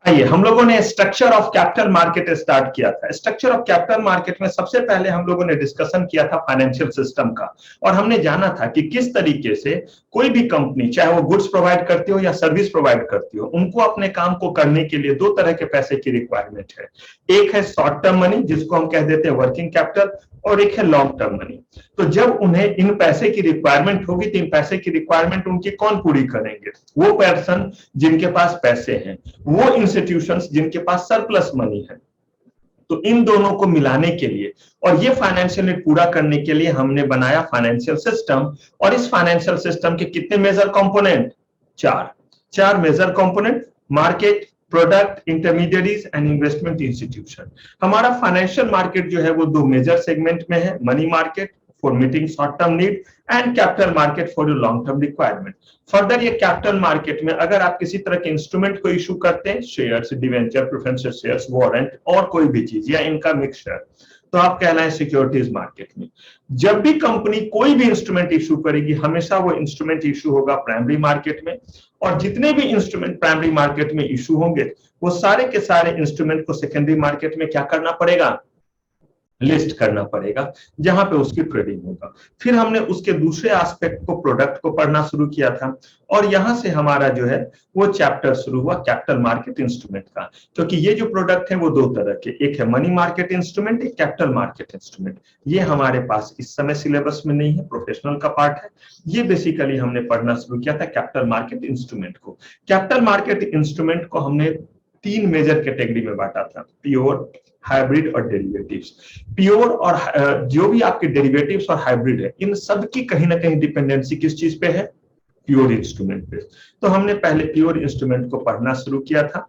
आइए, हम लोगों ने structure of capital market start किया था। स्ट्रक्चर ऑफ कैपिटल मार्केट में सबसे पहले हम लोगों ने डिस्कशन किया था फाइनेंशियल सिस्टम का, और हमने जाना था कि किस तरीके से कोई भी कंपनी, चाहे वो गुड्स प्रोवाइड करती हो या सर्विस प्रोवाइड करती हो, उनको अपने काम को करने के लिए दो तरह के पैसे की रिक्वायरमेंट है। एक है शॉर्ट टर्म मनी, जिसको हम कह देते हैं वर्किंग कैपिटल, और एक है लॉन्ग टर्म मनी। तो जब उन्हें इन पैसे की रिक्वायरमेंट होगी तो इन पैसे की रिक्वायरमेंट उनकी कौन पूरी करेंगे? वो पर्सन जिनके पास पैसे हैं, वो इंस्टीट्यूशंस जिनके पास सरप्लस मनी है। तो इन दोनों को मिलाने के लिए और ये फाइनेंशियल नीड पूरा करने के लिए हमने बनाया फाइनेंशियल सिस्टम। और इस फाइनेंशियल सिस्टम के कितने मेजर कंपोनेंट? चार major component: market, product, intermediaries and investment institution. हमारा फाइनेंशियल मार्केट जो है वो दो मेजर सेगमेंट में है: money market for meeting short term need and capital market for your long term requirement. Further ये कैपिटल मार्केट में अगर आप किसी तरह के इंस्ट्रूमेंट को इशू करते हैं, shares, debenture, preferential shares, warrant और कोई भी चीज या इनका मिक्सचर, तो आप कहलाएं सिक्योरिटीज मार्केट में। जब भी कंपनी कोई भी इंस्ट्रूमेंट इशू करेगी, हमेशा वो इंस्ट्रूमेंट इशू होगा प्राइमरी मार्केट में, और जितने भी इंस्ट्रूमेंट प्राइमरी मार्केट में इशू होंगे वो सारे के सारे इंस्ट्रूमेंट को सेकेंडरी मार्केट में क्या करना पड़ेगा? लिस्ट करना पड़ेगा, जहां पे उसकी ट्रेडिंग होगा। फिर हमने उसके दूसरे एस्पेक्ट को, प्रोडक्ट को पढ़ना शुरू किया था, और यहां से हमारा जो है वो चैप्टर शुरू हुआ कैपिटल मार्केट इंस्ट्रूमेंट का। क्योंकि ये जो प्रोडक्ट है वो दो तरह के, एक है मनी मार्केट इंस्ट्रूमेंट, एक कैपिटल मार्केट इंस्ट्रूमेंट। ये हमारे पास इस समय सिलेबस में नहीं है, प्रोफेशनल का पार्ट है। ये बेसिकली हमने पढ़ना शुरू किया था कैपिटल मार्केट इंस्ट्रूमेंट को। कैपिटल मार्केट इंस्ट्रूमेंट को हमने तीन मेजर कैटेगरी में बांटा था: प्योर, हाइब्रिड और डेरिवेटिव्स। प्योर और जो भी आपके डेरिवेटिव्स और हाइब्रिड है, इन सब की कहीं ना कहीं डिपेंडेंसी किस चीज पे है? प्योर इंस्ट्रूमेंट पे। तो हमने पहले प्योर इंस्ट्रूमेंट को पढ़ना शुरू किया था,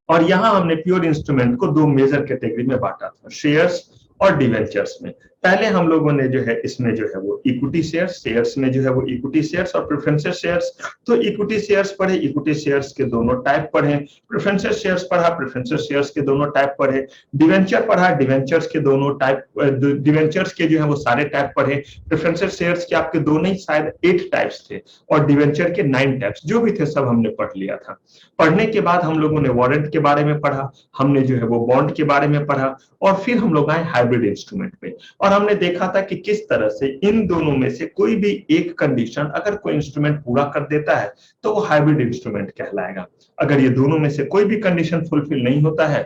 और यहां हमने प्योर इंस्ट्रूमेंट को दो मेजर कैटेगरी में बांटा था: शेयर्स और डिवेंचर्स में। पहले हम लोगों ने जो है इसमें जो है वो इक्विटी शेयर्स में जो है वो इक्विटी शेयर्स और प्रेफरेंशियल शेयर्स। तो इक्विटी शेयर्स पढ़े, इक्विटी शेयर्स के दोनों टाइप पढ़े। प्रेफरेंशियल शेयर्स पढ़ा, प्रेफरेंशियल शेयर्स के दोनों टाइप पढ़े। डिवेंचर पढ़ा, डिवेंचर्स के दोनों टाइप, डिवेंचर्स के जो है वो सारे टाइप पढ़े। प्रेफरेंशियल शेयर्स के आपके दोनों ही शायद 8 टाइप्स थे, और डिवेंचर के 9 टाइप्स, जो भी थे सब हमने पढ़ लिया था। पढ़ने के बाद हम लोगों ने वारंट के बारे में पढ़ा, हमने जो है वो बॉन्ड के बारे में पढ़ा, और फिर हम लोग आए हाइब्रिड इंस्ट्रूमेंट पे। और हमने देखा था कि किस तरह से इन दोनों में से कोई भी एक कंडीशन अगर कोई इंस्ट्रूमेंट पूरा कर देता है तो वो हाइब्रिड इंस्ट्रूमेंट कहलाएगा। अगर ये दोनों में से कोई भी कंडीशन फुलफिल नहीं होता है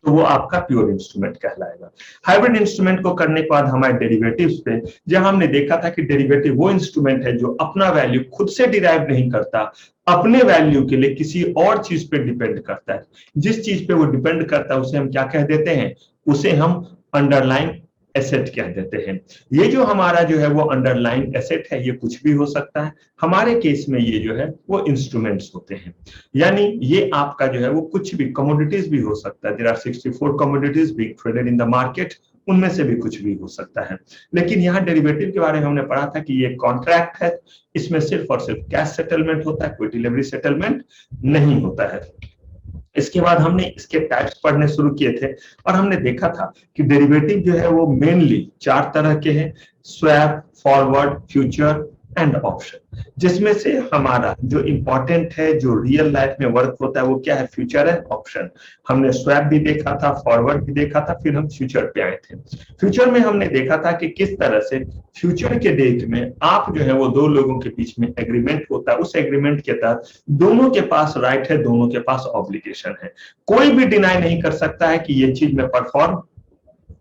तो वो आपका प्योर इंस्ट्रूमेंट कहलाएगा। हाइब्रिड इंस्ट्रूमेंट को करने के बाद हमारे डेरिवेटिव्स पे, जहां हमने देखा था कि डेरिवेटिव वो इंस्ट्रूमेंट है जो अपना वैल्यू खुद से डिराइव नहीं करता, अपने वैल्यू के लिए किसी और चीज पे डिपेंड करता है। जिस चीज पे वो डिपेंड करता है उसे हम क्या कह देते हैं? उसे हम अंडरलाइन एसेट कह देते हैं। ये जो हमारा जो है वो अंडरलाइन एसेट है, ये कुछ भी हो सकता है। हमारे केस में ये जो है वो इंस्ट्रूमेंट्स होते हैं, यानी ये आपका जो है वो कुछ भी, कमोडिटीज भी हो सकता है। There are 64 commodities being traded in the market, उनमें से भी कुछ भी हो सकता है। लेकिन यहाँ डेरिवेटिव के बारे में हमने पढ़ा था कि ये कॉन्ट्रैक्ट है, इसमें सिर्फ और सिर्फ कैश सेटलमेंट होता है, कोई डिलीवरी सेटलमेंट नहीं होता है। इसके बाद हमने इसके टाइप्स पढ़ने शुरू किए थे, और हमने देखा था कि डेरिवेटिव जो है वो मेनली 4 तरह के हैं: swap, forward, future and option. जिसमें से हमारा जो इंपॉर्टेंट है, जो रियल लाइफ में वर्क होता है, वो क्या है? Future and option. हमने स्वैप भी देखा था, फॉरवर्ड भी देखा था, फिर हम फ्यूचर पे आए थे। फ्यूचर में हमने देखा था कि किस तरह से फ्यूचर के डेट में आप जो है वो दो लोगों के बीच में एग्रीमेंट होता है, उस एग्रीमेंट के तहत दोनों के पास राइट है, दोनों के पास ऑब्लिगेशन है। कोई भी डिनाई नहीं कर सकता है कि ये चीज मैं परफॉर्म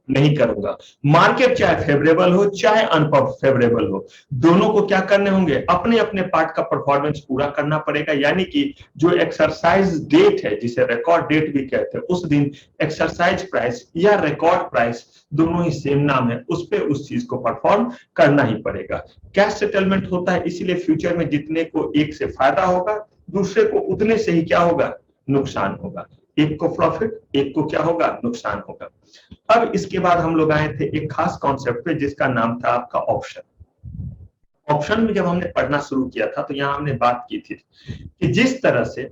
नहीं करूंगा। मार्केट चाहे फेवरेबल हो चाहे अनफेवरेबल हो, दोनों को क्या करने होंगे? अपने अपने पार्ट का परफॉर्मेंस पूरा करना पड़ेगा। यानी कि जो एक्सरसाइज डेट है, जिसे रिकॉर्ड डेट भी कहते हैं, उस दिन एक्सरसाइज प्राइस या रिकॉर्ड प्राइस, दोनों ही सेम नाम है, उस पे उस चीज को परफॉर्म करना ही पड़ेगा। कैश सेटलमेंट होता है, इसीलिए फ्यूचर में जितने को एक से फायदा होगा, दूसरे को उतने से ही क्या होगा? नुकसान होगा। एक को प्रॉफिट, एक को क्या होगा? नुकसान होगा। अब इसके बाद हम लोग आए थे एक खास कॉन्सेप्ट पे, जिसका नाम था आपका ऑप्शन। ऑप्शन में जब हमने पढ़ना शुरू किया था तो यहां हमने बात की थी कि जिस तरह से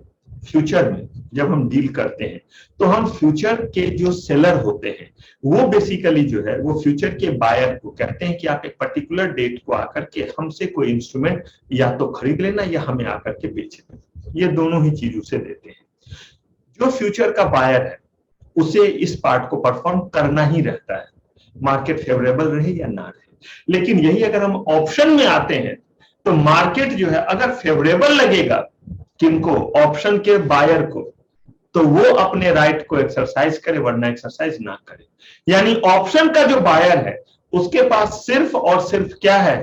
फ्यूचर में जब हम डील करते हैं तो हम फ्यूचर के जो सेलर होते हैं वो बेसिकली जो है वो फ्यूचर के बायर को कहते हैं कि आप एक पर्टिकुलर डेट को आकर के हमसे कोई इंस्ट्रूमेंट या तो खरीद लेना या हमें आकर के बेच लेना। ये दोनों ही चीज उसे देते हैं। जो फ्यूचर का बायर है उसे इस पार्ट को परफॉर्म करना ही रहता है, मार्केट फेवरेबल रहे या ना रहे। लेकिन यही अगर हम ऑप्शन में आते हैं तो मार्केट जो है अगर फेवरेबल लगेगा किनको, ऑप्शन के बायर को, तो वो अपने राइट को एक्सरसाइज करे, वरना एक्सरसाइज ना करे। यानी ऑप्शन का जो बायर है उसके पास सिर्फ और सिर्फ क्या है,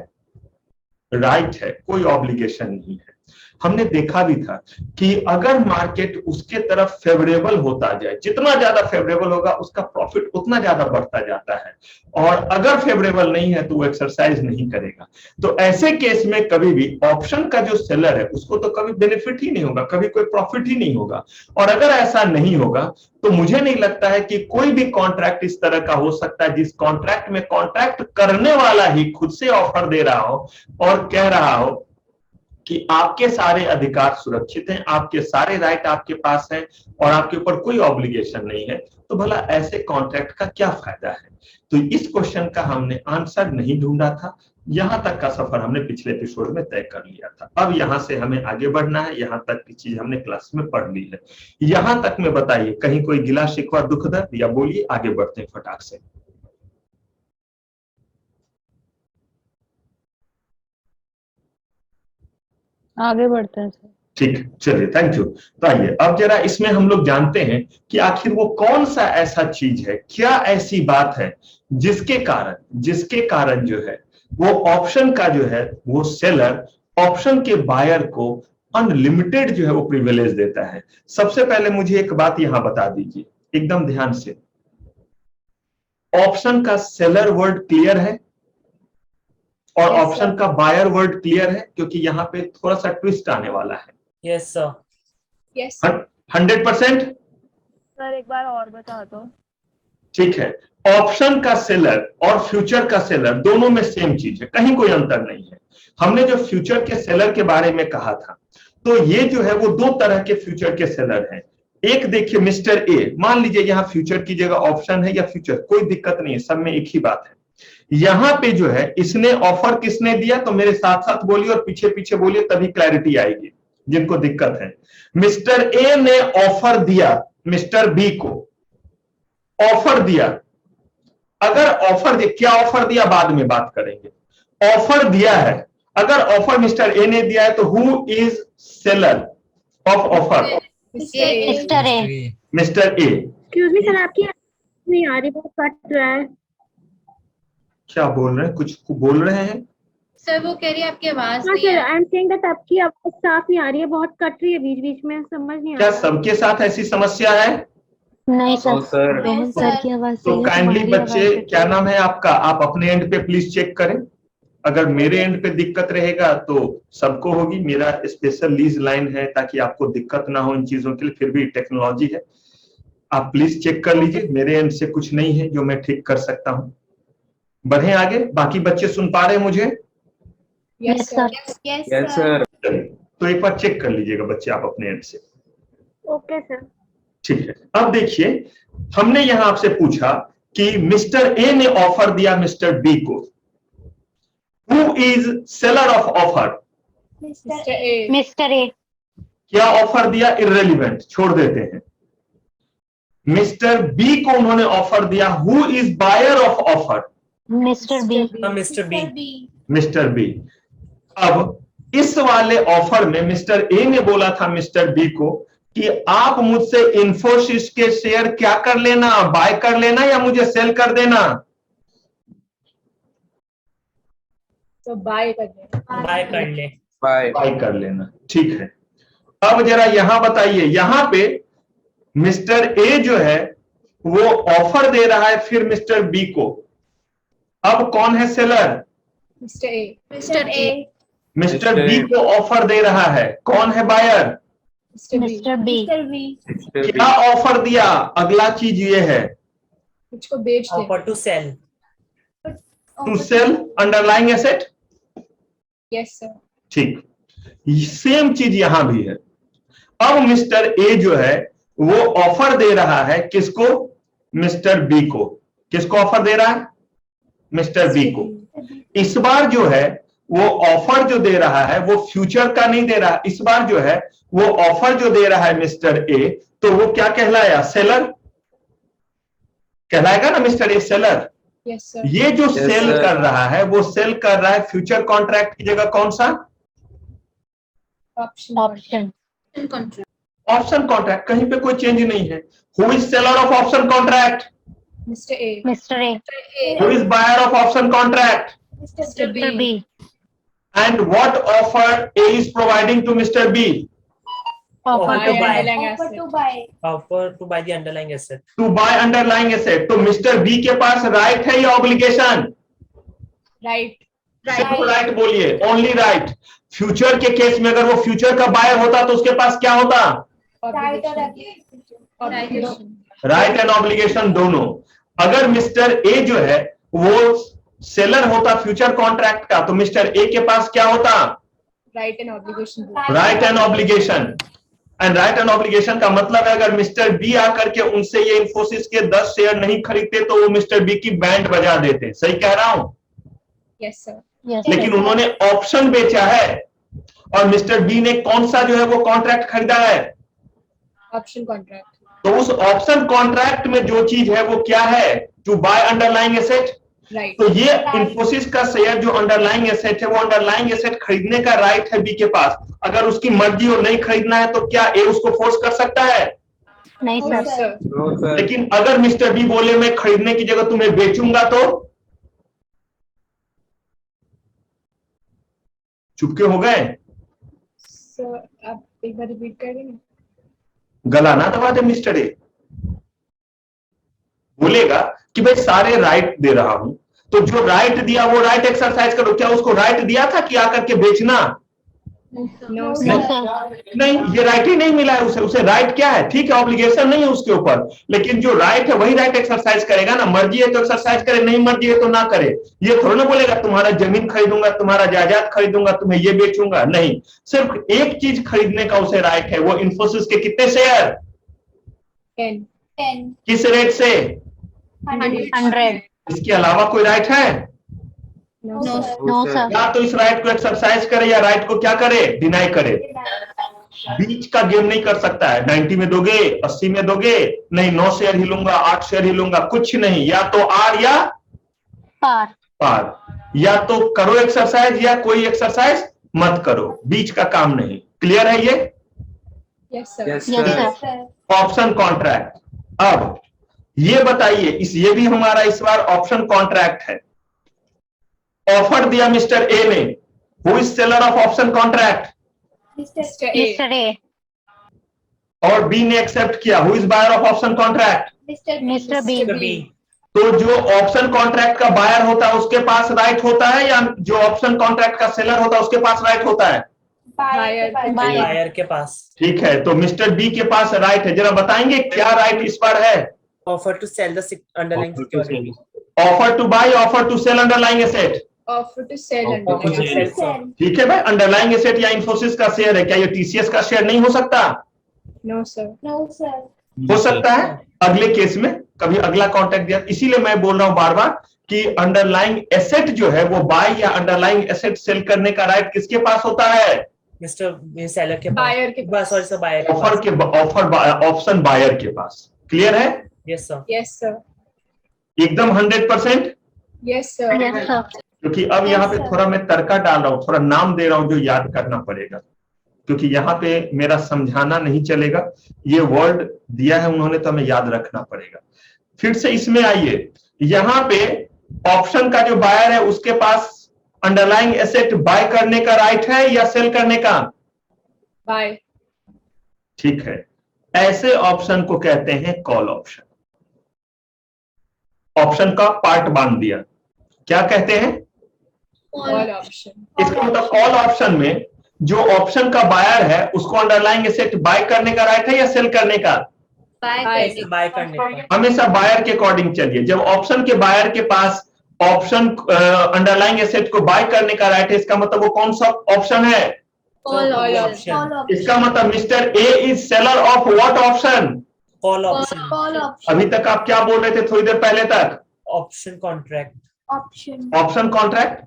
राइट है, कोई ऑब्लिगेशन नहीं है। हमने देखा भी था कि अगर मार्केट उसके तरफ फेवरेबल होता जाए, जितना ज्यादा फेवरेबल होगा उसका प्रॉफिट उतना ज्यादा बढ़ता जाता है, और अगर फेवरेबल नहीं है तो वो एक्सरसाइज नहीं करेगा। तो ऐसे केस में कभी भी ऑप्शन का जो सेलर है उसको तो कभी बेनिफिट ही नहीं होगा, कभी कोई प्रॉफिट ही नहीं होगा। और अगर ऐसा नहीं होगा तो मुझे नहीं लगता है कि कोई भी कॉन्ट्रैक्ट इस तरह का हो सकता है जिस कॉन्ट्रैक्ट में कॉन्ट्रैक्ट करने वाला ही खुद से ऑफर दे रहा हो और कह रहा हो कि आपके सारे अधिकार सुरक्षित हैं, आपके सारे राइट आपके पास हैं और आपके ऊपर कोई ऑब्लिगेशन नहीं है। तो भला ऐसे कॉन्ट्रैक्ट का क्या फायदा है? तो इस क्वेश्चन का हमने आंसर नहीं ढूंढा था, यहां तक का सफर हमने पिछले एपिसोड में तय कर लिया था। अब यहां से हमें आगे बढ़ना है, यहां तक की चीज हमने क्लास में पढ़ ली है। यहां तक में बताइए कहीं कोई गिला शिकवा दुख दर्द, या बोलिए आगे बढ़ते हैं फटाक से। आगे बढ़ते हैं सर। ठीक, चलिए, थैंक यू। तो आइए अब जरा इसमें हम लोग जानते हैं कि आखिर वो कौन सा ऐसा चीज है, क्या ऐसी बात है जिसके कारण जो है वो ऑप्शन का जो है वो सेलर ऑप्शन के बायर को अनलिमिटेड जो है वो प्रिविलेज देता है। सबसे पहले मुझे एक बात यहां बता दीजिए एकदम ध्यान से, ऑप्शन का सेलर वर्ड क्लियर है और Yes, ऑप्शन sir. का बायर वर्ड क्लियर है, क्योंकि यहां पे थोड़ा सा ट्विस्ट आने वाला है। Yes sir. Yes, sir. 100%? Sir एक बार और बता दो। ठीक है, ऑप्शन का सेलर और फ्यूचर का सेलर दोनों में सेम चीज है, कहीं कोई अंतर नहीं है। हमने जो फ्यूचर के सेलर के बारे में कहा था, तो ये जो है वो दो तरह के फ्यूचर के सेलर हैं। एक देखिए मिस्टर ए, मान लीजिए यहां फ्यूचर की जगह ऑप्शन है या फ्यूचर, कोई दिक्कत नहीं है, सब में एक ही बात है। यहां पे जो है इसने ऑफर किसने दिया, तो मेरे साथ साथ बोलिए और पीछे पीछे बोलिए, तभी क्लैरिटी आएगी जिनको दिक्कत है। मिस्टर ए ने ऑफर दिया मिस्टर बी को, ऑफर दिया। अगर ऑफर दिया, क्या ऑफर दिया बाद में बात करेंगे, ऑफर दिया है। अगर ऑफर मिस्टर ए ने दिया है तो who is seller of offer? Mr. A. Mister A. Mister A. Excuse me sir, आपकी आवाज नहीं आ रही, बहुत कट रहा है। क्या बोल रहे हैं, कुछ बोल रहे हैं? सर वो कह रही है आपकी आवाज हाँ नहीं सर, है। आई एम सेइंग दैट आपकी आवाज साफ नहीं आ रही है, बहुत कट रही है बीच बीच में, समझ नहीं आ क्या रहा। सबके साथ ऐसी समस्या है? नहीं sir sir, No, Rohan sir. Sir की आवाज तो सही है, काइंडली तुम्हारी बच्चे, आवाज कट क्या रही है। नाम है आपका, आप अपने एंड पे प्लीज चेक करें। अगर मेरे एंड पे दिक्कत रहेगा तो सबको होगी, मेरा स्पेशल लीज लाइन है ताकि आपको दिक्कत ना हो इन चीजों के लिए, फिर भी टेक्नोलॉजी है। आप प्लीज चेक कर लीजिए, मेरे एंड से कुछ नहीं है जो मैं ठीक कर सकता हूं। बढ़े आगे, बाकी बच्चे सुन पा रहे हैं मुझे? Yes, Yes, sir. sir. Yes, yes sir. Sir. तो एक बार चेक कर लीजिएगा बच्चे आप अपने एंड से। Okay sir. ठीक है, अब देखिए हमने यहां आपसे पूछा कि मिस्टर ए ने ऑफर दिया मिस्टर बी को, who is seller of offer? Mr. A. Mister ए। क्या ऑफर दिया, इररिलेवेंट, छोड़ देते हैं। मिस्टर बी को उन्होंने ऑफर दिया, who is buyer of offer? Mister B. Mister B. Mister B. अब इस वाले ऑफर में मिस्टर ए ने बोला था मिस्टर बी को कि आप मुझसे इंफोसिस के शेयर क्या कर लेना, बाय कर लेना या मुझे सेल कर देना? तो बाय कर ले। बाय कर ले। बाय। बाय कर लेना, ठीक है। अब जरा यहां बताइए, यहां पे मिस्टर ए जो है वो ऑफर दे रहा है फिर मिस्टर बी को, अब कौन है seller? Mr. A. Mr. A. Mister B को ऑफर दे रहा है, कौन है buyer? Mr. B. Mister B. Mr. B. क्या ऑफर दिया, अगला चीज ये है, मुझको बेच दे। Offer to sell. To sell underlying asset. Yes, sir. ठीक, सेम चीज यहां भी है। अब मिस्टर ए जो है वो ऑफर दे रहा है किसको? मिस्टर बी को। किसको ऑफर दे रहा है? मिस्टर बी को। इस बार जो है वो ऑफर जो दे रहा है वो फ्यूचर का नहीं दे रहा, इस बार जो है वो ऑफर जो दे रहा है मिस्टर ए, तो वो क्या कहलाया? सेलर कहलाएगा ना mister A, seller. Yes, sir. ये जो Yes, सेल sir. कर रहा है वो सेल कर रहा है फ्यूचर कॉन्ट्रैक्ट की जगह कौन सा? Option. Option Contract. Option contract. कहीं पे कोई चेंज नहीं है। Who is seller of option contract? Mr. A. Mister A who is buyer of option contract? Mr. B. Mister B and what offer A is providing to mister B? Offer Buy to buy underlying asset. Offer to buy the underlying asset. To buy underlying asset. तो mister B के पास right है या obligation? Right. सिर्फ right बोलिए, only right. Future के case में अगर वो फ्यूचर का बायर होता तो उसके पास क्या होता? Obligation. राइट एंड ऑब्लिगेशन दोनों। अगर मिस्टर ए जो है वो सेलर होता फ्यूचर कॉन्ट्रैक्ट का, तो मिस्टर ए के पास क्या होता? Right and obligation. Right and obligation. And right and obligation का मतलब है अगर मिस्टर बी आकर के उनसे ये इंफोसिस के 10 शेयर नहीं खरीदते तो वो मिस्टर बी की बैंड बजा देते। सही कह रहा हूं? Yes, sir. यस लेकिन उन्होंने ऑप्शन बेचा है और मिस्टर बी ने कौन सा जो है वो कॉन्ट्रैक्ट खरीदा है? Option contract. तो उस ऑप्शन कॉन्ट्रैक्ट में जो चीज है वो क्या है? To buy underlying asset. Right. तो ये इंफोसिस का शेयर जो अंडरलाइंग एसेट है वो अंडरलाइंग एसेट खरीदने का राइट है बी के पास। अगर उसकी मर्जी और नहीं खरीदना है तो क्या ए उसको फोर्स कर सकता है? नहीं No, sir sir. No, sir. लेकिन अगर मिस्टर बी बोले मैं खरीदने की जगह तुम्हें बेचूंगा तो चुपके हो गए? Sir, आप एक बार repeat कर देंगे? गला ना दबा दे मिस्टर ए। बोलेगा कि भाई सारे राइट दे रहा हूं, तो जो राइट दिया वो राइट एक्सरसाइज करो। क्या उसको राइट दिया था कि आकर के बेचना? No, no sir. सर नहीं, ये राइट ही नहीं मिला है उसे। उसे राइट क्या है? ठीक है, ऑब्लिगेशन नहीं है उसके ऊपर, लेकिन जो राइट है वही राइट एक्सरसाइज करेगा ना। मर्जी है तो एक्सरसाइज करे, नहीं मर्जी है तो ना करे। ये थोड़ा ना बोलेगा तुम्हारा जमीन खरीदूंगा, तुम्हारा जायदाद खरीदूंगा, तुम्हें ये बेचूंगा। नहीं, सिर्फ एक चीज खरीदने का उसे राइट है, वो इंफोसिस के कितने शेयर? 10. किस रेट से? 100 इसके अलावा कोई राइट है? No, no sir. No sir या तो इस राइट को एक्सरसाइज करे या राइट को क्या करे? डिनाई करे। बीच का गेम नहीं कर सकता है। 90 में दोगे, 80 में दोगे, नहीं 9 शेयर ही लूंगा, 8 शेयर ही लूंगा, कुछ नहीं। या तो आर या पार पार। या तो करो एक्सरसाइज या कोई एक्सरसाइज मत करो, बीच का काम नहीं। क्लियर है ये? Yes, sir. Yes, yes sir. Sir option contract. अब ये बताइए, ये भी हमारा इस बार ऑप्शन कॉन्ट्रैक्ट है। ऑफर दिया मिस्टर ए ने, who is seller of option contract? Mr. A. Mister A और बी ने एक्सेप्ट किया, who is buyer of option contract? Mister B Mr. B. तो जो ऑप्शन कॉन्ट्रैक्ट का बायर होता है उसके पास राइट होता है, या जो ऑप्शन कॉन्ट्रैक्ट का सेलर होता है उसके पास राइट होता है? Buyer. Buyer. Buyer के पास। ठीक है, तो मिस्टर बी के पास राइट है। जरा बताएंगे क्या राइट इस पर है? Offer to sell the underlying security. Offer to buy, offer to sell underlying asset. Offer to sell Offer to underlying sell. asset. ठीक है भाई, अंडरलाइंग एसेट या इंफोसिस का शेयर है, क्या ये टीसीएस का शेयर नहीं हो सकता? No, sir. हो सकता है अगले केस में, कभी अगला कॉन्ट्रैक्ट दिया। इसीलिए मैं बोल रहा हूं बार बार कि अंडरलाइंग एसेट जो है वो बाय या अंडरलाइंग एसेट सेल करने का राइट किसके पास होता है? मिस्टर सेलर के Buyer के पास। सॉरी सर, बायर के ऑफर पास। के ऑप्शन बायर के पास। क्लियर है? Yes sir. Yes, sir. एकदम 100%। Yes, sir. यस सर क्योंकि अब यहाँ पे थोड़ा मैं तड़का डाल रहा हूँ, थोड़ा नाम दे रहा हूँ जो याद करना पड़ेगा, क्योंकि यहाँ पे मेरा समझाना नहीं चलेगा। ये वर्ड दिया है उन्होंने तो हमें याद रखना पड़ेगा। फिर से इसमें आइए, यहाँ पे ऑप्शन का जो बायर है उसके पास अंडरलाइंग एसेट बाय करने का राइट है या सेल करने का? Buy. ठीक है, ऐसे ऑप्शन को कहते हैं कॉल ऑप्शन। ऑप्शन का पार्ट बांध दिया, क्या कहते हैं? All option. इसका मतलब कॉल ऑप्शन में जो ऑप्शन का बायर है उसको अंडरलाइंग एसेट बाय करने का राइट है या सेल करने का? बाय करने का। हमेशा बायर के अकॉर्डिंग चलिए। जब ऑप्शन के बायर के पास ऑप्शन अंडरलाइंग एसेट को बाय करने का राइट है, इसका मतलब वो कौन सा ऑप्शन है? All option. इसका मतलब mister A is seller of what option? Call option. अभी तक आप क्या बोल रहे थे थोड़ी देर पहले तक? Option contract. Option contract.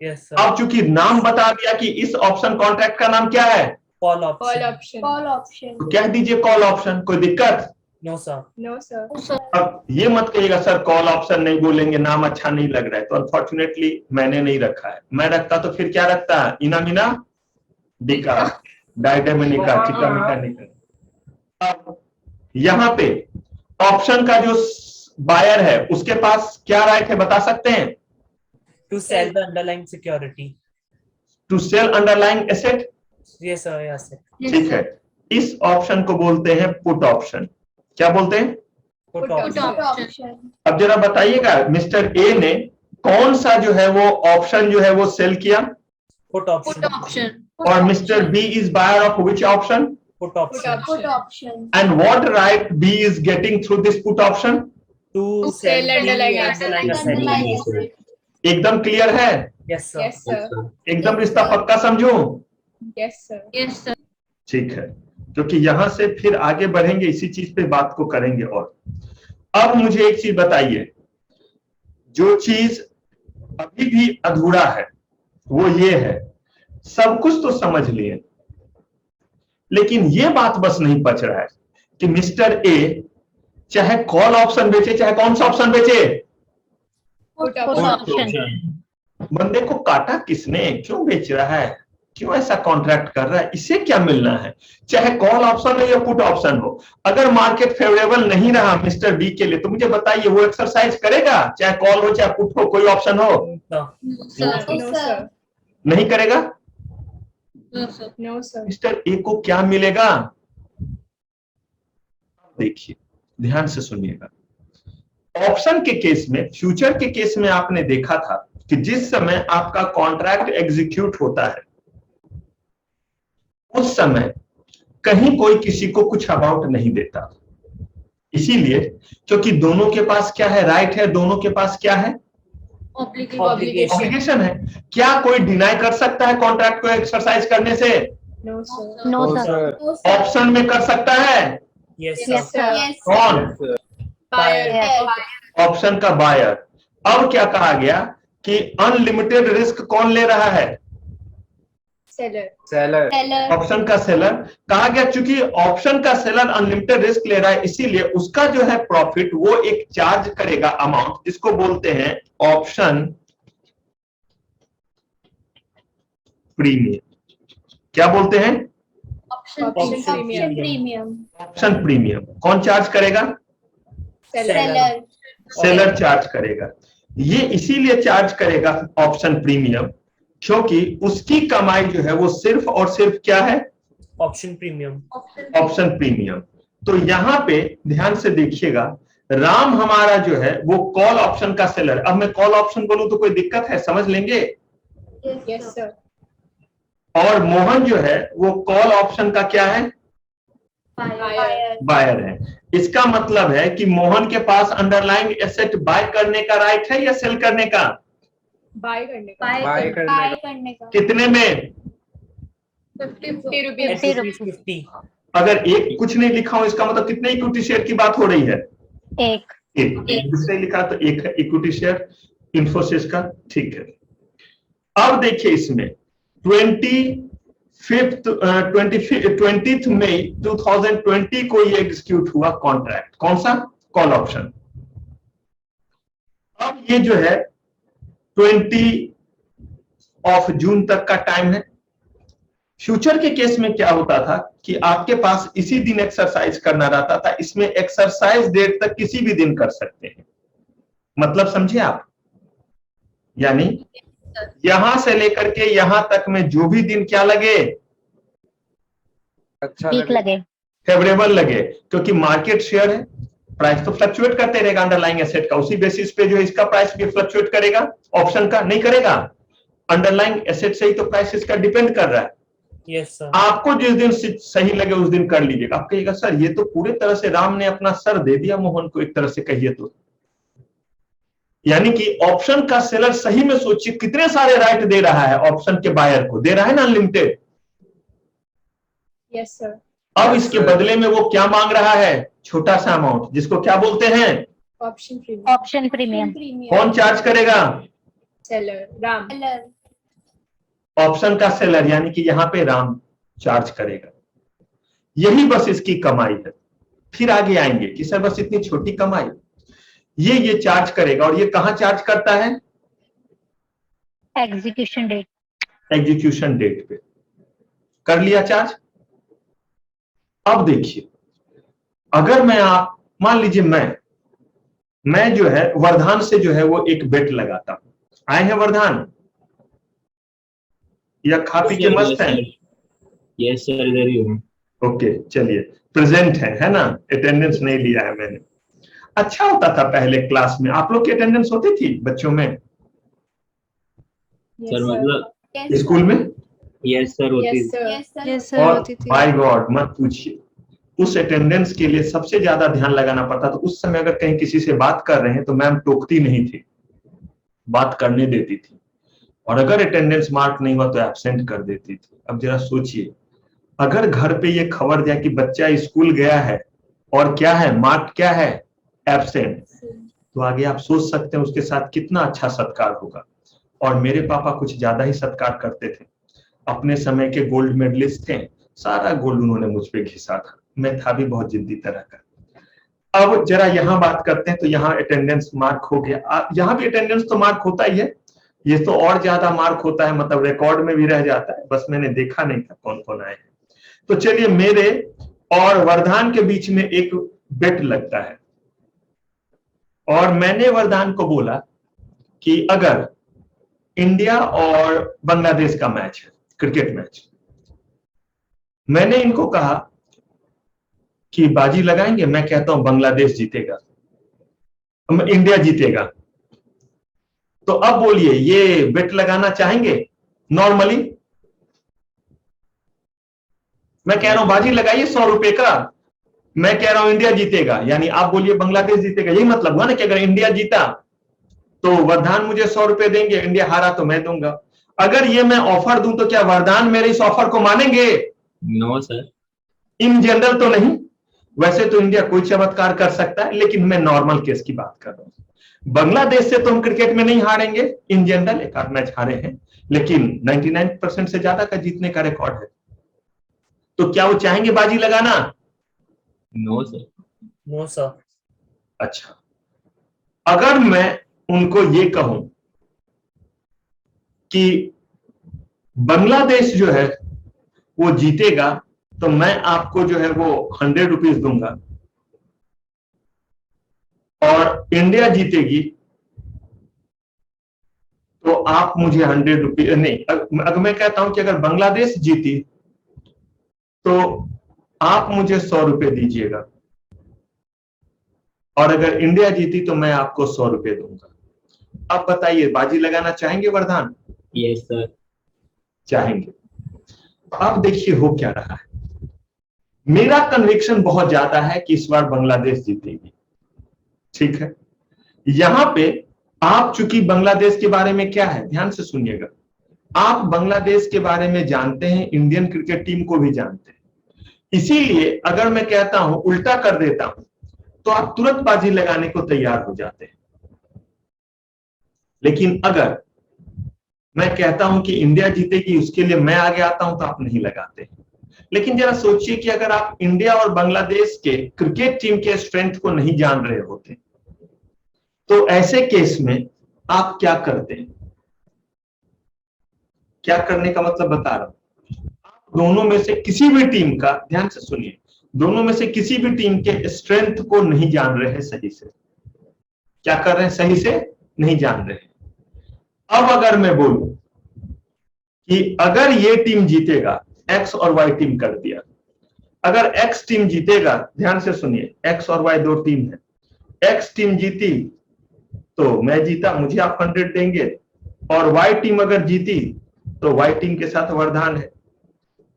Yes, sir. अब चूंकि नाम बता दिया कि इस ऑप्शन कॉन्ट्रैक्ट का नाम क्या है, Call Call option. option. तो कह दीजिए कॉल ऑप्शन, कोई दिक्कत? No, sir. No, sir. अब ये मत कहिएगा सर कॉल ऑप्शन नहीं बोलेंगे, नाम अच्छा नहीं लग रहा है, तो अनफॉर्चुनेटली मैंने नहीं रखा है। मैं रखता तो फिर क्या रखता है, इना मिना डिका, डायडेमिनिका, चिका मिका निका। अब यहाँ पे ऑप्शन का जो बायर है उसके पास क्या राइट है बता सकते हैं? To sell the underlying security. To sell underlying asset. Yes, sir. Yes, sir. ठीक है, इस ऑप्शन को बोलते हैं पुट ऑप्शन। क्या बोलते हैं? Put Put option. option. अब जरा बताइएगा मिस्टर ए ने कौन सा जो है वो ऑप्शन जो है वो सेल किया, Put option. और mister B is buyer of which option, Put option. Put option. And what right B is getting through this put option? To Sell the underlying underlying asset. asset. एकदम clear है, Yes, sir. Yes, sir. एकदम रिश्ता पक्का समझो। Yes, sir. ठीक है, क्योंकि यहां से फिर आगे बढ़ेंगे, इसी चीज पे बात को करेंगे। और अब मुझे एक चीज बताइए, जो चीज अभी भी अधूरा है वो ये है, सब कुछ तो समझ लिए, लेकिन ये बात बस नहीं बच रहा है कि मिस्टर ए चाहे कॉल ऑप्शन बेचे चाहे कौन सा ऑप्शन बेचे, Put option. बंदे को काटा किसने, क्यों बेच रहा है, क्यों ऐसा कॉन्ट्रैक्ट कर रहा है, इससे क्या मिलना है, चाहे कॉल ऑप्शन हो या पुट ऑप्शन हो। अगर मार्केट फेवरेबल नहीं रहा मिस्टर बी के लिए तो मुझे बताइए वो एक्सरसाइज करेगा, चाहे कॉल हो चाहे पुट हो, कोई ऑप्शन हो? Sir. No, sir. नहीं करेगा। No, sir. मिस्टर ए को क्या मिलेगा, देखिए ध्यान से सुनिएगा। ऑप्शन के केस में, फ्यूचर के केस में आपने देखा था कि जिस समय आपका कॉन्ट्रैक्ट एग्जीक्यूट होता है उस समय कहीं कोई किसी को कुछ अमाउंट नहीं देता, इसीलिए क्योंकि दोनों के पास क्या है, राइट है, दोनों के पास क्या है, Obligation. ऑब्लिगेशन है। क्या कोई डिनाई कर सकता है कॉन्ट्रैक्ट को एक्सरसाइज करने से? No, sir. No, sir. Option में कर सकता है Yes, Yes, sir. sir. कौन? Buyer. Yes. ऑप्शन का बायर। अब क्या कहा गया कि अनलिमिटेड रिस्क कौन ले रहा है, Seller. ऑप्शन का सेलर। कहा गया चूंकि ऑप्शन का सेलर अनलिमिटेड रिस्क ले रहा है इसीलिए उसका जो है प्रॉफिट वो एक चार्ज करेगा अमाउंट, जिसको बोलते हैं ऑप्शन प्रीमियम। क्या बोलते हैं? Option premium. Option premium. कौन चार्ज करेगा? Seller. सेलर चार्ज करेगा। ये इसीलिए चार्ज करेगा ऑप्शन प्रीमियम क्योंकि उसकी कमाई जो है वो सिर्फ और सिर्फ क्या है, Option premium. Option premium. तो यहां पे ध्यान से देखिएगा, राम हमारा जो है वो कॉल ऑप्शन का सेलर। अब मैं कॉल ऑप्शन बोलूं तो कोई दिक्कत है, समझ लेंगे। Yes, sir. और मोहन जो है वो कॉल ऑप्शन का क्या है, Buyer. बायर है। इसका मतलब है कि मोहन के पास अंडरलाइंग एसेट बाय करने का राइट है या सेल करने का? Buy करने का. कितने में? 50 rupees. 50. अगर एक कुछ नहीं लिखा हो इसका मतलब कितने इक्विटी शेयर की बात हो रही है? एक। एक दूसरे लिखा तो एक है इक्विटी शेयर इन्फोसिस का। ठीक है, अब देखिए इसमें 20th मई 2020 को ये एग्जीक्यूट हुआ कॉन्ट्रैक्ट। कौन सा? Call option. अब ये जो है 20 जून तक का टाइम है। फ्यूचर के केस में क्या होता था कि आपके पास इसी दिन एक्सरसाइज करना रहता था। इसमें एक्सरसाइज डेट तक किसी भी दिन कर सकते हैं, मतलब समझे आप? यानी यहां से लेकर के यहां तक में जो भी दिन क्या लगे, अच्छा लगे, फेवरेबल लगे, क्योंकि मार्केट शेयर है, प्राइस तो फ्लक्चुएट करते रहेगा अंडरलाइंग एसेट का, उसी बेसिस पे जो है इसका प्राइस भी फ्लक्चुएट करेगा, ऑप्शन का नहीं करेगा। अंडरलाइंग एसेट से ही तो प्राइस इसका डिपेंड कर रहा है। Yes, sir. आपको जिस दिन सही लगे उस दिन कर लीजिएगा। आप कहिएगा सर ये तो पूरे तरह से राम ने अपना सर दे दिया मोहन को, एक तरह से कहिए तो। यानी कि ऑप्शन का सेलर सही में सोचिए कितने सारे राइट दे रहा है, ऑप्शन के बायर को दे रहा है ना अनलिमिटेड। Yes, sir. अब इसके बदले में वो क्या मांग रहा है, छोटा सा अमाउंट, जिसको क्या बोलते हैं, Option premium. Option premium. कौन चार्ज करेगा? Seller. Ram. ऑप्शन का सेलर यानी कि यहां पे राम चार्ज करेगा, यही बस इसकी कमाई है। फिर आगे आएंगे कि सर बस इतनी छोटी कमाई, ये चार्ज करेगा और ये कहां चार्ज करता है? Execution date. एग्जीक्यूशन डेट पे कर लिया चार्ज। अब देखिए, अगर मैं आप मान लीजिए मैं जो है वर्धान से जो है वो एक बेट लगाता हूं। आए हैं वर्धान या खा पी के मस्त हैं? यस सर, इधर ही हूँ। ओके चलिए, प्रेजेंट है ना? अटेंडेंस नहीं लिया है मैंने। अच्छा होता था पहले क्लास में, आप लोग की अटेंडेंस होती थी बच्चों में? Yes, sir sir. मतलब स्कूल में? यस सर होती Yes, sir. Yes, sir. Yes, sir. और होती थी। बाय गॉड मत पूछिए, उस अटेंडेंस के लिए सबसे ज्यादा ध्यान लगाना पड़ता था। उस समय अगर कहीं किसी से बात कर रहे हैं तो मैम टोकती नहीं थी, बात करने देती थी, और अगर अटेंडेंस मार्क नहीं हुआ तो एब्सेंट कर देती थी। अब जरा सोचिए, अगर घर पे ये खबर जाए कि बच्चा स्कूल गया है और क्या है, मार्क क्या है, एब्सेंट, तो आगे आप सोच सकते हैं उसके साथ कितना अच्छा सत्कार होगा। और मेरे पापा कुछ ज्यादा ही सत्कार करते थे, अपने समय के गोल्ड मेडलिस्ट थे, सारा गोल्ड उन्होंने मुझ पे घिसा था। मैं था भी बहुत जिद्दी तरह का। अब जरा यहाँ बात करते हैं, तो यहाँ अटेंडेंस मार्क हो गया। यहाँ भी अटेंडेंस तो मार्क होता ही है, ये तो और ज्यादा मार्क होता है, मतलब रिकॉर्ड में भी रह जाता है, बस मैंने देखा नहीं था कौन कौन आए हैं। तो चलिए, मेरे और वरदान के बीच में एक बेट लगता है, और मैंने वरदान को बोला कि अगर इंडिया और बांग्लादेश का मैच है, क्रिकेट मैच, मैंने इनको कहा कि बाजी लगाएंगे। मैं कहता हूं बांग्लादेश जीतेगा, इंडिया जीतेगा। तो अब बोलिए, ये बेट लगाना चाहेंगे? नॉर्मली मैं कह रहा हूं बाजी लगाइए 100 रुपए का, मैं कह रहा हूं इंडिया जीतेगा, यानी आप बोलिए बांग्लादेश जीतेगा। यही मतलब हुआ ना कि अगर इंडिया जीता तो वरदान मुझे 100 रुपए देंगे, इंडिया हारा तो मैं दूंगा। अगर ये मैं ऑफर दूं तो क्या वरदान मेरे इस ऑफर को मानेंगे? No sir. इन जनरल तो नहीं, वैसे तो इंडिया कोई चमत्कार कर सकता है, लेकिन मैं नॉर्मल केस की बात कर रहा हूं। बांग्लादेश से तो हम क्रिकेट में नहीं हारेंगे, इन जनरल एक आध मैच हारे हैं, लेकिन 99% से ज्यादा का जीतने का रिकॉर्ड है। तो क्या वो चाहेंगे बाजी लगाना? No sir. No, sir. अच्छा, अगर मैं उनको ये कहूं कि बांग्लादेश जो है वो जीतेगा, तो मैं आपको जो है वो 100 रुपीज दूंगा, और इंडिया जीतेगी तो आप मुझे 100 रुपीज नहीं। अगर मैं कहता हूं कि अगर बांग्लादेश जीती तो आप मुझे 100 रुपए दीजिएगा, और अगर इंडिया जीती तो मैं आपको 100 रुपए दूंगा। अब बताइए, बाजी लगाना चाहेंगे वरदान? Yes sir. चाहेंगे। अब देखिए हो क्या रहा है, मेरा कन्विक्शन बहुत ज्यादा है कि इस बार बांग्लादेश जीतेगी, ठीक है। यहां पे आप चूंकि बांग्लादेश के बारे में क्या है, ध्यान से सुनिएगा, आप बांग्लादेश के बारे में जानते हैं, इंडियन क्रिकेट टीम को भी जानते हैं, इसीलिए अगर मैं कहता हूं, उल्टा कर देता हूं, तो आप तुरंत बाजी लगाने को तैयार हो जाते हैं। लेकिन अगर मैं कहता हूं कि इंडिया जीतेगी, उसके लिए मैं आगे आता हूं, तो आप नहीं लगाते। लेकिन जरा सोचिए कि अगर आप इंडिया और बांग्लादेश के क्रिकेट टीम के स्ट्रेंथ को नहीं जान रहे होते, तो ऐसे केस में आप क्या करते हैं? क्या करने का मतलब बता रहा हूं, आप दोनों में से किसी भी टीम का, ध्यान से सुनिए, दोनों में से किसी भी टीम के स्ट्रेंथ को नहीं जान रहे हैं सही से। क्या कर रहे हैं? सही से नहीं जान रहे हैं। अब अगर मैं बोलूं कि अगर ये टीम जीतेगा, एक्स और वाई टीम कर दिया, अगर एक्स टीम जीतेगा, ध्यान से सुनिए, एक्स और वाई दो टीम है, एक्स टीम जीती तो मैं जीता, मुझे आप 100 देंगे, और वाई टीम अगर जीती तो वाई टीम के साथ वरदान है।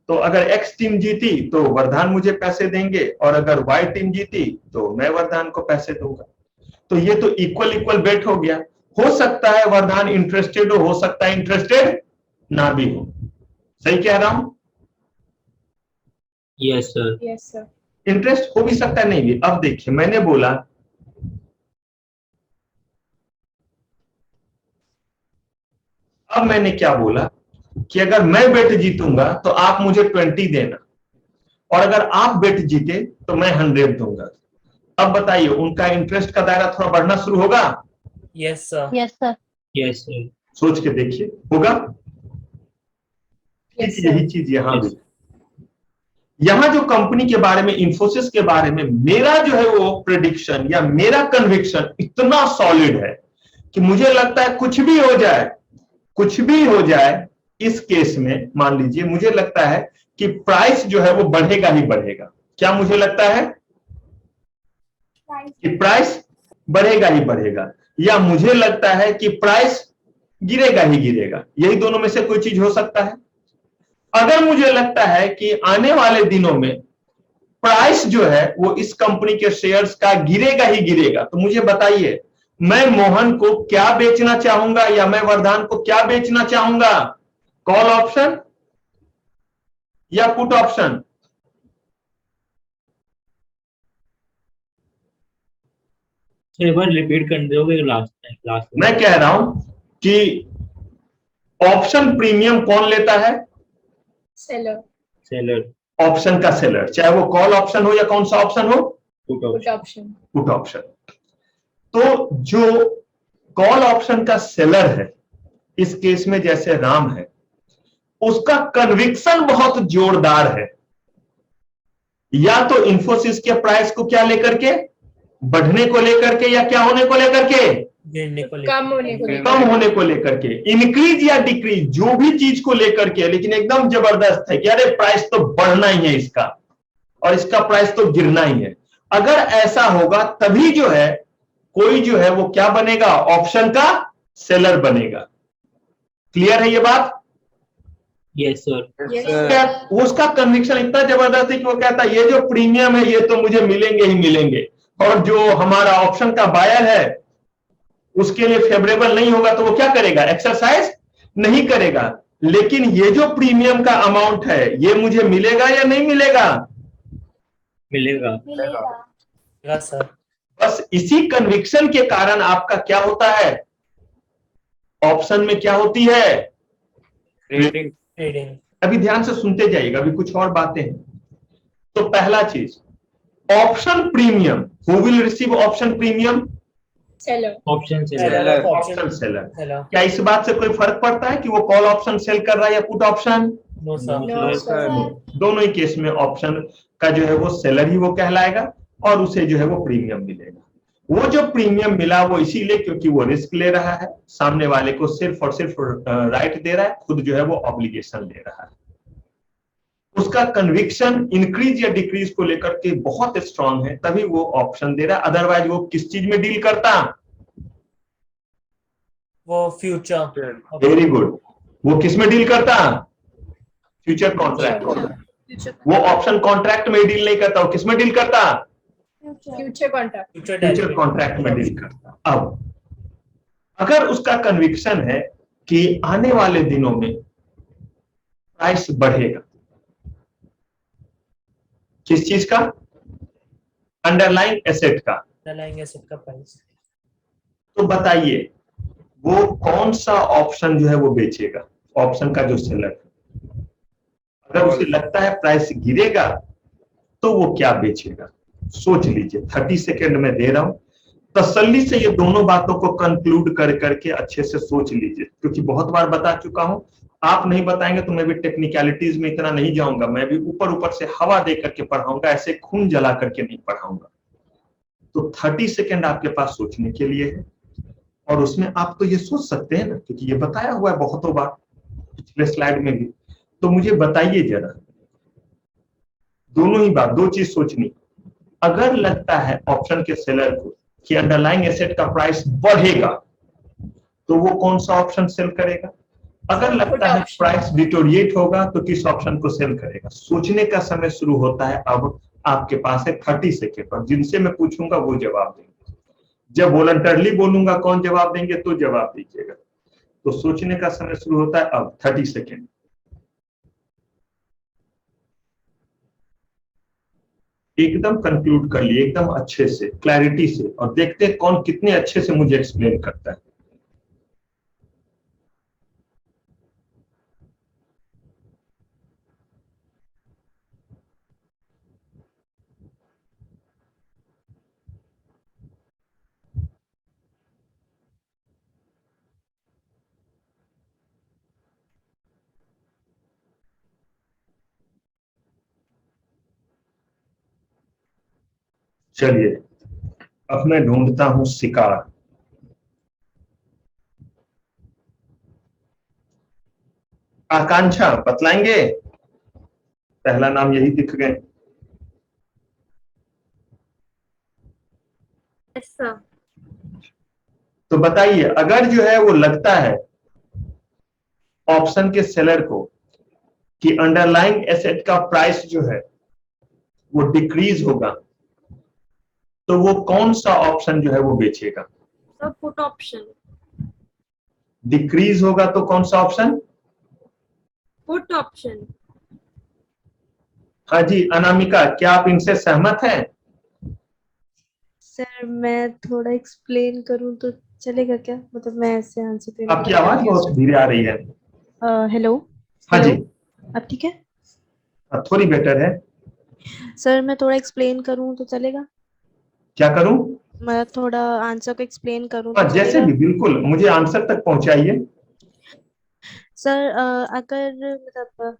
तो अगर एक्स टीम जीती तो वरदान मुझे पैसे देंगे, और अगर वाई टीम जीती तो मैं वरदान को पैसे दूंगा। तो ये तो इक्वल इक्वल बेट हो गया। हो सकता है वरदान इंटरेस्टेड हो सकता है इंटरेस्टेड ना भी हो। सही कह रहा हूं? Yes sir. Yes, sir. Interest हो भी सकता है, नहीं भी। अब देखिए, मैंने बोला अब मैंने क्या बोला कि अगर मैं बेट जीतूंगा तो आप मुझे 20 देना, और अगर आप बेट जीते तो मैं 100 दूंगा। अब बताइए उनका इंटरेस्ट का दायरा थोड़ा बढ़ना शुरू होगा? Yes, sir. Yes, sir. Yes, sir. सोच के देखिए, होगा? Yes, ठीक, sir. यही चीज यहां भी। Yes. यहां जो कंपनी के बारे में, इंफोसिस के बारे में मेरा जो है वो प्रेडिक्शन या मेरा कन्विक्शन इतना सॉलिड है कि मुझे लगता है कुछ भी हो जाए, कुछ भी हो जाए, इस केस में मान लीजिए मुझे लगता है कि प्राइस जो है वो बढ़ेगा ही बढ़ेगा। क्या मुझे लगता है कि प्राइस बढ़ेगा ही बढ़ेगा, या मुझे लगता है कि प्राइस गिरेगा ही गिरेगा? यही दोनों में से कोई चीज हो सकता है। अगर मुझे लगता है कि आने वाले दिनों में प्राइस जो है वो इस कंपनी के शेयर्स का गिरेगा ही गिरेगा, तो मुझे बताइए मैं मोहन को क्या बेचना चाहूंगा या मैं वरदान को क्या बेचना चाहूंगा? कॉल ऑप्शन या पुट ऑप्शन? एक बार रिपीट कर दोगे लास्ट मैं कह रहा हूं कि ऑप्शन प्रीमियम कौन लेता है? Seller. सेलर ऑप्शन का सेलर, चाहे वो कॉल ऑप्शन हो या कौन सा ऑप्शन हो, put Put option. Put option. तो जो कॉल ऑप्शन का सेलर है, इस केस में जैसे राम है, उसका कन्विक्शन बहुत जोरदार है, या तो इंफोसिस के प्राइस को क्या लेकर के, बढ़ने को लेकर के, या क्या होने को लेकर के, गिरने को लेकर। कम होने को लेकर। कम होने को लेकर के, इंक्रीज या डिक्रीज, जो भी चीज को लेकर के, लेकिन एकदम जबरदस्त है कि अरे प्राइस तो बढ़ना ही है इसका, और इसका प्राइस तो गिरना ही है। अगर ऐसा होगा तभी जो है कोई जो है वो क्या बनेगा, ऑप्शन का सेलर बनेगा। क्लियर है ये बात? यस सर Yes, क्या उसका कन्विक्शन इतना जबरदस्त है कि वो कहता है ये जो प्रीमियम है ये तो मुझे मिलेंगे ही मिलेंगे, और जो हमारा ऑप्शन का बायर है उसके लिए फेवरेबल नहीं होगा तो वो क्या करेगा, एक्सरसाइज नहीं करेगा। लेकिन ये जो प्रीमियम का अमाउंट है ये मुझे मिलेगा या नहीं मिलेगा? मिलेगा मिलेगा सर। बस इसी कन्विक्शन के कारण आपका क्या होता है, ऑप्शन में क्या होती है, ट्रेडिंग। अभी ध्यान से सुनते जाइएगा, अभी कुछ और बातें हैं। तो पहला चीज, option premium, who will receive option premium? seller. Option seller seller. Option seller. Seller. क्या इस बात से कोई फर्क पड़ता है कि वो कॉल ऑप्शन सेल कर रहा है या put option? No sir. No, sir. दोनों ही केस में ऑप्शन का जो है वो सेलर ही वो कहलाएगा, और उसे जो है वो प्रीमियम मिलेगा। वो जो प्रीमियम मिला वो इसीलिए क्योंकि वो रिस्क ले रहा है, सामने वाले को सिर्फ और सिर्फ राइट दे रहा है, खुद जो है वो ऑब्लिगेशन ले रहा है। उसका कन्विक्शन इंक्रीज या डिक्रीज को लेकर के बहुत स्ट्रांग है, तभी वो ऑप्शन दे रहा है। अदरवाइज वो किस चीज में डील करता? वो फ्यूचर। Very good. वो किस में डील करता? Future contract. वो ऑप्शन कॉन्ट्रैक्ट में डील नहीं करता, वो किस में डील करता? Future contract. फ्यूचर कॉन्ट्रैक्ट में डील करता। अब अगर उसका कन्विक्शन है कि आने वाले दिनों में प्राइस बढ़ेगा, किस चीज का? अंडरलाइन एसेट का। अंडरलाइंग एसेट का प्राइस। तो बताइए वो कौन सा ऑप्शन जो है वो बेचेगा, ऑप्शन का जो सेलर है। अगर उसे लगता है प्राइस गिरेगा तो वो क्या बेचेगा? सोच लीजिए, 30 सेकेंड में दे रहा हूं, तसल्ली से ये दोनों बातों को कंक्लूड कर करके अच्छे से सोच लीजिए, क्योंकि बहुत बार बता चुका हूं। आप नहीं बताएंगे तो मैं भी टेक्निकलिटीज में इतना नहीं जाऊंगा, मैं भी ऊपर ऊपर से हवा दे करके पढ़ाऊंगा, ऐसे खून जला करके नहीं पढ़ाऊंगा। तो 30 सेकेंड आपके पास सोचने के लिए है, और उसमें आप तो ये सोच सकते हैं ना, क्योंकि ये बताया हुआ है बहुतों बार पिछले स्लाइड में भी। तो मुझे बताइए जरा, दोनों ही बात, दो चीज सोचनी। अगर लगता है ऑप्शन के सेलर को कि अंडरलाइंग एसेट का प्राइस बढ़ेगा तो वो कौन सा ऑप्शन सेल करेगा? अगर लगता है प्राइस डिटोरिएट होगा तो किस ऑप्शन को सेल करेगा? सोचने का समय शुरू होता है। अब आपके पास है 30 सेकेंड, और जिनसे मैं पूछूंगा वो जवाब देंगे। जब वॉलंटरली बोलूंगा कौन जवाब देंगे तो जवाब दीजिएगा। तो सोचने का समय शुरू होता है अब, 30 सेकेंड। एकदम कंक्लूड कर लिए, एकदम अच्छे से, क्लैरिटी से, और देखते हैं कौन कितने अच्छे से मुझे एक्सप्लेन करता है। चलिए अब मैं ढूंढता हूं शिकार। आकांक्षा बतलाएंगे? पहला नाम यही दिख गए। Yes sir. तो बताइए, अगर जो है वो लगता है ऑप्शन के सेलर को कि अंडरलाइंग एसेट का प्राइस जो है वो डिक्रीज होगा, तो वो कौन सा ऑप्शन जो है वो बेचेगा? Sir put option. डिक्रीज होगा तो कौन सा ऑप्शन? Put option. हाँ जी अनामिका, क्या आप इनसे सहमत हैं? सर मैं थोड़ा एक्सप्लेन करूं तो चलेगा क्या? मतलब मैं ऐसे आंसर देने आपकी आवाज बहुत धीरे आ रही है। हेलो। हाँ जी, अब ठीक है? थोड़ी बेटर है। सर मैं थोड़ा एक्सप्लेन करूं तो चलेगा? क्या करूं? मैं थोड़ा आंसर को एक्सप्लेन करूं हाँ तो जैसे चलेगा? भी, बिल्कुल मुझे आंसर तक पहुंचाइए। सर अगर मतलब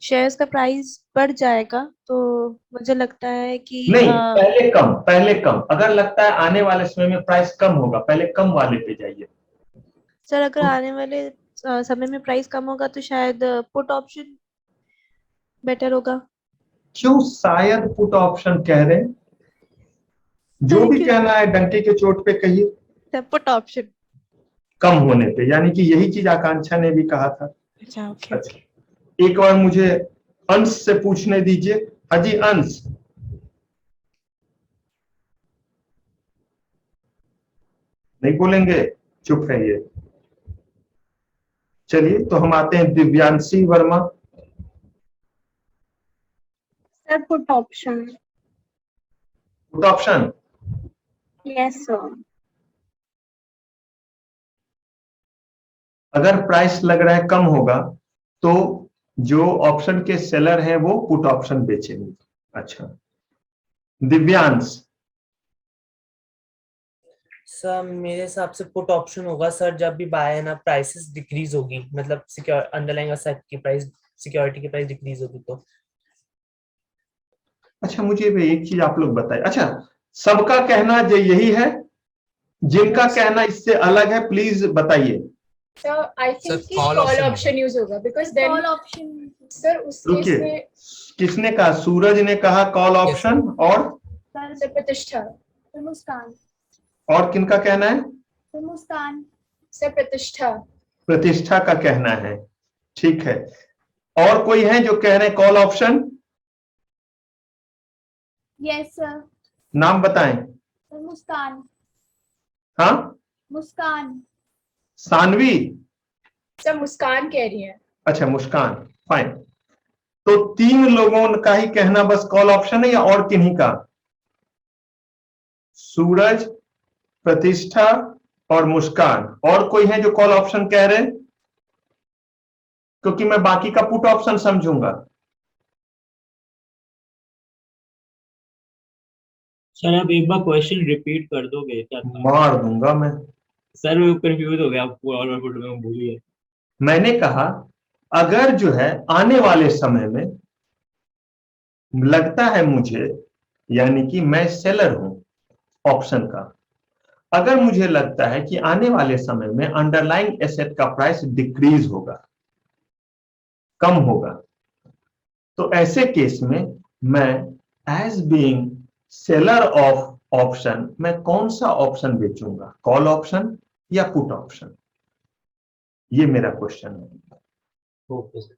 शेयर्स का प्राइस बढ़ जाएगा तो मुझे लगता है कि नहीं, पहले कम। अगर लगता है आने वाले समय में प्राइस कम होगा, पहले कम वाले पे जाइए। सर अगर आने वाले समय में प्राइस कम होगा तो शायद पुट ऑप्शन बेटर होगा। क्यों शायद पुट ऑप्शन कह रहे हैं? जो भी कहना है डंके के चोट पे कहिए। Put option. कम होने पे, यानी कि यही चीज आकांक्षा ने भी कहा था। अच्छा ओके। अच्छा, एक बार मुझे अंश से पूछने दीजिए। हाँ जी अंश। नहीं बोलेंगे, चुप रहिए। चलिए तो हम आते हैं Divyanshi Verma. Sir put option. Put option. Yes sir. अगर प्राइस लग रहा है कम होगा तो जो ऑप्शन के सेलर हैं वो पुट ऑप्शन बेचेंगे। अच्छा, दिव्यांश। सर मेरे हिसाब से पुट ऑप्शन होगा सर, जब भी बाय है ना प्राइसेस डिक्रीज होगी, मतलब सिक्योर अंडरलाइंग एसेट की प्राइस, सिक्योरिटी की प्राइस डिक्रीज होगी तो। अच्छा मुझे भी एक चीज आप लोग बताइए। अच्छा, सबका कहना जो यही है? जिनका कहना इससे अलग है प्लीज बताइए। So I think कि call call option option use होगा because then call option. Sir उस केस रुकिए, में किसने कहा? सूरज ने कहा कॉल ऑप्शन, और सर प्रतिष्ठा। सर मुस्कान। और किनका कहना है? सर मुस्कान। सर प्रतिष्ठा। प्रतिष्ठा का कहना है। ठीक है, और कोई है जो कह रहे हैं कॉल ऑप्शन? Yes sir. नाम बताएं। सर मुस्कान। हाँ, मुस्कान। सानवी। सर मुस्कान कह रही है। अच्छा मुस्कान, फाइन। तो तीन लोगों का ही कहना बस कॉल ऑप्शन है या और किन्हीं का? सूरज, प्रतिष्ठा और मुस्कान। और कोई है जो कॉल ऑप्शन कह रहे हैं? क्योंकि मैं बाकी का पुट ऑप्शन समझूंगा। सर आप एक बार क्वेश्चन रिपीट कर दोगे क्या? मार दूंगा मैं। सर मैं कंफ्यूज हो गया, आपको और पुट में भूलिए। मैंने कहा अगर जो है आने वाले समय में लगता है मुझे, यानी कि मैं सेलर हूं ऑप्शन का, अगर मुझे लगता है कि आने वाले समय में अंडरलाइंग एसेट का प्राइस डिक्रीज होगा, कम होगा, तो ऐसे केस में मैं as being seller of option मैं कौन सा ऑप्शन बेचूंगा? कॉल ऑप्शन या पुट ऑप्शन? ये मेरा क्वेश्चन है। Okay sir.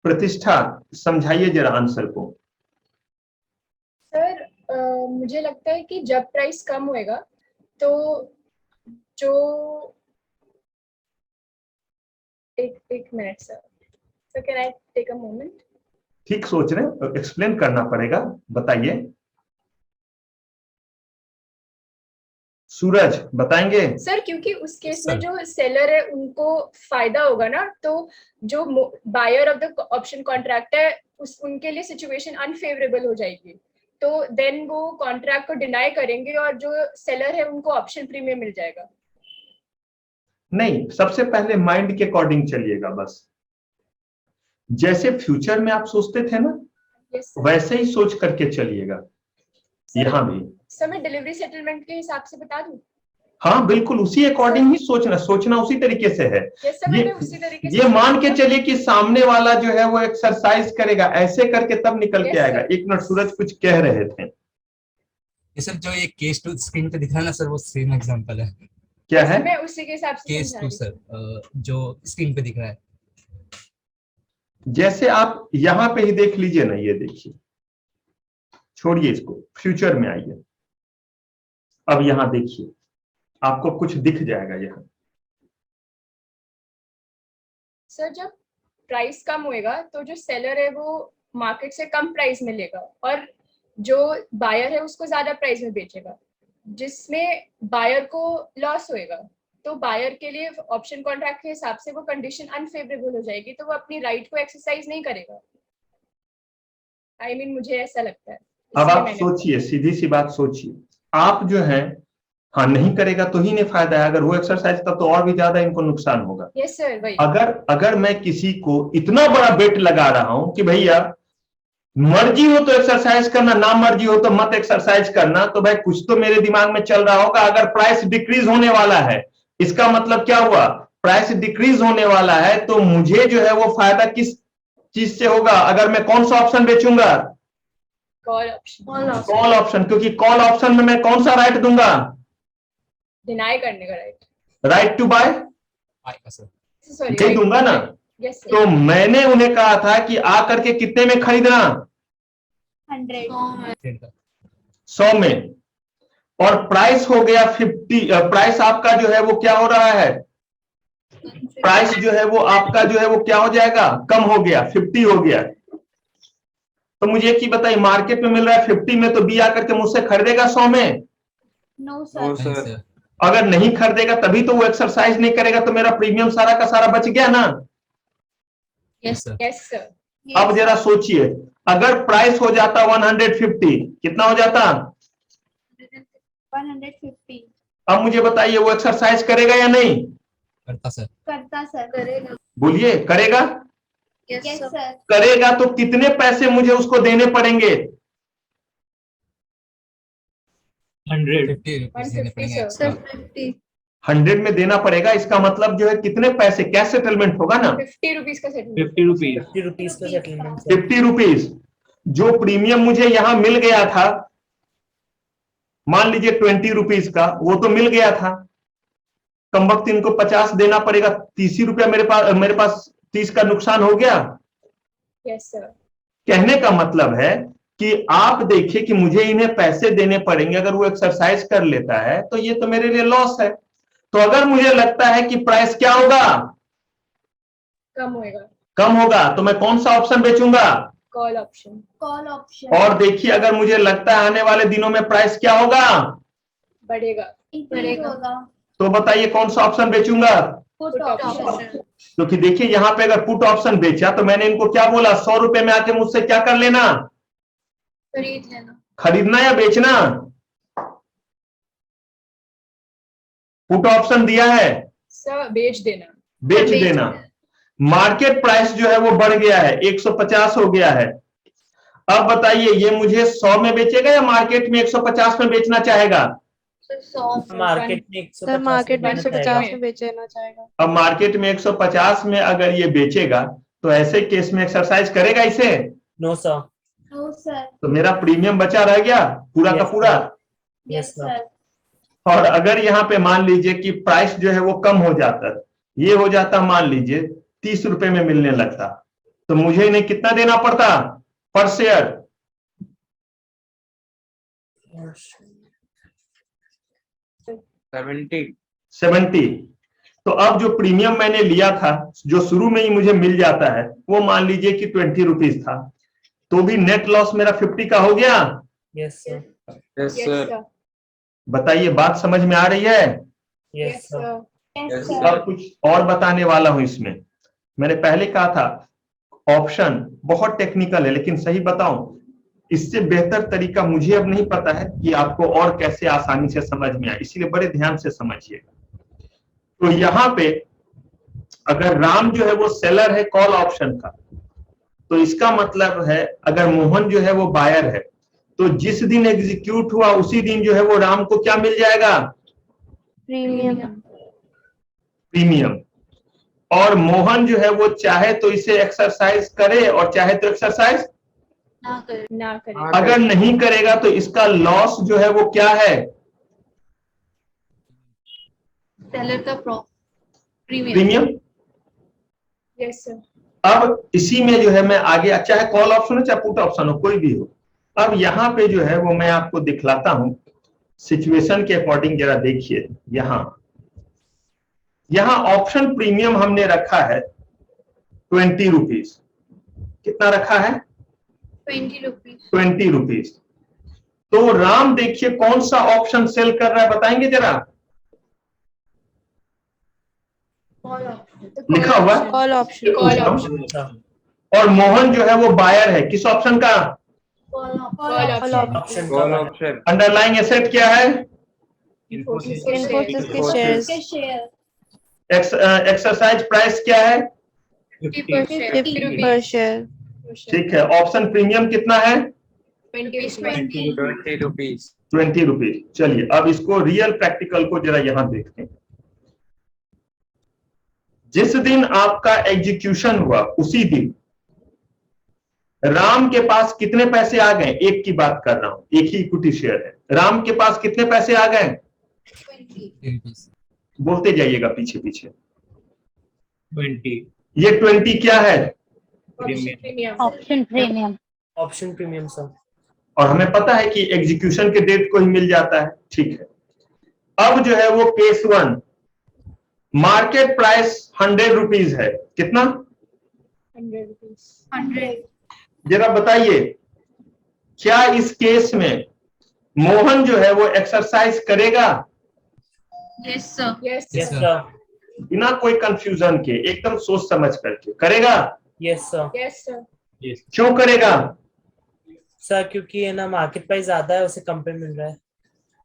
प्रतिष्ठा समझाइए जरा आंसर को। सर मुझे लगता है कि जब प्राइस कम होएगा तो जो एक minute sir, sir can I take a moment? ठीक सोच रहे हैं, एक्सप्लेन करना पड़ेगा, बताइए। सूरज बताएंगे? सर क्योंकि उस केस में सर। जो सेलर है उनको फायदा होगा ना, तो जो buyer of the option contract है उनके लिए सिचुएशन अनफेवरेबल हो जाएगी, तो देन वो कॉन्ट्रैक्ट को डिनाई करेंगे और जो सेलर है उनको ऑप्शन प्रीमियम मिल जाएगा। नहीं, सबसे पहले माइंड के अकॉर्डिंग चलिएगा बस। जैसे फ्यूचर में आप सोचते थे ना, यस सर। वैसे ही सोच करके चलिएगा। यहाँ भी। सर मैं डिलीवरी सेटलमेंट के हिसाब से बता दूं? हाँ बिल्कुल, उसी अकॉर्डिंग ही सोचना उसी तरीके से है। यस सर, मैंने उसी तरीके से ये मान के चलिए कि सामने वाला जो है वो एक्सरसाइज करेगा, ऐसे करके तब निकल के Yes, आएगा। sir. एक मिनट, सूरज कुछ कह रहे थे। ये सर जो ये केस टू स्क्रीन पे दिख रहा है ना सर, वो सेम एग्जांपल है। क्या है? मैं उसी के हिसाब से केस समझा टू रही सर, जो स्क्रीन पे दिख रहा है। जैसे आप यहाँ पे ही देख लीजिए ना, ये देखिए, छोड़िए इसको, फ्यूचर में आइए। अब यहाँ देखिए, आपको कुछ दिख जाएगा यहाँ। सर जब प्राइस कम होएगा तो जो सेलर है वो मार्केट से कम प्राइस में लेगा और जो बायर है उसको ज्यादा प्राइस में बेचेगा, जिसमें बायर को लॉस होएगा। तो बायर के लिए ऑप्शन कॉन्ट्रैक्ट के हिसाब से वो कंडीशन अनफेवरेबल हो जाएगी, तो वो अपनी राइट को एक्सरसाइज नहीं करेगा। मुझे ऐसा लगता है। अब इसलिए आप मैंने सोचिए, सीधी सी बात सोचिए, आप जो है, हाँ नहीं करेगा तो ही नहीं फायदा है, अगर वो एक्सरसाइज का तो और भी ज्यादा इनको नुकसान होगा। यस सर, वही। अगर मैं किसी को इतना बड़ा बेट लगा रहा हूं कि भैया मर्जी हो तो एक्सरसाइज करना, ना मर्जी हो तो मत एक्सरसाइज करना, तो भाई कुछ तो मेरे दिमाग में चल रहा होगा। अगर प्राइस डिक्रीज होने वाला है, इसका मतलब क्या हुआ? प्राइस डिक्रीज होने वाला है, तो मुझे जो है वो फायदा किस चीज से होगा? अगर मैं कौन सा ऑप्शन बेचूंगा? Call option. कॉल ऑप्शन, क्योंकि कॉल ऑप्शन में मैं कौन सा राइट दूंगा? डिनाई करने का राइट। राइट टू बाय आएगा सर। सॉरी, यही दूंगा ना। Yes sir. तो मैंने उन्हें कहा था कि आकर के कितने में खरीदना? 100 में, और प्राइस हो गया 50। प्राइस आपका जो है वो क्या हो रहा है? प्राइस जो है वो आपका जो है वो क्या हो जाएगा? कम हो गया, 50 हो गया। तो मुझे एक ही बताइए, मार्केट में मिल रहा है 50 में, तो बी आकर के मुझसे खरीदेगा 100 में? नो नहीं सर। सर। अगर नहीं खरीदेगा तभी तो वो एक्सरसाइज नहीं करेगा, तो मेरा प्रीमियम सारा का सारा बच गया ना। Yes sir. Yes sir. अब जरा सोचिए, अगर प्राइस हो जाता 150, कितना हो जाता? 150 अब मुझे बताइए वो एक्सरसाइज करेगा या नहीं? करता सर। करता सर। करेगा। बोलिए, करेगा? Yes sir. करेगा तो कितने पैसे मुझे उसको देने पड़ेंगे? 100 50 रुपीज देने 150 पड़ेंगे सर। एक्स्ट्रा। 100 में देना पड़ेगा। इसका मतलब जो है कितने पैसे? कैश सेटलमेंट होगा ना? 50 रुपीज का सेटलमेंट। 50 रुपीज 50 रुपीज का सेटलमेंट सर। 50 रुपीज। जो प्रीमियम मुझे यहां मिल गया था, मान लीजिए 20 रुपीज का, वो तो मिल गया था। कम वक्त इनको 50 देना पड़ेगा। 30 ही रुपया मेरे पास 30 का नुकसान हो गया। Yes sir. कहने का मतलब है कि आप देखिए कि मुझे इन्हें पैसे देने पड़ेंगे, अगर वो एक्सरसाइज कर लेता है तो ये तो मेरे लिए लॉस है। तो अगर मुझे लगता है कि प्राइस क्या होगा? कम होएगा। कम होगा, तो मैं कौन सा ऑप्शन बेचूंगा? Call option. Call option. और देखिए, अगर मुझे लगता है आने वाले दिनों में प्राइस क्या होगा? बढ़ेगा। बढ़ेगा होगा। तो बताइए कौन सा ऑप्शन बेचूंगा? Put option. क्योंकि देखिए यहाँ पे अगर पुट ऑप्शन बेचा तो मैंने इनको क्या बोला? 100 रुपए में आके मुझसे क्या कर लेना? खरीद लेना। खरीदना या बेचना? पुट ऑप्शन दिया है, सर बेच देना। बेच देना। मार्केट प्राइस जो है वो बढ़ गया है, 150 हो गया है। अब बताइए, ये मुझे 100 में बेचेगा या मार्केट में 150 में बेचना चाहेगा? मार्केट में 150 सर मार्केट में में 150 में बेचना चाहेगा। अब मार्केट में 150 में अगर ये बेचेगा तो ऐसे केस में एक्सरसाइज करेगा इसे? No sir. No sir. तो मेरा प्रीमियम बचा रह गया पूरा का Yes, पूरा। Yes sir. और अगर यहाँ पे मान लीजिए कि प्राइस जो है वो कम हो जाता, ये हो जाता मान लीजिए 30 रुपए में मिलने लगता, तो मुझे इन्हें कितना देना पड़ता पर शेयर? 70। तो अब जो प्रीमियम मैंने लिया था, जो शुरू में ही मुझे मिल जाता है, वो मान लीजिए कि 20 रुपीज था, तो भी नेट लॉस मेरा 50 का हो गया। Yes sir. Yes sir. बताइए, बात समझ में आ रही है? Yes yes sir. Sir. Yes sir. अब कुछ और बताने वाला हूं इसमें। मैंने पहले कहा था ऑप्शन बहुत टेक्निकल है, लेकिन सही बताऊं, इससे बेहतर तरीका मुझे अब नहीं पता है कि आपको और कैसे आसानी से समझ में आए, इसलिए बड़े ध्यान से समझिएगा। तो यहां पे अगर राम जो है वो सेलर है कॉल ऑप्शन का, तो इसका मतलब है अगर मोहन जो है वो बायर है, तो तो जिस दिन एग्जीक्यूट हुआ उसी दिन जो है वो राम को क्या मिल जाएगा? प्रीमियम। प्रीमियम। और मोहन जो है वो चाहे तो इसे एक्सरसाइज करे और चाहे तो एक्सरसाइज ना करे। अगर नहीं करेगा तो इसका लॉस जो है वो क्या है? सेलर का प्रीमियम। प्रीमियम। Yes sir. अब इसी में जो है मैं आगे, चाहे कॉल ऑप्शन हो चाहे पुट ऑप्शन हो, कोई भी हो, अब यहां पे जो है वो मैं आपको दिखलाता हूं सिचुएशन के अकॉर्डिंग। जरा देखिए, यहां ऑप्शन प्रीमियम हमने रखा है 20 रुपीज। कितना रखा है? 20 रुपीज। 20 रुपीज। तो राम देखिए कौन सा ऑप्शन सेल कर रहा है, बताएंगे जरा? लिखा हुआ है? Call option. Call option. और मोहन जो है वो बायर है किस ऑप्शन का? Call option option. Underlying asset क्या है? इन्फोसिस के शेयर। एक्सरसाइज प्राइस क्या है? 50 पर शेयर। ठीक है। ऑप्शन प्रीमियम कितना है? 20 20 रुपीज। 20 रुपीज। चलिए अब इसको रियल प्रैक्टिकल को जरा यहां देखते हैं। जिस दिन आपका एग्जीक्यूशन हुआ उसी दिन राम के पास कितने पैसे आ गए? एक की बात कर रहा हूं, एक ही इक्विटी शेयर है। राम के पास कितने पैसे आ गए? 20 बोलते जाइएगा पीछे पीछे। 20 ये 20 क्या है? Premium. Option premium. Option premium sir. और हमें पता है कि एग्जीक्यूशन के डेट को ही मिल जाता है। ठीक है। अब जो है वो केस 1, मार्केट प्राइस 100 रुपीज है। कितना? 100 रुपीज। 100। जरा बताइए, क्या इस केस में मोहन जो है वो एक्सरसाइज करेगा? Yes sir. Yes yes sir. Sir. बिना कोई कंफ्यूजन के, एकदम सोच समझ करके करेगा। Yes sir. Yes sir. क्यों करेगा? सर क्योंकि है ना मार्केट प्राइस ज्यादा है, उसे कम पे मिल रहा है।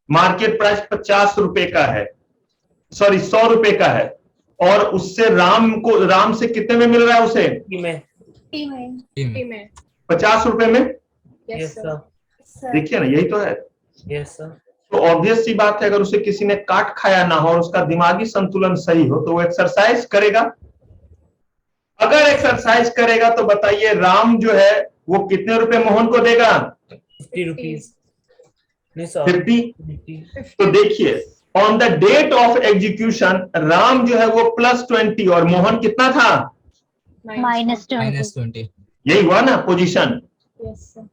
मार्केट प्राइस 50 रुपए का है, सॉरी 100 रुपए का है, और उससे राम से कितने में मिल रहा है उसे? में में 50 रुपए में। Yes yes sir. सर। देखिए ना, यही तो है। Yes sir. तो ऑब्वियस सी बात है, अगर उसे किसी ने काट खाया ना हो और उसका दिमागी संतुलन सही हो तो वो एक्सरसाइज करेगा। अगर एक्सरसाइज करेगा तो बताइए राम जो है वो कितने रुपए मोहन को देगा? 50 रुपीज। नहीं सर 50। तो देखिए, on the date of execution Ram जो है वो +20 और मोहन कितना था? -20। यही हुआ ना पोजीशन। Yes sir.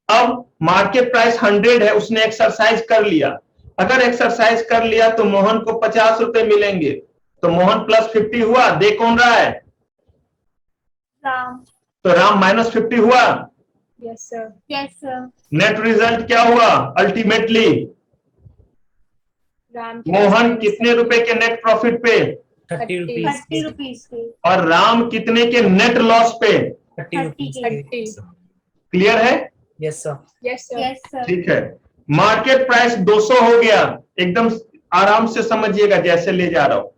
अब मार्केट प्राइस 100 है, उसने एक्सरसाइज कर लिया। अगर एक्सरसाइज कर लिया तो मोहन को 50 रुपए मिलेंगे। तो मोहन +50 हुआ, दे कौन रहा है? राम। तो राम -50 हुआ। Yes sir. Yes sir. Net result क्या हुआ? अल्टीमेटली राम के मोहन पास कितने रुपए के नेट प्रॉफिट पे? 30 रुपीज। 30 रुपीज के। और राम कितने के नेट लॉस पे? 30 रुपीज। 30। क्लियर है? Yes sir. Yes sir. Yes sir. ठीक है। मार्केट प्राइस 200 हो गया। एकदम आराम से समझिएगा जैसे ले जा रहा हूं।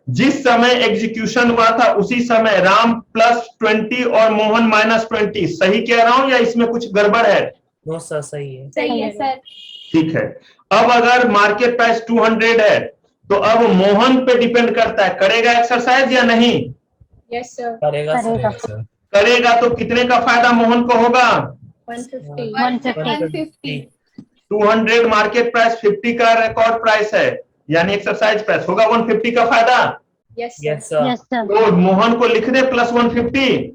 जिस समय एग्जीक्यूशन हुआ था उसी समय राम +20 और मोहन -20। सही कह रहा हूं या इसमें कुछ गड़बड़ है? नो सर सही है। सही है सर। ठीक है। अब अगर मार्केट प्राइस 200 है तो अब मोहन पे डिपेंड करता है, करेगा एक्सरसाइज या नहीं? Yes sir. करेगा सर। करेगा। करेगा तो कितने का फायदा मोहन को होगा? 150। 150। 200 मार्केट प्राइस, 50 का रिकॉर्ड प्राइस है, यानी एक्सरसाइज प्राइस होगा 150 का फायदा। Yes yes sir. Sir. Yes sir. तो मोहन को लिख दे +150,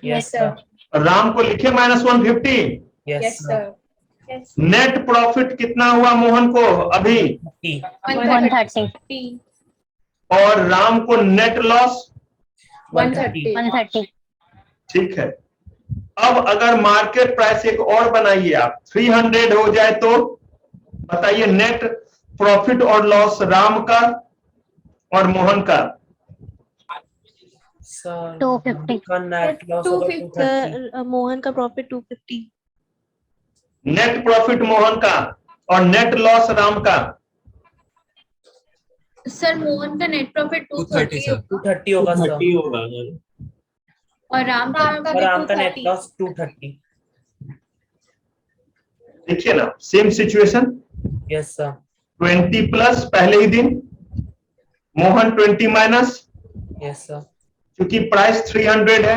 यस सर। राम को लिखे -150। Yes yes sir. Sir. Net profit कितना हुआ मोहन को अभी? 130। और राम को नेट लॉस 130। 130। ठीक है। अब अगर मार्केट प्राइस एक और बनाइए आप, 300 हो जाए तो बताइए नेट प्रॉफिट और लॉस राम का और मोहन का? सर 250। का नेट लॉस होगा 230। सर मोहन का प्रॉफिट 250। नेट प्रॉफिट मोहन का और नेट लॉस राम का? सर मोहन का नेट प्रॉफिट 230 सर। 230 होगा सर। 30 होगा सर। और राम का और राम का नेट लॉस 230। देखिए ना, same situation, Yes, sir. 20 plus पहले ही दिन, मोहन 20 माइनस, Yes, sir. क्योंकि प्राइस 300 है,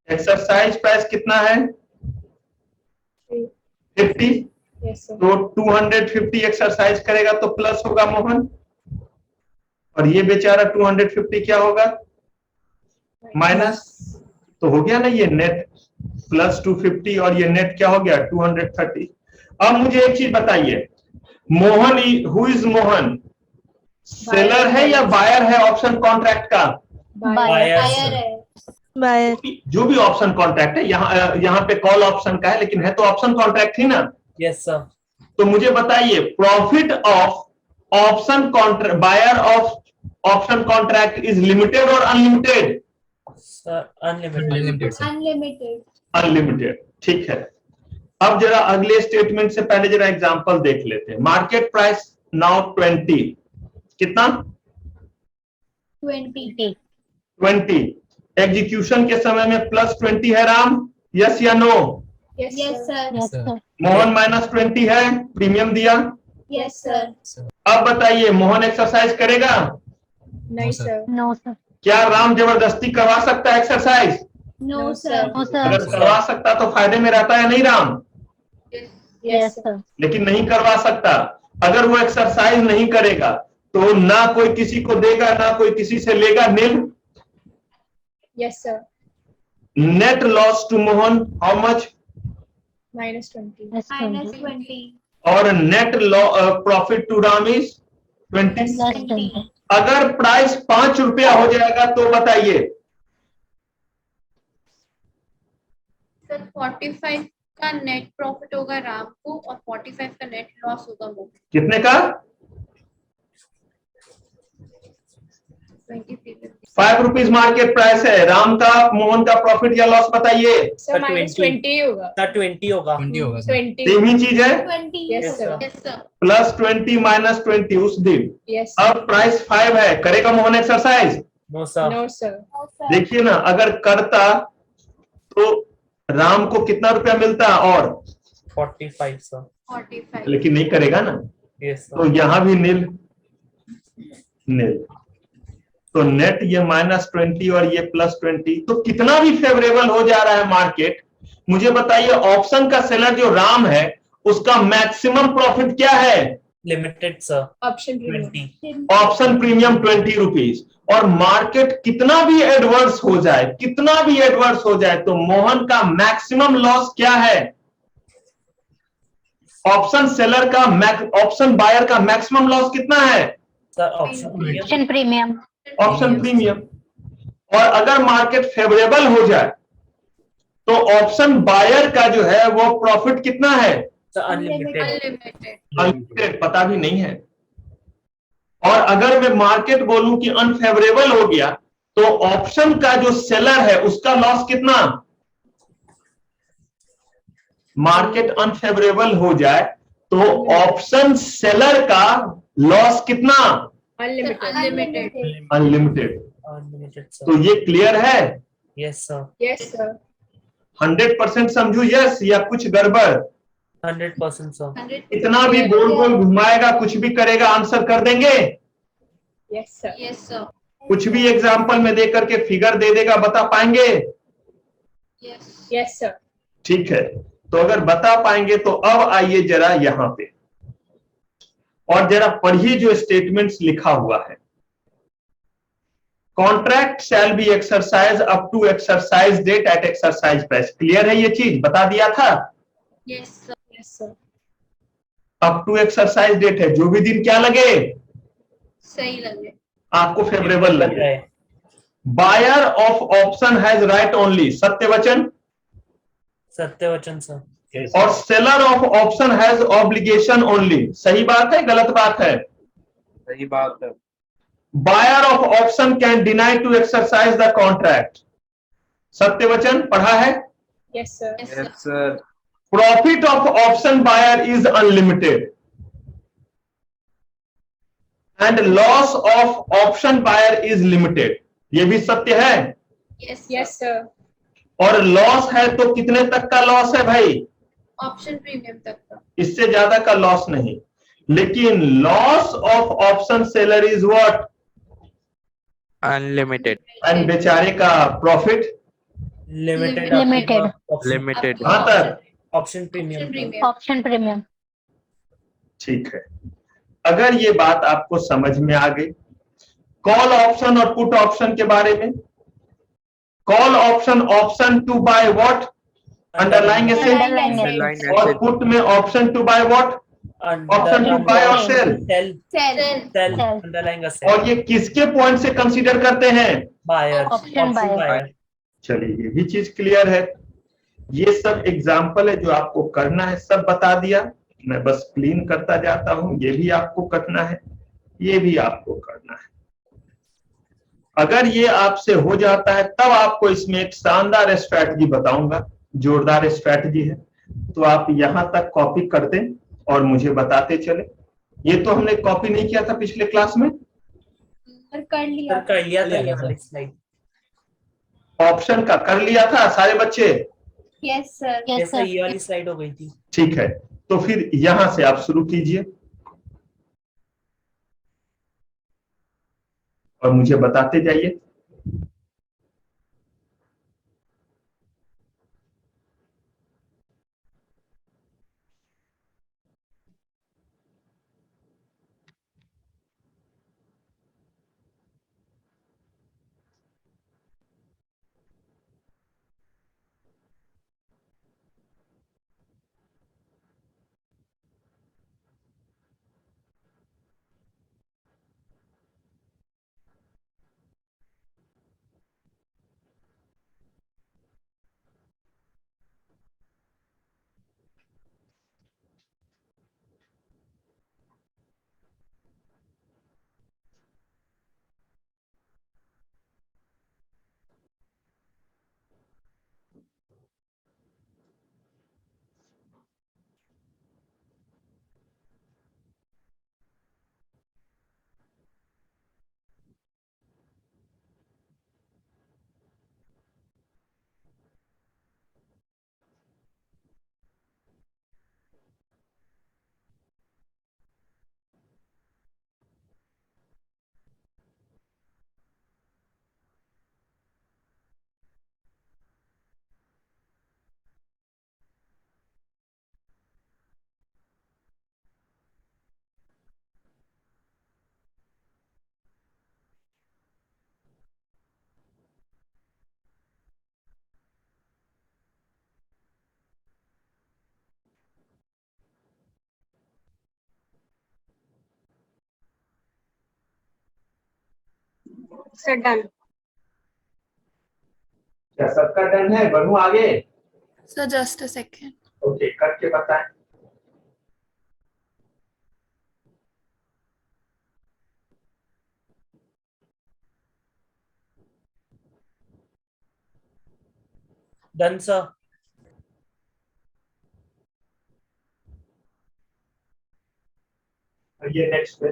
एक्सरसाइज प्राइस कितना है 50, Yes, sir. तो 250 एक्सरसाइज करेगा तो प्लस होगा मोहन, और ये बेचारा 250 क्या होगा माइनस, तो हो गया ना ये नेट प्लस 250 और ये नेट क्या हो गया 230। अब मुझे एक चीज बताइए, Mohan, who is Mohan, seller है या बायर है ऑप्शन कॉन्ट्रैक्ट का? Buyer, sir. Buyer. जो भी ऑप्शन कॉन्ट्रैक्ट है, यहाँ पे कॉल ऑप्शन का है, लेकिन है तो ऑप्शन कॉन्ट्रैक्ट ही ना। Yes, sir. तो मुझे बताइए, profit of option contract, buyer of option contract is limited और unlimited? Sir, unlimited. Unlimited, sir. Unlimited. Unlimited, ठीक है। अब जरा अगले स्टेटमेंट से पहले जरा एग्जांपल देख लेते हैं। मार्केट प्राइस नाउ 20, कितना 20. 20, एग्जीक्यूशन के समय में प्लस 20 है राम, यस या no? Yes, Yes, sir. sir. Yes, Sir. sir. Mohan minus 20 है, प्रीमियम दिया। Yes, sir. Sir. अब बताइए, मोहन एक्सरसाइज करेगा? नहीं, sir. sir. No, sir. क्या राम जबरदस्ती करवा सकता है एक्सरसाइज? No, sir. No, अगर sir. करवा सकता तो फायदे में रहता है नहीं राम, Yes, sir. लेकिन नहीं करवा सकता। अगर वो एक्सरसाइज नहीं करेगा तो ना कोई किसी को देगा ना कोई किसी से लेगा, Neel. Yes, sir. Net loss to Mohan how much? -20. Yes, Minus 20. 20. और net profit to Ram is 20। Plus 20. अगर प्राइस 5 रुपया हो जाएगा तो बताइए, सर 45 का नेट प्रॉफिट होगा राम को और 45 का नेट लॉस होगा वो कितने का? 23. 5 रुपीज मार्केट प्राइस है, राम का मोहन का प्रॉफिट या लॉस बताइए। Sir, -20 होगा। Sir, 20 होगा. 20 होगा सर। 20. सेम ही चीज है, 20. Yes, sir. Yes, sir. Plus 20 minus 20 उस दिन। Yes, sir. अब प्राइस 5 है, करेगा Mohan exercise? No, sir. No, sir. No, sir. देखिए ना, अगर करता तो राम को कितना रुपया मिलता और, 45, sir. 45. लेकिन नहीं करेगा ना, Yes, sir. तो यहां भी नील नील, तो नेट ये -20 और ये +20, तो कितना भी फेवरेबल हो जा रहा है मार्केट। मुझे बताइए, ऑप्शन का सेलर जो राम है उसका मैक्सिमम प्रॉफिट क्या है? Limited, sir. Option premium. 20. Option premium 20 rupees, और मार्केट कितना भी एडवर्स हो जाए, कितना भी एडवर्स हो जाए, तो मोहन का मैक्सिमम लॉस क्या है? ऑप्शन सेलर का ऑप्शन बायर का मैक्सिमम लॉस कितना है? Sir, option premium. Option premium. Option premium. और अगर मार्केट फेवरेबल हो जाए तो ऑप्शन बायर का जो है वो प्रॉफिट कितना है? Sir, unlimited. Unlimited. अनलिमिटेड, पता भी नहीं है। और अगर मैं मार्केट बोलूं कि अनफेवरेबल हो गया तो ऑप्शन का जो सेलर है उसका लॉस कितना? मार्केट अनफेवरेबल हो जाए तो ऑप्शन सेलर का लॉस कितना? Unlimited. Unlimited. Unlimited. Unlimited, sir. तो ये क्लियर है? Yes, sir. Yes, sir. 100% समझू यस या कुछ गड़बड़? 100%, sir. 100. इतना भी गोल गोल घुमाएगा, कुछ भी करेगा, आंसर कर देंगे। Yes, sir. Yes, sir. कुछ भी एग्जाम्पल में दे करके फिगर दे देगा, बता पाएंगे? Yes. Yes, sir. ठीक है, तो अगर बता पाएंगे तो अब आइए जरा यहां पे और जरा पढ़िए जो स्टेटमेंट्स लिखा हुआ है। Contract shall be exercise up to exercise date at exercise price. Clear है? ये चीज बता दिया था। Yes, sir. Yes, sir. Up to exercise date है, जो भी दिन क्या लगे सही लगे. आपको फेवरेबल लग लगे। रहा है. Buyer of option has right only, सत्य वचन, सत्यवचन, sir. और seller of option has obligation only. सही बात है गलत बात है? सही बात है। Buyer of option can deny to exercise the contract. सत्य वचन पढ़ा है? Yes, sir. Yes, sir. Yes, sir. Profit of option buyer is unlimited and loss of option buyer is limited. ये भी सत्य है। Yes, sir. Yes, sir. और loss है तो कितने तक का लॉस है भाई? ऑप्शन प्रीमियम तक का। इससे ज्यादा का लॉस नहीं, लेकिन loss of option seller is what? Unlimited. And बेचारे का प्रॉफिट लिमिटेड Limited. लिमिटेड। कहां तक? Option premium Option premium. ठीक है, अगर ये बात आपको समझ में आ गई, कॉल ऑप्शन और पुट ऑप्शन के बारे में, call option, option to buy what? Underlying asset. Underlying Underlying assets. और asset। पुट में option to buy what? Option to buy और sell. Sell sell. Sell Sell. Underlying और असेट ये किसके पॉइंट से कंसीडर करते हैं? Buyer Option buyer. बायर। चलिए, ये भी चीज क्लियर है। ये सब एग्जाम्पल है जो आपको करना है, सब बता दिया, मैं बस क्लीन करता जाता हूं। ये भी आपको करना है, ये भी आपको करना है। अगर ये आपसे हो जाता है तब आपको इसमें एक शानदार स्ट्रैटेजी बताऊंगा, जोरदार स्ट्रैटेजी है, तो आप यहां तक कॉपी कर दें और मुझे बताते चले। ये तो हमने कॉपी नहीं किया था पिछले क्लास में, पर कर लिया। सर कर लिया था ये वाली स्लाइड। ऑप्शन का कर लिया था सारे बच्चे? Yes sir. Yes, जैसा sir. ये वाली स्लाइड हो गई थी। ठीक है, तो फिर यहां से आप शुरू कीजिए और मुझे बताते जाइए। Sir done. क्या सबका डन है? बढ़ू आगे? Sir just a second. Okay, करके बताएं। Done sir. ये नेक्स्ट पे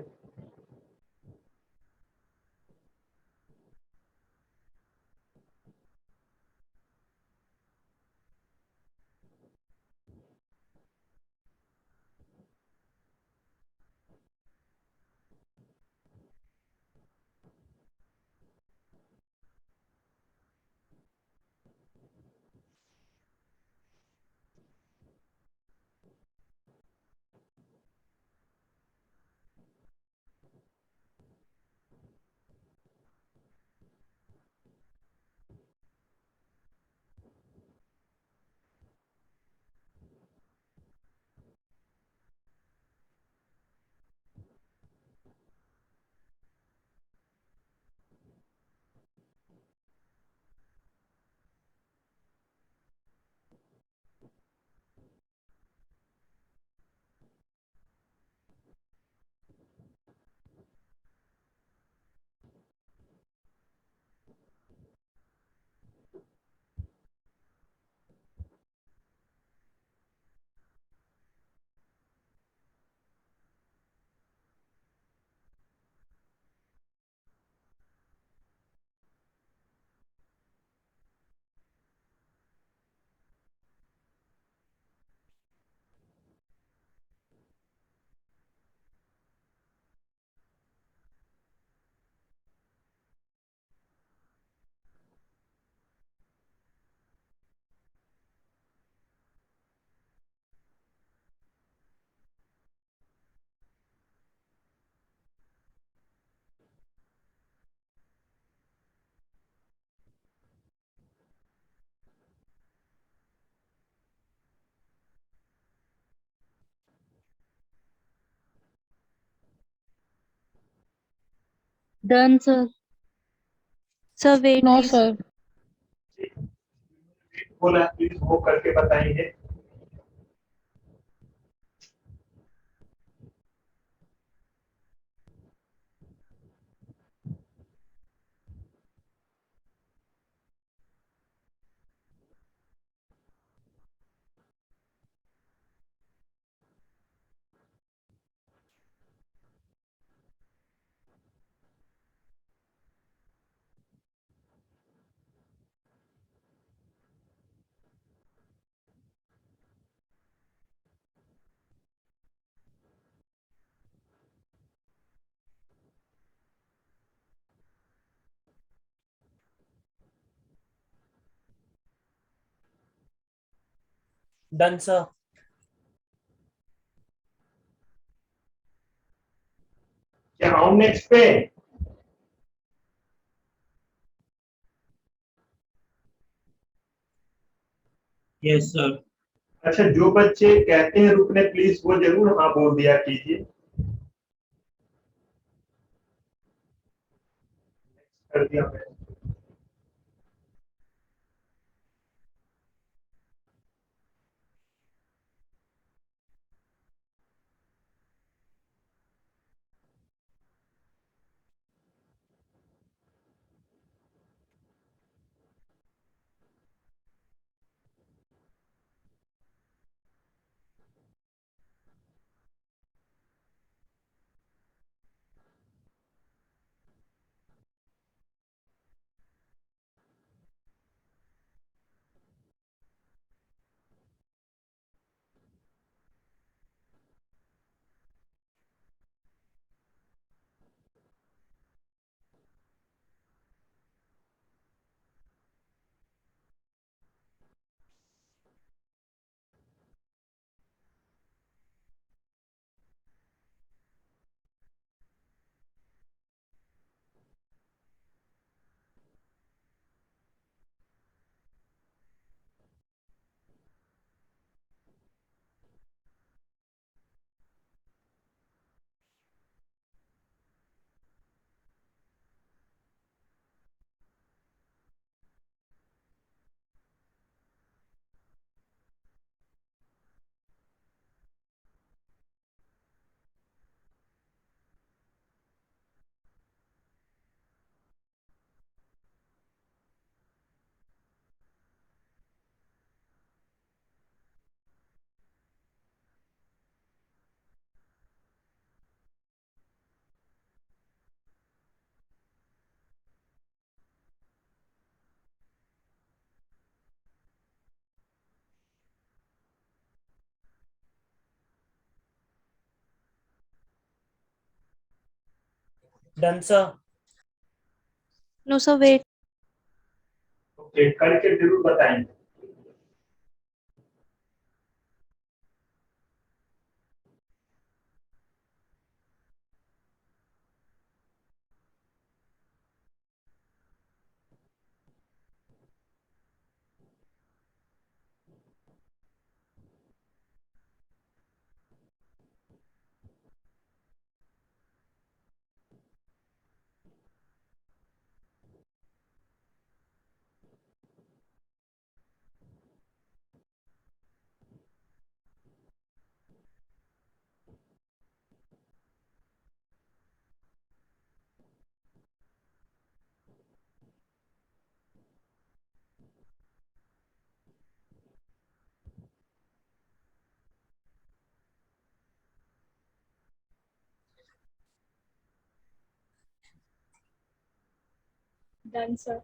Done, sir. Sir, wait, No, please. sir. बोला प्लीज वो करके बताएंगे। Done, sir. क्या हम नेक्स्ट पे? Yes, sir. अच्छा, जो बच्चे कहते हैं रुकने प्लीज वो जरूर हाँ बोल दिया कीजिए। कर दिया मैंने। Done, sir. No, sir, wait. Okay, करके जरूर बताएंगे। Done, sir.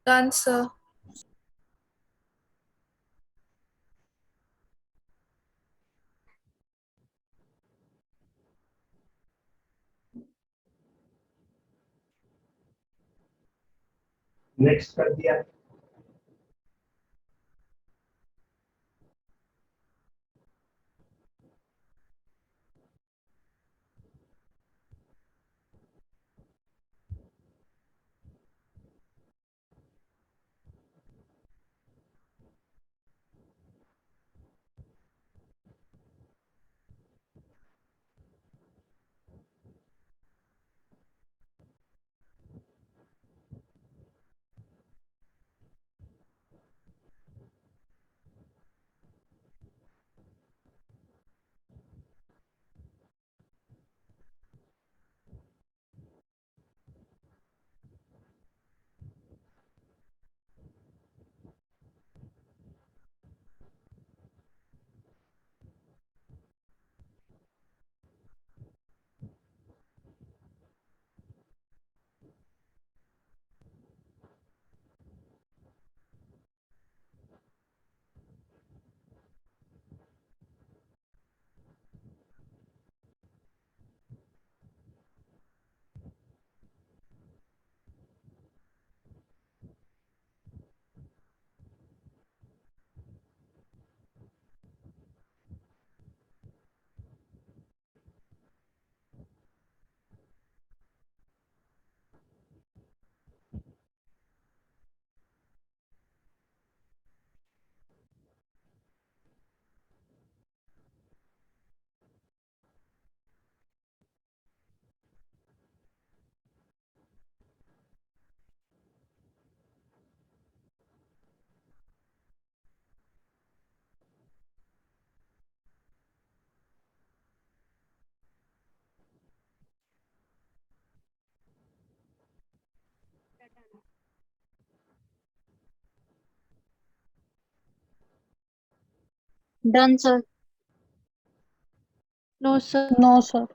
Done, sir. Next कर दिया। Done, sir. No, sir. No, sir.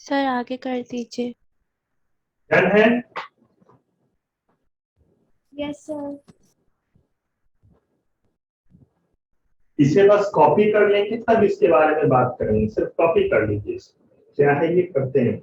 Sir आगे कर दीजिए. डन है? Yes sir. इसे बस कॉपी कर लेंगे तब इसके बारे में बात करेंगे, सिर्फ कॉपी कर लीजिए इसे। क्या है ये करते हैं।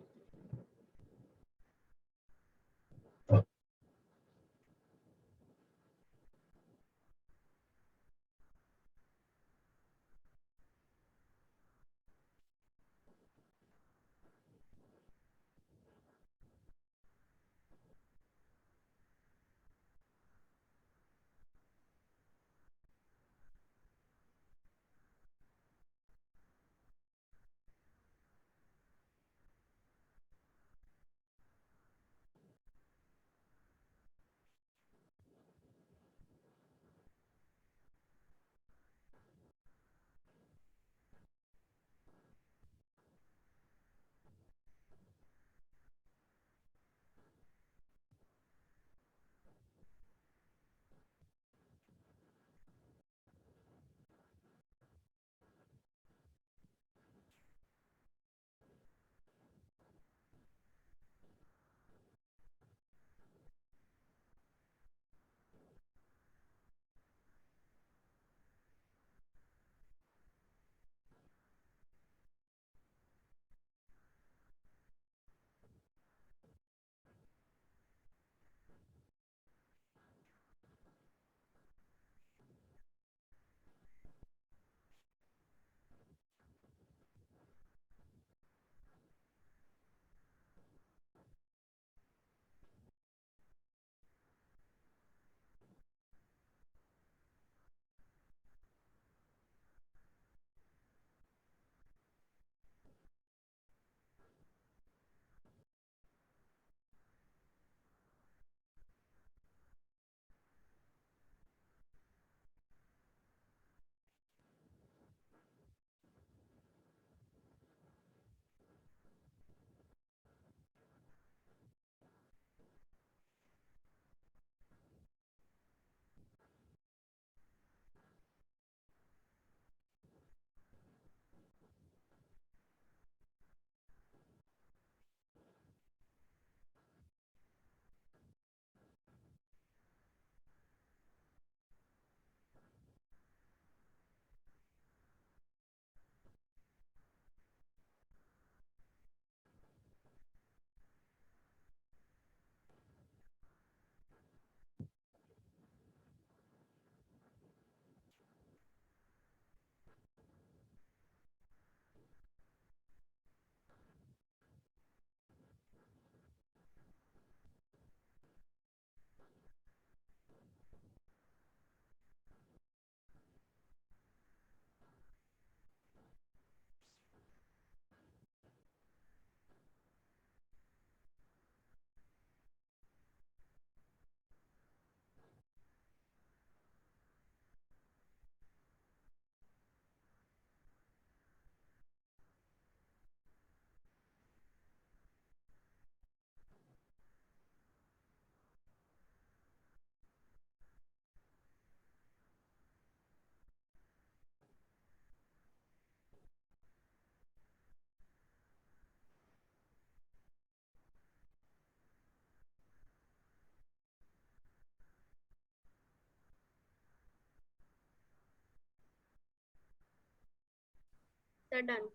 Sir done.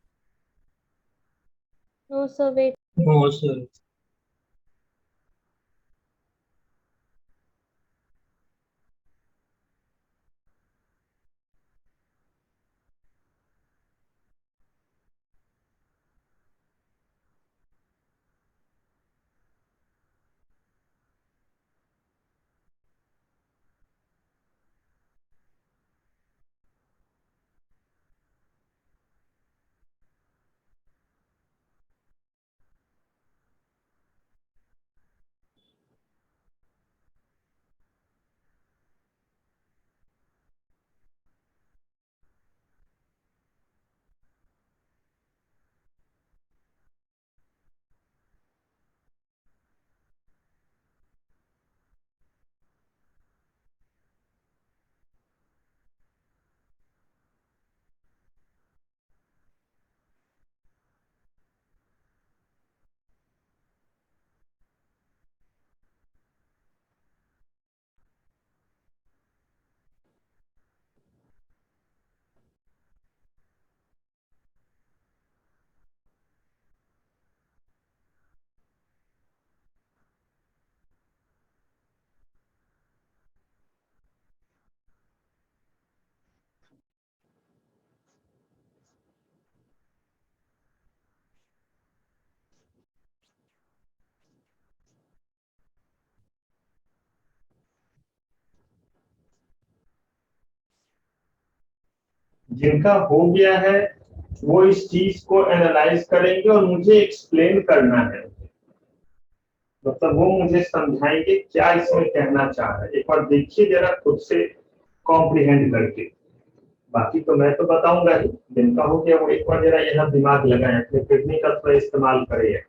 No, sir, wait. No sir. जिनका हो गया है वो इस चीज को एनालाइज करेंगे और मुझे एक्सप्लेन करना है, मतलब वो मुझे समझाएंगे क्या इसमें कहना चाह रहा है। एक बार देखिए जरा खुद से कॉम्प्रिहेंड करके, बाकी तो मैं तो बताऊंगा ही। जिनका हो गया वो एक बार जरा यहाँ दिमाग लगाएं, अपने किडनी का थोड़ा इस्तेमाल करें।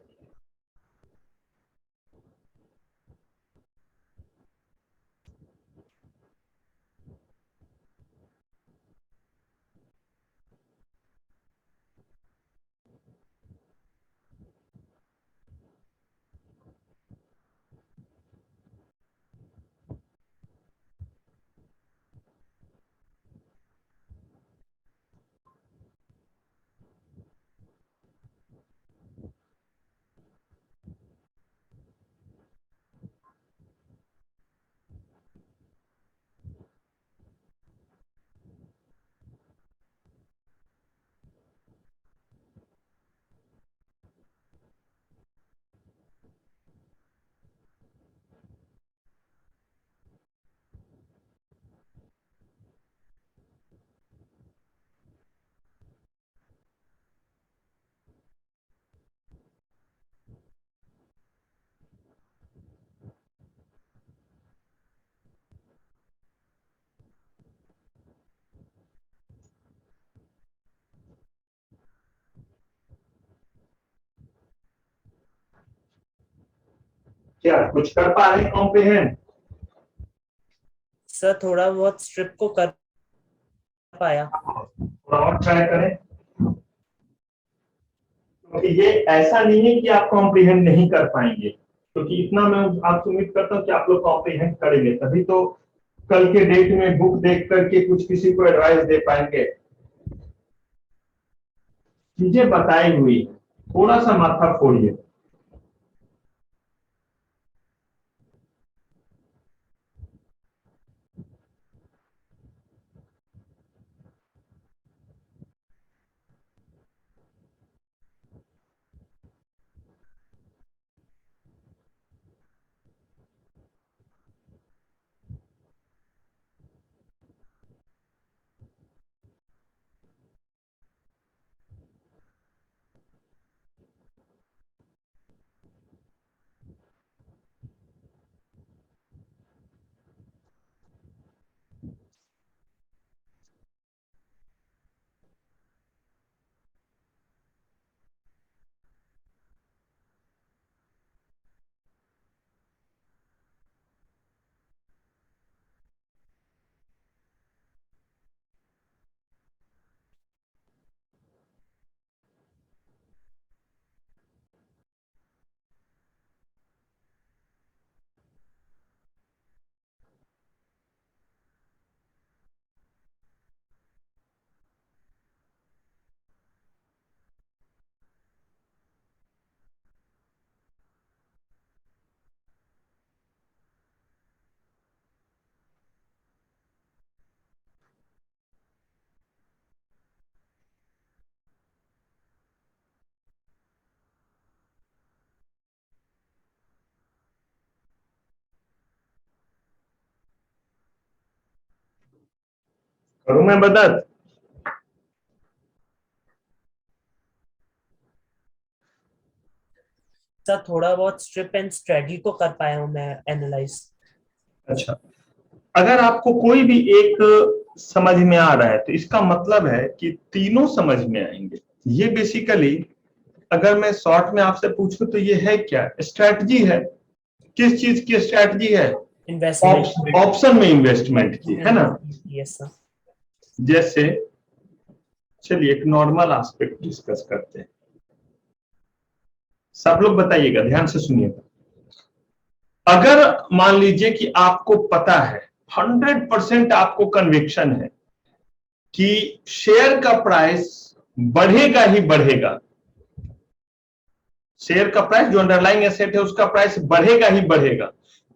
क्या कुछ कर पा रहे कॉम्प्रिहेंड? सर थोड़ा बहुत स्ट्रिप को कर पाया। थोड़ा और ट्राई करें, क्योंकि ये ऐसा नहीं है कि आप कॉम्प्रिहेंड नहीं कर पाएंगे, क्योंकि इतना मैं आपसे उम्मीद करता हूँ कि आप लोग कॉम्प्रिहेंड करेंगे, तभी तो कल के डेट में बुक देख करके कुछ किसी को एडवाइस दे पाएंगे। चीजें बताई हुई, थोड़ा सा माथा फोड़िए। करूं मैं मदद? सर थोड़ा बहुत स्ट्रिप एंड स्ट्रेटजी तो कर पाया हूँ मैं एनालाइज। अच्छा, अगर आपको कोई भी एक समझ में आ रहा है तो इसका मतलब है कि तीनों समझ में आएंगे। ये बेसिकली अगर मैं शॉर्ट में आपसे पूछूं तो ये है क्या? स्ट्रैटेजी है। किस चीज की स्ट्रैटेजी है? इन्वेस्टमेंट। ऑप्शन में इन्वेस्टमेंट की, है ना? Yes sir. जैसे चलिए एक नॉर्मल एस्पेक्ट डिस्कस करते हैं। सब लोग बताइएगा, ध्यान से सुनिएगा। अगर मान लीजिए कि आपको पता है, 100% आपको कन्विक्शन है कि शेयर का प्राइस बढ़ेगा ही बढ़ेगा, शेयर का प्राइस जो अंडरलाइंग एसेट है उसका प्राइस बढ़ेगा ही बढ़ेगा,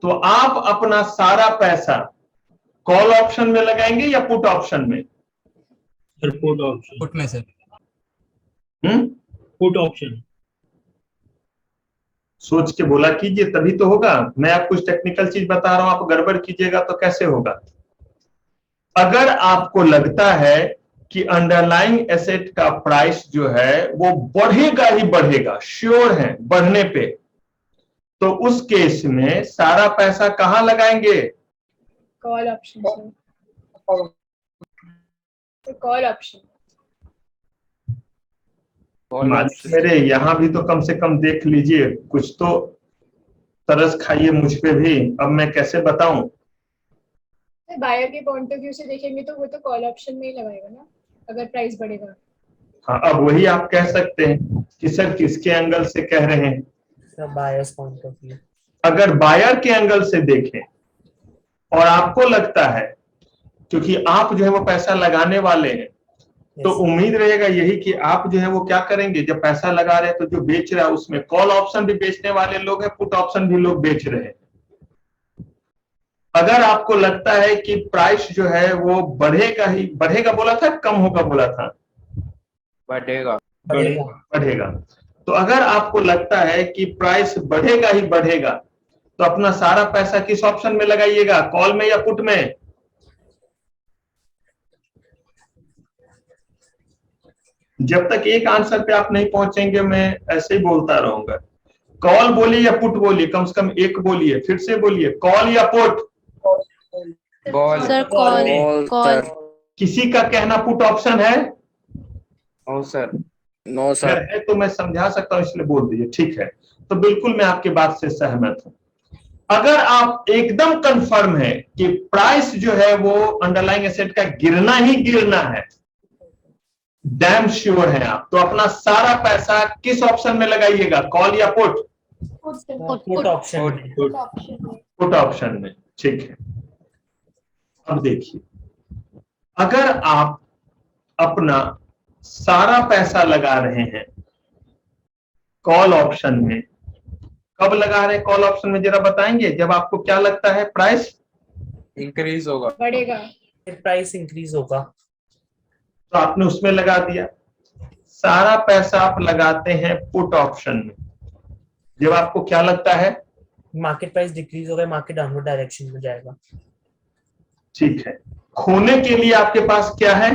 तो आप अपना सारा पैसा कॉल ऑप्शन में लगाएंगे या पुट ऑप्शन में? Sir put option. पुट में सर। Put option. सोच के बोला कीजिए तभी तो होगा। मैं आप कुछ टेक्निकल चीज बता रहा हूं, आप गड़बड़ कीजिएगा तो कैसे होगा? अगर आपको लगता है कि अंडरलाइंग एसेट का प्राइस जो है वो बढ़ेगा ही बढ़ेगा, श्योर है बढ़ने पे, तो उस केस में सारा पैसा कहां लगाएंगे? Call option. Call option. मेरे यहां भी तो कम से कम देख लीजिए, कुछ तो तरस खाइए मुझ पे भी। अब मैं कैसे बताऊं? बायर के पॉइंट ऑफ व्यू से देखेंगे तो वो तो कॉल ऑप्शन में ही लगाएगा ना, अगर प्राइस बढ़ेगा। हाँ, अब वही आप कह सकते हैं कि सर किसके एंगल से कह रहे हैं? Sir buyers point of view. अगर बायर के एंगल से देखें और आपको लगता है, क्योंकि आप जो है वो पैसा लगाने वाले हैं, तो उम्मीद रहेगा यही कि आप जो है वो क्या करेंगे, जब पैसा लगा रहे हैं तो जो बेच रहा है उसमें कॉल ऑप्शन भी बेचने वाले लोग हैं, पुट ऑप्शन भी लोग बेच रहे हैं। अगर आपको लगता है कि प्राइस जो है वो बढ़ेगा ही बढ़ेगा, बोला था कम होगा बोला था? बढ़ेगा। बढ़ेगा। तो अगर आपको लगता है कि प्राइस बढ़ेगा ही बढ़ेगा, तो अपना सारा पैसा किस ऑप्शन में लगाइएगा, कॉल में या पुट में? जब तक एक आंसर पे आप नहीं पहुंचेंगे मैं ऐसे ही बोलता रहूंगा। कॉल बोलिए या पुट बोलिए, कम से कम एक बोलिए, फिर से बोलिए, कॉल या put? Call. Sir call. Call. किसी का कहना पुट ऑप्शन है? No sir. No sir. अगर है तो मैं समझा सकता हूं, इसलिए बोल दीजिए। ठीक है, तो बिल्कुल मैं आपकी बात से सहमत हूं। अगर आप एकदम कंफर्म है कि प्राइस जो है वो अंडरलाइंग एसेट का गिरना ही गिरना है, डैम श्योर है आप, तो अपना सारा पैसा किस ऑप्शन में लगाइएगा, कॉल या put? Put option. Put option में। ठीक है, अब देखिए, अगर आप अपना सारा पैसा लगा रहे हैं कॉल ऑप्शन में, कब लगा रहे हैं कॉल ऑप्शन में जरा बताएंगे? जब आपको क्या लगता है प्राइस इंक्रीज होगा, बढ़ेगा, प्राइस इंक्रीज होगा, तो आपने उसमें लगा दिया। सारा पैसा आप लगाते हैं पुट ऑप्शन में जब आपको क्या लगता है मार्केट प्राइस डिक्रीज होगा, मार्केट डाउनवर्ड डायरेक्शन में जाएगा। ठीक है, खोने के लिए आपके पास क्या है?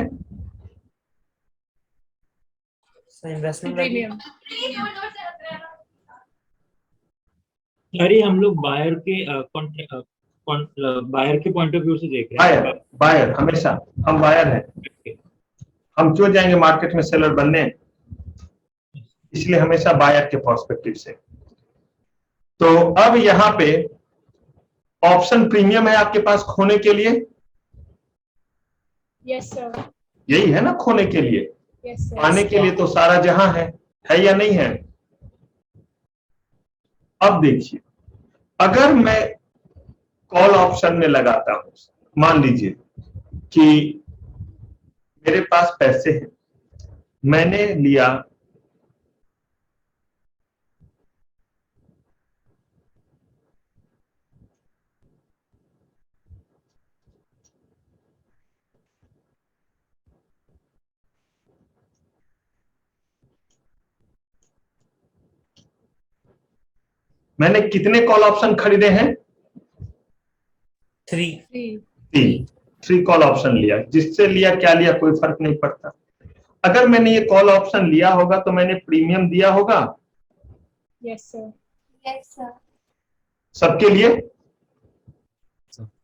Investment premium. अरे हम लोग बायर के पॉइंट ऑफ व्यू से देख रहे हैं। बायर हमेशा, हम बायर हैं। हम क्यों जाएंगे मार्केट में सेलर बनने? इसलिए हमेशा बायर के पर्सपेक्टिव से। तो अब यहां पे ऑप्शन प्रीमियम है आपके पास खोने के लिए। Yes sir. यही है ना, खोने के लिए। Yes sir. पाने के लिए तो सारा जहां है या नहीं है? अब देखिए, अगर मैं कॉल ऑप्शन में लगाता हूं, मान लीजिए कि मेरे पास पैसे हैं, मैंने लिया मैंने कितने कॉल ऑप्शन खरीदे हैं? 3। 3। 3 कॉल ऑप्शन लिया, जिससे लिया क्या लिया कोई फर्क नहीं पड़ता। अगर मैंने ये कॉल ऑप्शन लिया होगा तो मैंने प्रीमियम दिया होगा Yes, sir. Yes, sir. सबके लिए,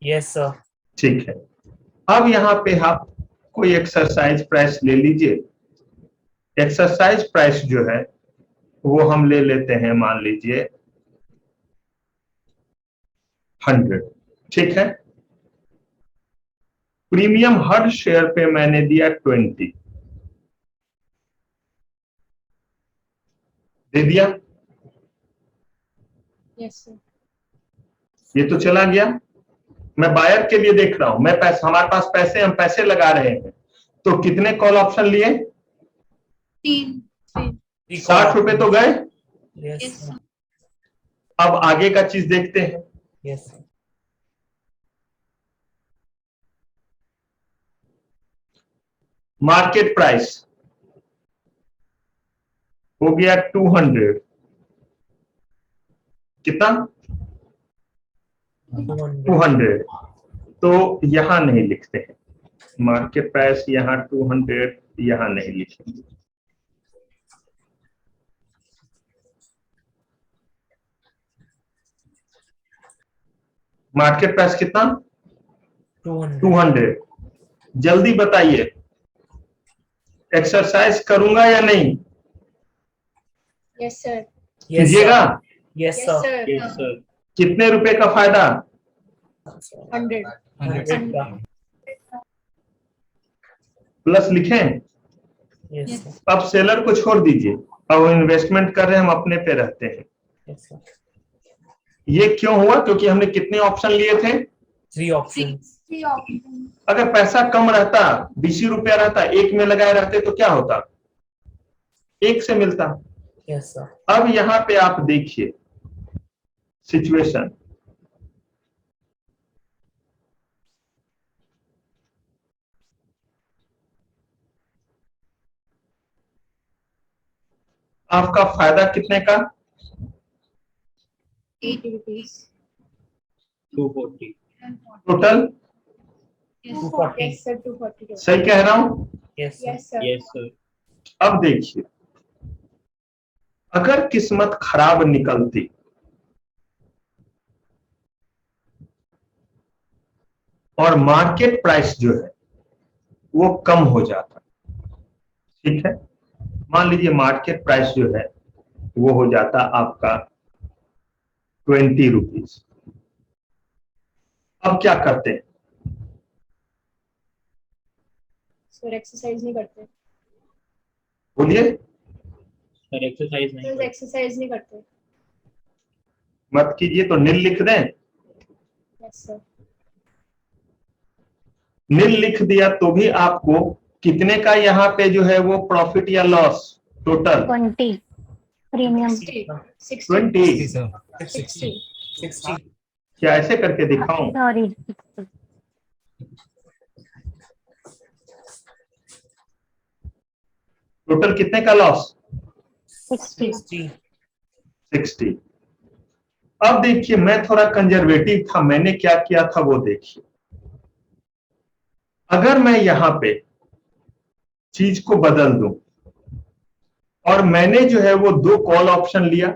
यस सर। ठीक है। अब यहाँ पे आप कोई एक्सरसाइज प्राइस ले लीजिए। एक्सरसाइज प्राइस जो है वो हम ले लेते हैं, मान लीजिए 100, ठीक है। प्रीमियम हर शेयर पे मैंने दिया 20, दे दिया, Yes, sir. ये तो चला गया। मैं बायर के लिए देख रहा हूं, मैं पैसे, हमारे पास पैसे, हम पैसे लगा रहे हैं, तो कितने कॉल ऑप्शन लिए? 3. 60 रुपए तो गए। Yes, yes sir. अब आगे का चीज देखते हैं। यस मार्केट प्राइस हो गया 200, कितना? 200। तो यहां नहीं लिखते हैं मार्केट प्राइस, यहां 200, यहां नहीं लिखेंगे। मार्केट प्राइस कितना? 200। जल्दी बताइए, एक्सरसाइज करूंगा या नहीं? Yes, sir. कीजिएगा। Yes Yes, sir. sir. Yes sir. कितने रुपए का फायदा? 100. 100 का। प्लस लिखें। यस अब सेलर को छोड़ दीजिए, अब इन्वेस्टमेंट कर रहे हैं, हम अपने पे रहते हैं। सर। ये क्यों हुआ? क्योंकि हमने कितने ऑप्शन लिए थे? 3 ऑप्शन। 3 options. अगर पैसा कम रहता, 20 रुपया रहता, एक में लगाए रहते तो क्या होता? एक से मिलता। Yes sir. अब यहाँ पे आप देखिए सिचुएशन, आपका फायदा कितने का? 80 rupees. 240। Total? Yes, 240। Yes, sir. 240. सही कह रहा हूं? Yes Yes, sir. Yes sir. अब देखिए, अगर किस्मत खराब निकलती और मार्केट प्राइस जो है वो कम हो जाता, ठीक है, मान लीजिए मार्केट प्राइस जो है वो हो जाता आपका 20 रुपीज। अब क्या करते हैं? Sir, exercise नहीं करते. बोलिए। सर एक्सरसाइज नहीं Sir, करते। exercise नहीं करते. मत कीजिए तो नील लिख दें। Yes, sir. नील लिख दिया तो भी आपको कितने का यहाँ पे जो है वो प्रॉफिट या लॉस टोटल? 20 प्रीमियम 60. 60. 20। 60 सर। 60. 60। क्या ऐसे करके दिखाऊं? सॉरी टोटल कितने का लॉस? 60 60। अब देखिए, मैं थोड़ा कंजर्वेटिव था, मैंने क्या किया था वो देखिए। अगर मैं यहां पे चीज को बदल दूं और मैंने जो है वो 2 कॉल ऑप्शन लिया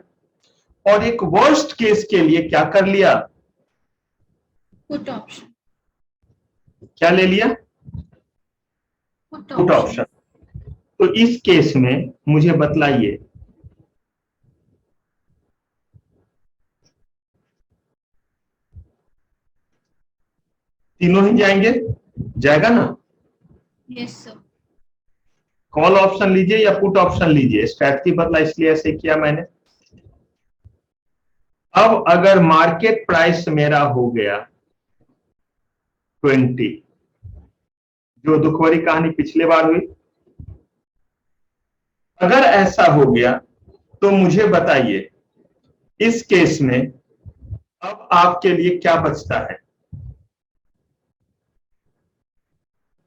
और एक वर्स्ट केस के लिए क्या कर लिया? Put option. क्या ले लिया? Put put option. ऑप्शन। तो इस केस में मुझे बतलाइए, तीनों ही जाएंगे? जाएगा ना? Yes, sir. कॉल ऑप्शन लीजिए या पुट ऑप्शन लीजिए, स्ट्रैटेजी बदला इसलिए ऐसे किया मैंने। अब अगर मार्केट प्राइस मेरा हो गया 20, जो दुख भरी कहानी पिछले बार हुई, अगर ऐसा हो गया तो मुझे बताइए इस केस में अब आपके लिए क्या बचता है?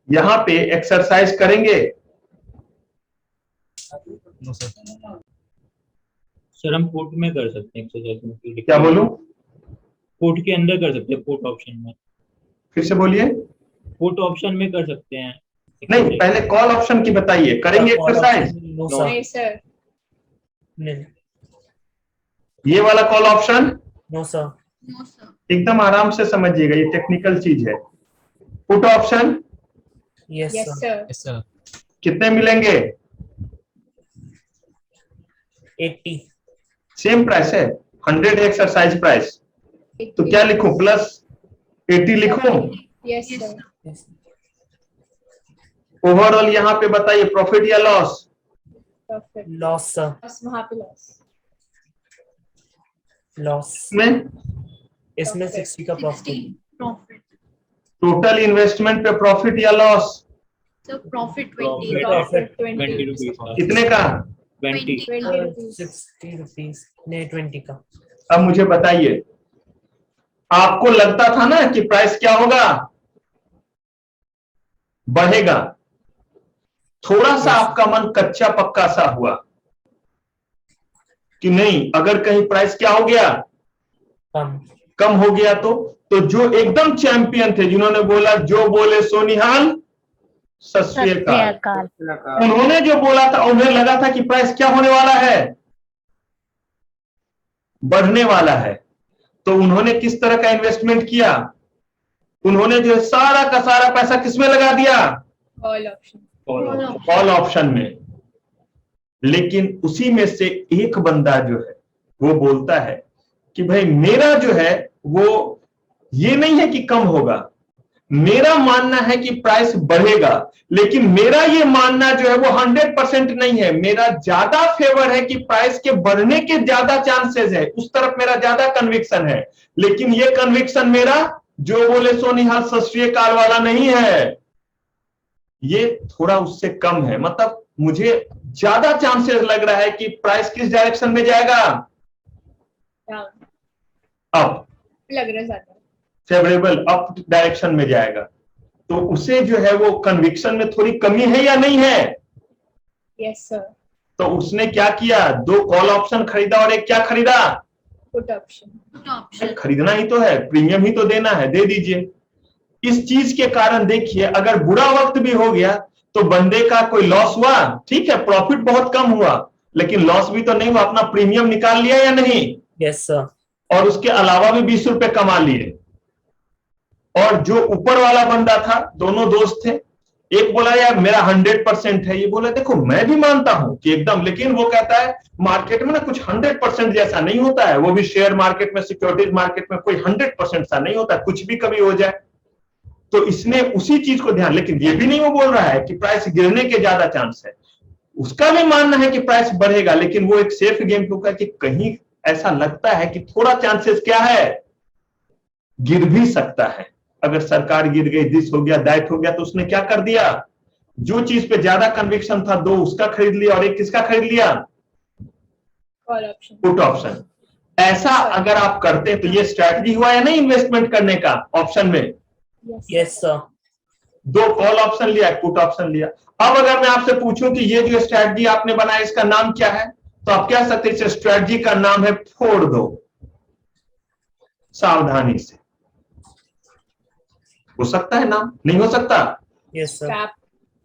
यहां पे एक्सरसाइज करेंगे? No sir. सर हम पुट में कर सकते हैं एक्सरसाइज। क्या बोलूं? पुट के अंदर कर सकते हैं, पुट ऑप्शन में। फिर से बोलिए। पुट ऑप्शन में कर सकते हैं। नहीं, पहले कॉल ऑप्शन की बताइए, करेंगे एक्सरसाइज। No No. सर, नहीं सर, नहीं, ये वाला call option no sir, no sir, एकदम आराम से समझिएगा, ये टेक्निकल चीज है। Put option yes yes sir, sir, yes sir. कितने मिलेंगे? 80, सेम प्राइस है, 100 है एक्सरसाइज प्राइस, तो क्या लिखूं? प्लस 80 लिखूं? Yes yes sir, sir, yes, overall यहाँ पे बताइए प्रॉफिट या loss? Profit loss sir, loss, वहाँ पे लॉस, लॉस, में इसमें Profit. 60 का 60 प्रॉफिट, प्रॉफिट, टोटल इन्वेस्टमेंट पे प्रॉफिट या loss? Sir profit 20, Profit. Profit 20 20 rupees का। कितने का? 20। 20 रुपीज। 60 रुपीज, नहीं 20 का। अब मुझे बताइए, आपको लगता था ना कि प्राइस क्या होगा? बढ़ेगा। थोड़ा सा आपका मन कच्चा पक्का सा हुआ कि नहीं, अगर कहीं प्राइस क्या हो गया, कम, कम हो गया, तो जो एकदम चैंपियन थे, जिन्होंने बोला जो बोले सो निहाल सत श्री सत श्री अकाल, अकाल। उन्होंने जो बोला था, उन्हें लगा था कि प्राइस क्या होने वाला है, बढ़ने वाला है। तो उन्होंने किस तरह का इन्वेस्टमेंट किया? उन्होंने जो सारा का सारा पैसा किसमें लगा दिया? ऑल ऑप्शन, कॉल ऑप्शन में। लेकिन उसी में से एक बंदा जो है वो बोलता है कि भाई मेरा जो है वो ये नहीं है कि कम होगा, मेरा मानना है कि प्राइस बढ़ेगा, लेकिन मेरा ये मानना जो है वो 100% नहीं है, मेरा ज्यादा फेवर है कि प्राइस के बढ़ने के ज्यादा चांसेस है, उस तरफ मेरा ज्यादा कन्विक्शन है। लेकिन ये कन्विक्शन मेरा जो बोले सो निहाल सत श्री अकाल वाला नहीं है, ये थोड़ा उससे कम है। मतलब मुझे ज्यादा चांसेस लग रहा है कि प्राइस किस डायरेक्शन में जाएगा? डाउन, अप, लग रहा है ज्यादा, फेवरेबल अप डायरेक्शन में जाएगा। तो उसे जो है वो कन्विक्शन में थोड़ी कमी है या नहीं है? यस सर, तो उसने क्या किया? 2 कॉल ऑप्शन खरीदा और एक क्या खरीदा? पुट ऑप्शन, पुट ऑप्शन, खरीदना ही तो है, प्रीमियम ही तो देना है, दे दीजिए। इस चीज के कारण देखिए, अगर बुरा वक्त भी हो गया तो बंदे का कोई लॉस हुआ? ठीक है, प्रॉफिट बहुत कम हुआ, लेकिन लॉस भी तो नहीं हुआ, अपना प्रीमियम निकाल लिया या नहीं? यस सर, और उसके अलावा भी 20 रुपए कमा लिए। और जो ऊपर वाला बंदा था, दोनों दोस्त थे, एक बोला यार मेरा 100% है, ये बोला देखो मैं भी मानता हूं कि एकदम, लेकिन वो कहता है मार्केट में ना कुछ 100% जैसा नहीं होता है, वो भी शेयर मार्केट में, सिक्योरिटीज मार्केट में कोई 100% सा नहीं होता, कुछ भी कभी हो जाए। तो इसने उसी चीज को ध्यान, लेकिन ये भी नहीं वो बोल रहा है कि प्राइस गिरने के ज्यादा चांस है, उसका भी मानना है कि प्राइस बढ़ेगा, लेकिन वो एक सेफ गेम टूका कि कहीं ऐसा लगता है कि थोड़ा चांसेस क्या है, गिर भी सकता है। अगर सरकार गिर गई, दिस हो गया, दैट हो गया, तो उसने क्या कर दिया? जो चीज पे ज्यादा कन्विक्शन था, 2 उसका खरीद लिया और एक किसका खरीद लिया? Call option, put option. ऐसा अगर आप करते हैं तो ये स्ट्रैटेजी हुआ या नहीं इन्वेस्टमेंट करने का ऑप्शन में? यस सर, 2 कॉल ऑप्शन लिया, पुट ऑप्शन लिया। अब अगर मैं आपसे पूछूं कि ये जो स्ट्रैटेजी आपने बनाया इसका नाम क्या है, तो आप कह सकते हैं इस स्ट्रैटेजी का नाम है फोड़ दो सावधानी से। हो सकता है नाम, नहीं हो सकता? यस सर, स्ट्रैप,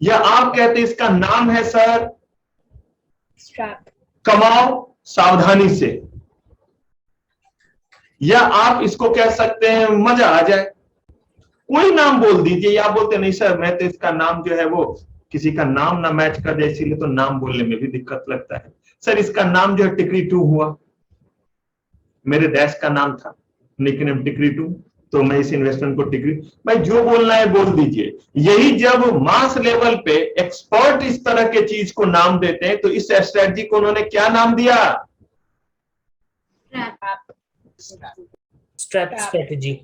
या आप कहते हैं इसका नाम है सर स्ट्रैप, कमाओ सावधानी से, या आप इसको कह सकते हैं मजा आ जाए। कोई नाम बोल दीजिए, या बोलते नहीं सर मैं तो इसका नाम जो है वो किसी का नाम ना मैच कर जाए, इसीलिए तो नाम बोलने में भी दिक्कत लगता है। सर इसका नाम जो है टिकरी 2 हुआ, मेरे डैश का नाम था, निकनेम टिकरी 2, तो मैं इस इन्वेस्टमेंट को टिकरी, भाई जो बोलना है बोल दीजिए। यही जब मास लेवल पे एक्सपर्ट इस तरह के चीज को नाम देते हैं, तो इस स्ट्रेटजी को उन्होंने क्या नाम दिया? Strap strategy.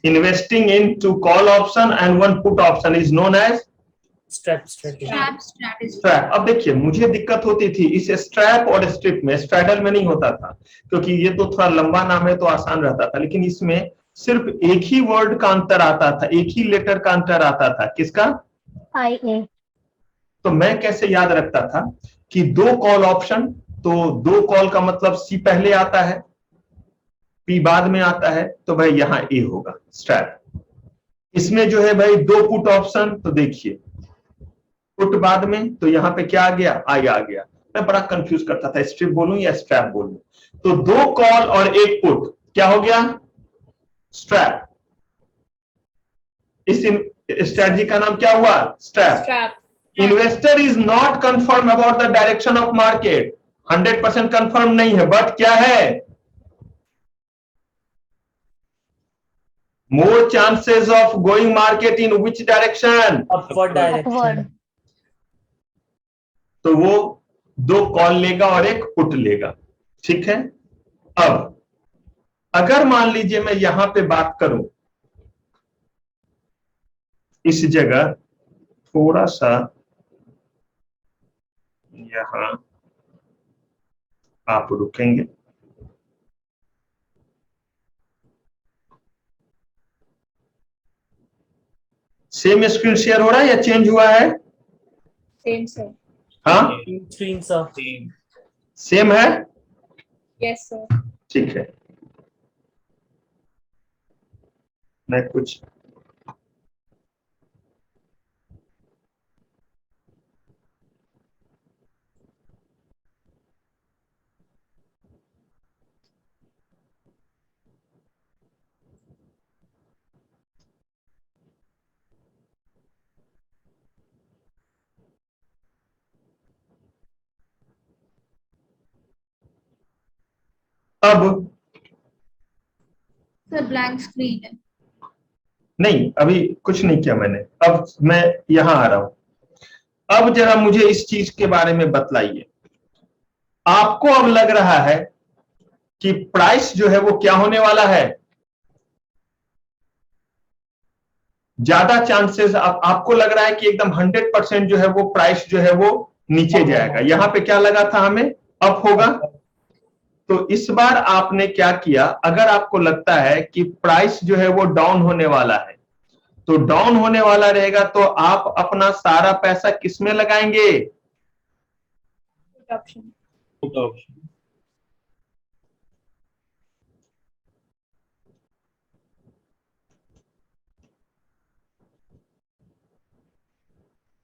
Investing in 2 call option and 1 put option is known as strap strategy. Strap strategy, strap. अब देखिए मुझे दिक्कत होती थी इस स्ट्रैप और स्ट्रिप में, स्ट्रैडल में नहीं होता था, क्योंकि ये तो थोड़ा लंबा नाम है तो आसान रहता था, लेकिन इसमें सिर्फ एक ही वर्ड का अंतर आता था, एक ही लेटर का अंतर आता था। किसका? IA। तो मैं कैसे याद रखता था कि 2 कॉल ऑप्शन, तो 2 कॉल का मतलब सी पहले आता है, पी बाद में आता है, तो भाई यहाँ ए होगा स्ट्रैप। इसमें जो है भाई दो पुट ऑप्शन, तो देखिए पुट बाद में, तो यहाँ पे क्या आ गया, आई आ गया। मैं बड़ा कंफ्यूज करता था स्ट्रिप बोलूं या स्ट्रैप बोलूं। तो दो कॉल और एक पुट क्या हो गया, स्ट्रैप। इस स्ट्रेटजी का नाम क्या हुआ, strap. Strap. Investor is not confirm about the direction of market, 100% confirm नहीं है, बट क्या है, more chances of going market in which direction, upward direction. Upward. तो वो दो कॉल लेगा और एक पुट लेगा, ठीक है। अब अगर मान लीजिए मैं यहां पे बात करूं, इस जगह थोड़ा सा यहां आप रुकेंगे, सेम स्क्रीन शेयर हो रहा है या चेंज हुआ है, Same, sir. हाँ स्क्रीन सर। सेम है, Yes, sir. ठीक है। मैं कुछ अब सर ब्लैंक स्क्रीन है। नहीं, अभी कुछ नहीं किया मैंने, अब मैं यहां आ रहा हूं। अब जरा मुझे इस चीज के बारे में बतलाइए, आपको अब लग रहा है कि प्राइस जो है वो क्या होने वाला है, ज्यादा चांसेस, आपको लग रहा है कि एकदम 100% जो है वो प्राइस जो है वो नीचे जाएगा। यहां पे क्या लगा था हमें, अप होगा। तो इस बार आपने क्या किया, अगर आपको लगता है कि प्राइस जो है वो डाउन होने वाला है, तो डाउन होने वाला रहेगा, तो आप अपना सारा पैसा किस में लगाएंगे, Put option. Put option.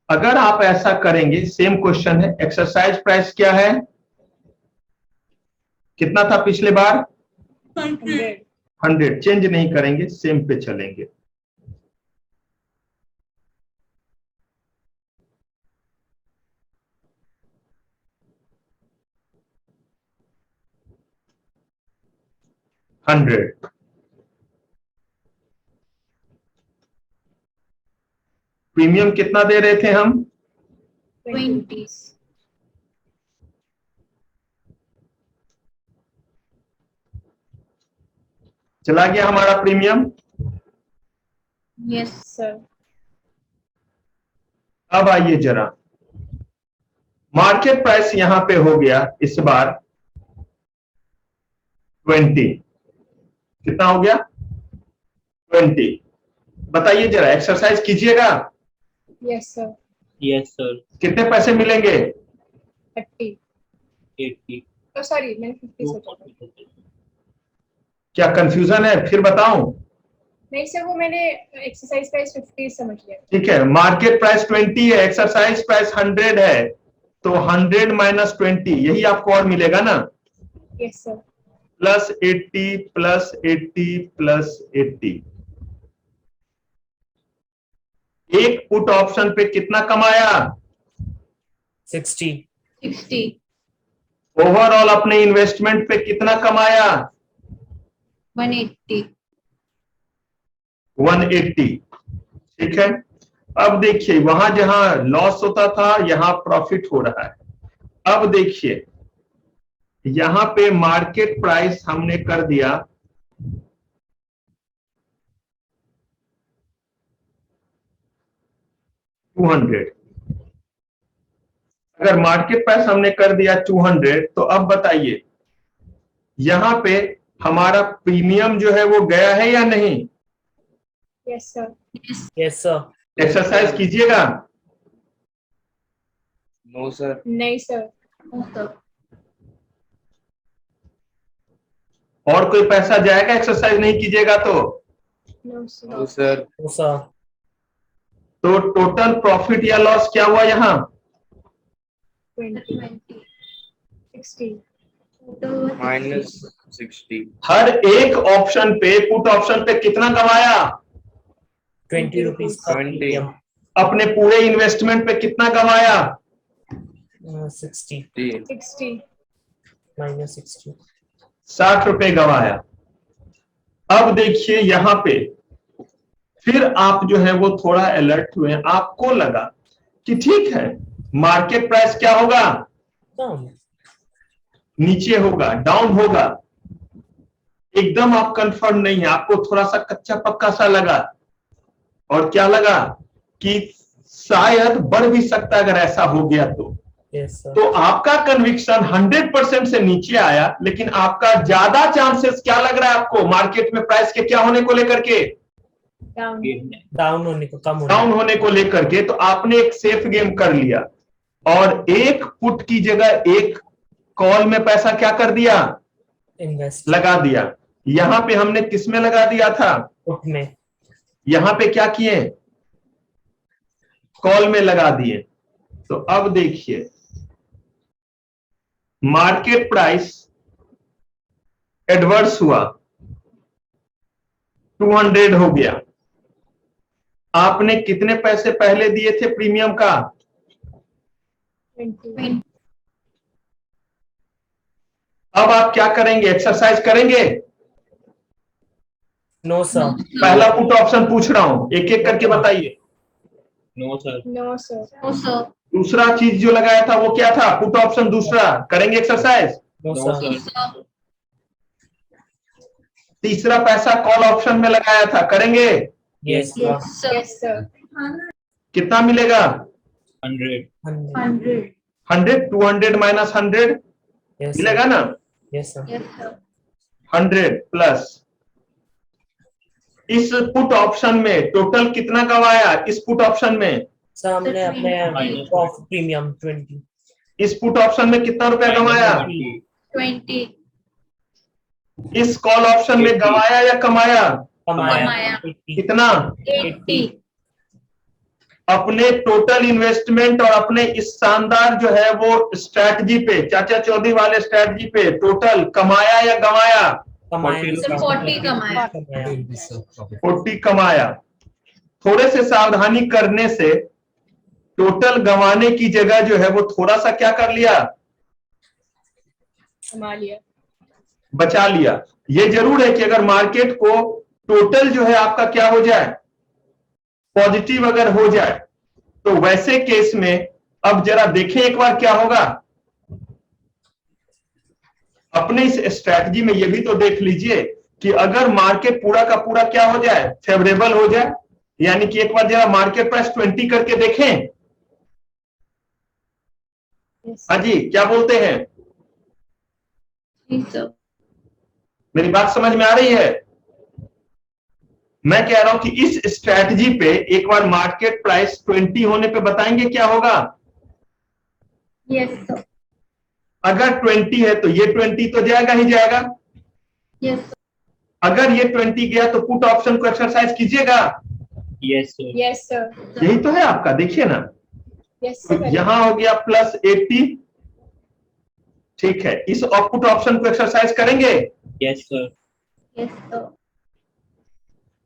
अगर आप ऐसा करेंगे, सेम क्वेश्चन है, एक्सरसाइज प्राइस क्या है, कितना था पिछले बार, 100. 100, चेंज नहीं करेंगे, सेम पे चलेंगे। हंड्रेड, प्रीमियम कितना दे रहे थे हम, 20। चला गया हमारा प्रीमियम। Yes Sir. अब आइए जरा, मार्केट प्राइस यहां पे हो गया इस बार 20, कितना हो गया 20। बताइए जरा, एक्सरसाइज कीजिएगा, Yes, sir. Yes sir. कितने पैसे मिलेंगे, 30. 80। Oh, sorry, मैंने 50 सोचा था। क्या कंफ्यूजन है, फिर बताऊं, नहीं सर, वो मैंने एक्सरसाइज प्राइस 50 समझ लिया। ठीक है। मार्केट प्राइस 20 है, एक्सरसाइज प्राइस 100 है, तो 100 माइनस 20, यही आपको और मिलेगा ना, Yes, sir. Plus 80 plus 80 plus 80। एक पुट ऑप्शन पे कितना कमाया, 60। 60। ओवरऑल अपने इन्वेस्टमेंट पे कितना कमाया, 180। 180, ठीक है। अब देखिए, वहां जहां लॉस होता था यहां प्रॉफिट हो रहा है। अब देखिए, यहां पे मार्केट प्राइस हमने कर दिया 200। अगर मार्केट प्राइस हमने कर दिया 200, तो अब बताइए यहां पे हमारा प्रीमियम जो है वो गया है या नहीं, Yes, sir. Yes sir. Exercise कीजिएगा। No sir. नहीं सर। No sir. और कोई पैसा जाएगा एक्सरसाइज नहीं कीजिएगा तो? No, sir. नो सर तो सर तो टोटल प्रॉफिट या लॉस क्या हुआ यहाँ? 20, 20 60. -60 हर एक ऑप्शन पे, पुट ऑप्शन पे कितना कमाया? 20 रुपीज का 20 प्रीमियम, अपने पूरे इन्वेस्टमेंट पे कितना कमाया? 60 60. -60 ₹60 गवाया। अब देखिए यहाँ पे फिर आप जो है वो थोड़ा अलर्ट हुए, आपको लगा कि ठीक है मार्केट प्राइस क्या होगा? कम, नीचे होगा, डाउन होगा। एकदम आप कंफर्म नहीं है, आपको थोड़ा सा कच्चा पक्का सा लगा। और क्या लगा कि शायद बढ़ भी सकता है अगर ऐसा हो गया तो। यस सर, तो आपका कन्विक्शन 100% से नीचे आया, लेकिन आपका ज्यादा चांसेस क्या लग रहा है आपको मार्केट में प्राइस के क्या होने को लेकर के? Down. डाउन होने को, कम होने डाउन होने को लेकर के। तो आपने एक सेफ गेम कर लिया और एक पुट की जगह एक कॉल में पैसा क्या कर दिया? इन्वेस्ट लगा दिया। यहां पे हमने किस में लगा दिया था? पुट में, यहां पे क्या किए? कॉल में लगा दिए। तो अब देखिए मार्केट प्राइस एडवर्स हुआ, 200 हो गया। आपने कितने पैसे पहले दिए थे प्रीमियम का? 20. अब आप क्या करेंगे? एक्सरसाइज करेंगे? नो सर, पहला पुट ऑप्शन पूछ रहा हूं, एक एक करके बताइए। No sir, No, sir. No sir दूसरा चीज जो लगाया था वो क्या था? पुट ऑप्शन दूसरा, करेंगे exercise? No no sir, sir, तीसरा पैसा कॉल ऑप्शन में लगाया था, करेंगे? Yes sir, sir Yes, sir. कितना मिलेगा? 100, 100 100, 200 माइनस 100 यस मिलेगा ना? Yes sir, yes sir 100 plus इस पुट ऑप्शन में टोटल कितना गवाया? इस पुट ऑप्शन में, सर हमने अपने Minus प्रॉफिट प्रीमियम 20 इस पुट ऑप्शन में कितना रुपया गवाया? 20 इस कॉल ऑप्शन में गवाया या कमाया? कमाया कमाया। 80 कितना? 80 अपने टोटल इन्वेस्टमेंट और अपने इस शानदार जो है वो स्ट्रैटेजी पे, चाचा चौधरी वाले स्ट्रैटेजी पे टोटल कमाया या गवाया? कमाया सर 40 कमाया 40 कमाया। थोड़े से सावधानी करने से टोटल गंवाने की जगह जो है वो थोड़ा सा क्या कर लिया? कमा लिया। बचा लिया। ये जरूर है कि अगर मार्केट को टोटल जो है आपका क्या हो जाए, पॉजिटिव अगर हो जाए, तो वैसे केस में अब जरा देखें एक बार क्या होगा। अपने इस स्ट्रैटेजी में ये भी तो देख लीजिए कि अगर मार्केट पूरा का पूरा क्या हो जाए, फेवरेबल हो जाए, यानी कि एक बार जरा मार्केट प्राइस 20 करके देखें। Yes. हाँ जी, क्या बोलते हैं? जी सर मेरी बात समझ में आ रही है? मैं कह रहा हूं कि इस स्ट्रैटेजी पे एक बार मार्केट प्राइस 20 होने पे बताएंगे क्या होगा। यस सर अगर 20 है तो ये 20 तो जाएगा ही जाएगा। यस सर अगर ये 20 गया तो पुट ऑप्शन को एक्सरसाइज कीजिएगा। Yes sir, Yes, sir. यही तो है आपका, देखिए ना। Yes, तो sir. यहां हो गया +80, ठीक है। इस पुट ऑप्शन को एक्सरसाइज करेंगे। यस सर, यस सर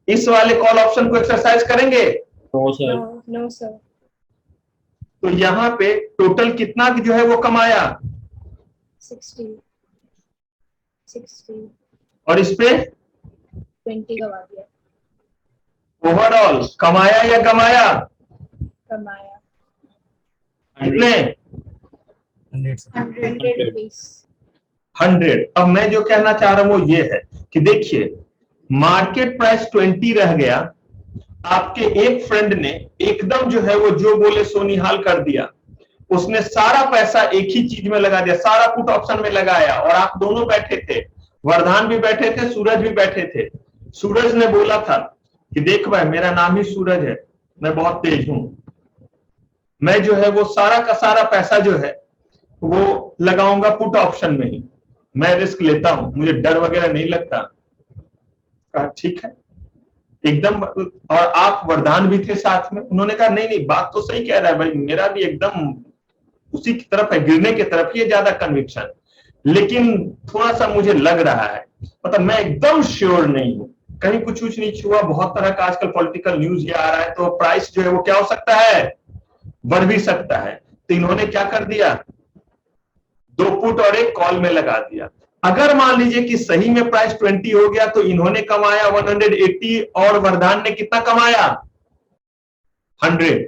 इस वाले कॉल ऑप्शन को एक्सरसाइज करेंगे। No sir, No, no, sir. तो यहां पे टोटल कितना जो है वो कमाया, 60. 60. और इस पे 20 गवा दिया। ओवरऑल कमाया या गमाया? कमाया। कितने? 100 rupees. 100। अब मैं जो कहना चाह रहा हूं वो ये है कि देखिए मार्केट प्राइस 20 रह गया, आपके एक फ्रेंड ने एकदम जो है वो जो बोले सो निहाल कर दिया। उसने सारा पैसा एक ही चीज में लगा दिया, सारा पुट ऑप्शन में लगाया, और आप दोनों बैठे थे, वरदान भी बैठे थे, सूरज भी बैठे थे। सूरज ने बोला था कि देख भाई मेरा नाम ही सूरज है, मैं बहुत तेज हूं, मैं जो है वो सारा का सारा पैसा जो है वो लगाऊंगा पुट ऑप्शन में ही। मैं रिस्क लेता हूं, मुझे डर वगैरह नहीं लगता। कहा ठीक है एकदम। और आप वरदान भी थे साथ में, उन्होंने कहा नहीं नहीं बात तो सही कह रहा है भाई, मेरा भी एकदम उसी की तरफ है, गिरने की तरफ ही है ज्यादा कन्विक्शन, लेकिन थोड़ा सा मुझे लग रहा है, मतलब मैं एकदम श्योर नहीं हूं, कहीं कुछ कुछ नहीं हुआ। बहुत तरह का आजकल पॉलिटिकल न्यूज ये आ रहा है, तो प्राइस जो है वो क्या हो सकता है, बढ़ भी सकता है। तो इन्होंने क्या कर दिया, 2 पुट और 1 कॉल में लगा दिया। अगर मान लीजिए कि सही में प्राइस 20 हो गया तो इन्होंने कमाया 180 और वरदान ने कितना कमाया, 100।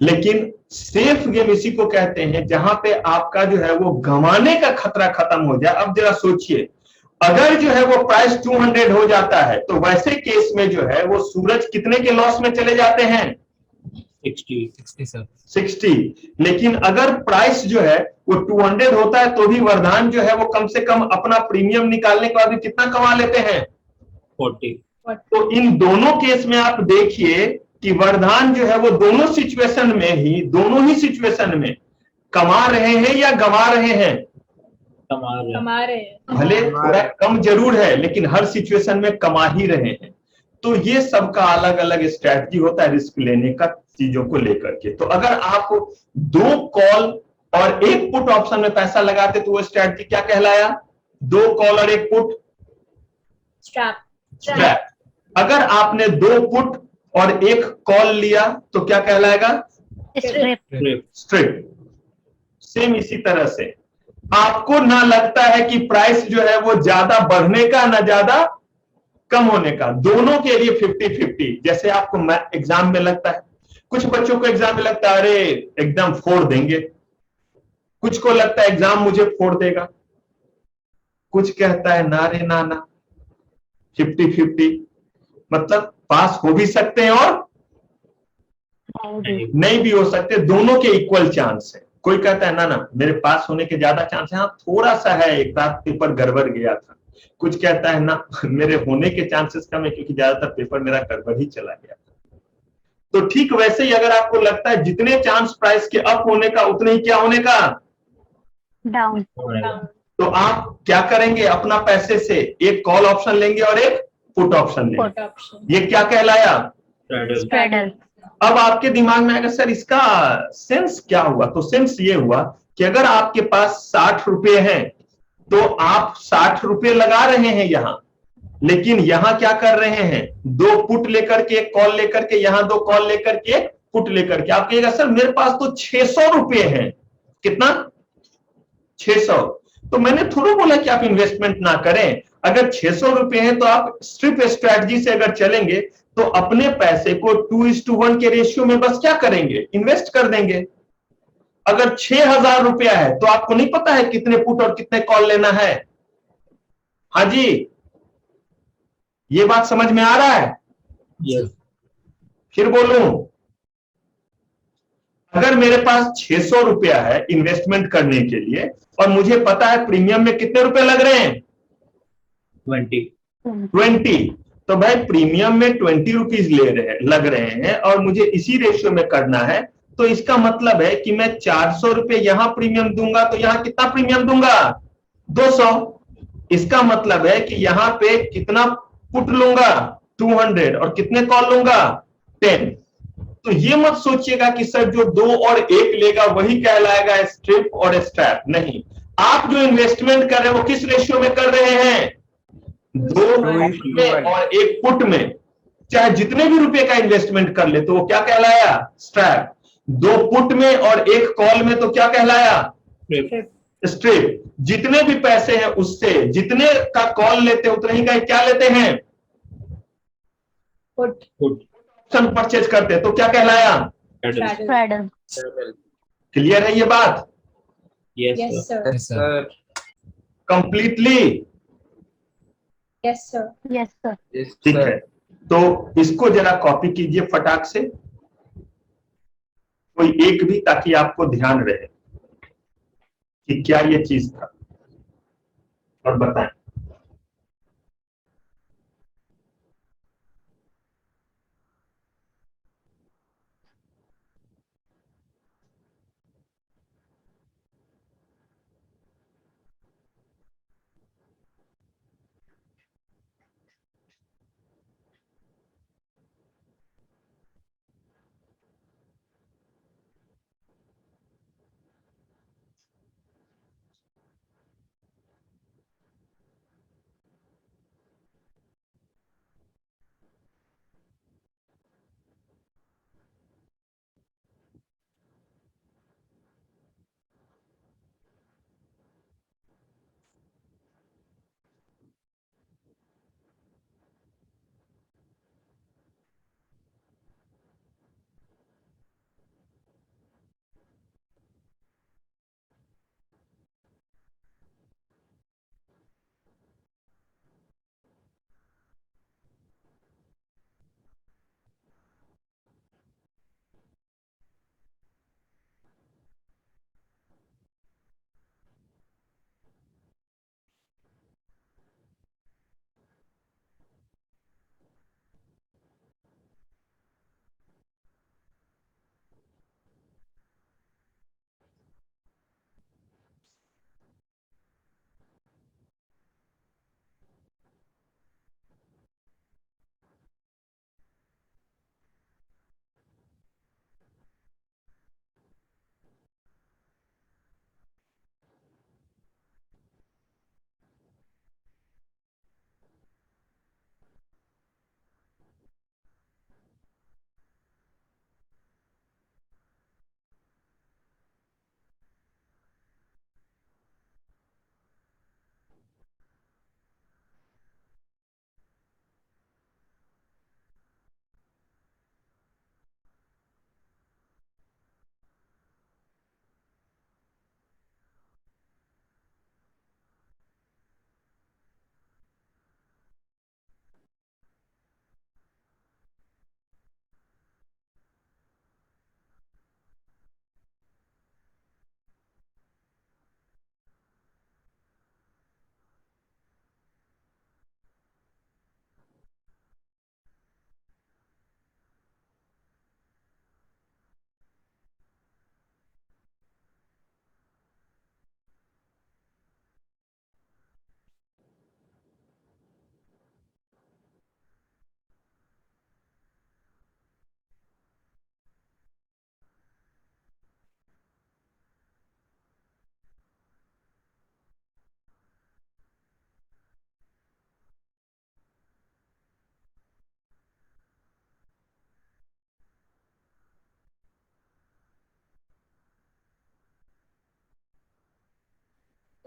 लेकिन सेफ गेम इसी को कहते हैं जहां पे आपका जो है वो गंवाने का खतरा खत्म हो जाए। अब जरा सोचिए, अगर जो है वो प्राइस 200 हो जाता है तो वैसे केस में जो है वो सूरज कितने के लॉस में चले जाते हैं, 60 सर। 60। लेकिन अगर प्राइस जो है वो 200 होता है तो भी वरदान जो है वो कम से कम अपना प्रीमियम निकालने के बाद भी कितना कमा लेते हैं, 40। तो इन दोनों केस में आप देखिए कि वरदान जो है वो दोनों ही सिचुएशन में कमा रहे हैं या गंवा रहे हैं, कमा रहे हैं। भले थोड़ा कम जरूर है लेकिन हर सिचुएशन में कमा ही रहे हैं। तो ये सबका अलग अलग स्ट्रैटेजी होता है रिस्क लेने का चीजों को लेकर के। तो अगर आप 2 कॉल और 1 पुट ऑप्शन में पैसा लगाते तो वो स्ट्रैटेजी क्या कहलाया, 2 कॉल और 1 पुट स्ट्रैप। अगर आपने 2 पुट और 1 कॉल लिया तो क्या कहलाएगा, स्ट्रिप। सेम इसी तरह से आपको ना लगता है कि प्राइस जो है वो ज्यादा बढ़ने का ना ज्यादा कम होने का, दोनों के लिए 50-50। जैसे आपको एग्जाम में लगता है, कुछ बच्चों को एग्जाम में लगता है अरे एकदम फोड़ देंगे, कुछ को लगता है एग्जाम मुझे फोड़ देगा, कुछ कहता है ना रे ना ना 50-50, मतलब पास हो भी सकते हैं और नहीं भी हो सकते, दोनों के इक्वल चांस है। कोई कहता है ना ना मेरे पास होने के ज्यादा चांस है, हाँ थोड़ा सा है, एक रात पेपर गड़बड़ गया था। कुछ कहता है ना मेरे होने के चांसेस कम है क्योंकि ज्यादातर पेपर मेरा गड़बड़ ही चला गया। तो ठीक वैसे ही अगर आपको लगता है जितने चांस प्राइस के अप होने का उतने ही क्या होने का, डाउन। तो आप क्या करेंगे, अपना पैसे से 1 कॉल ऑप्शन लेंगे और 1 पुट ऑप्शन लेंगे। ये क्या कहलाया, स्ट्रैडल। अब आपके दिमाग में आएगा सर इसका सेंस क्या हुआ, तो सेंस ये हुआ कि अगर आपके पास 60 रुपए हैं तो आप 60 रुपए लगा रहे हैं यहां, लेकिन यहां क्या कर रहे हैं, 2 पुट लेकर के 1 कॉल लेकर के, यहां 2 कॉल लेकर के 1 पुट लेकर के। आप कहिएगा सर मेरे पास तो 600 रुपए हैं, कितना, 600। तो मैंने थोड़ा बोला कि आप इन्वेस्टमेंट ना करें, अगर 600 रुपए हैं तो आप स्ट्रिप स्ट्रैटेजी से अगर चलेंगे तो अपने पैसे को 2:1 के रेशियो में बस क्या करेंगे, इन्वेस्ट कर देंगे। अगर 6000 रुपया है तो आपको नहीं पता है कितने पुट और कितने कॉल लेना है, हाँ जी ये बात समझ में आ रहा है, यस। फिर बोलूं, अगर मेरे पास 600 रुपया है इन्वेस्टमेंट करने के लिए और मुझे पता है प्रीमियम में कितने रुपए लग रहे हैं, 20, तो भाई प्रीमियम में 20 रुपीज लग रहे हैं और मुझे इसी रेशियो में करना है, तो इसका मतलब है कि मैं 400 रुपए यहां प्रीमियम दूंगा तो यहां कितना प्रीमियम दूंगा, 200। इसका मतलब है कि यहां पे कितना पुट लूंगा, 200, और कितने कॉल लूंगा, 10। तो ये मत सोचिएगा कि सर जो 2 और 1 लेगा वही कहलाएगा स्ट्रिप और स्ट्रैप, नहीं। आप जो इन्वेस्टमेंट कर रहे हैं वो किस रेशियो में कर रहे हैं, 2 में और 1 पुट में, चाहे जितने भी रुपए का इन्वेस्टमेंट कर ले तो वो क्या कहलाया, स्ट्रैप। 2 पुट में और 1 कॉल में तो क्या कहलाया, स्ट्रिप। जितने भी पैसे हैं उससे जितने का कॉल लेते हैं उतने ही का क्या लेते हैं, पुट। ऑप्शन परचेज करते हैं तो क्या कहलाया, स्ट्रैडल। क्लियर है ये बात, yes sir. Sir completely, yes sir. Yes sir. ठीक है। तो इसको जरा कॉपी कीजिए फटाक से, कोई एक भी, ताकि आपको ध्यान रहे कि क्या ये चीज था, और बताएं।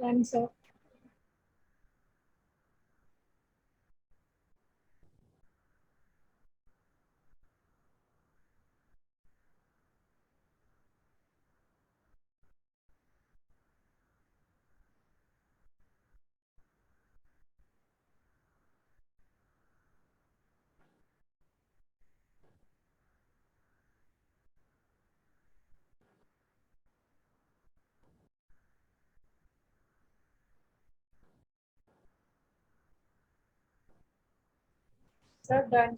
Done, sir. Sir, done.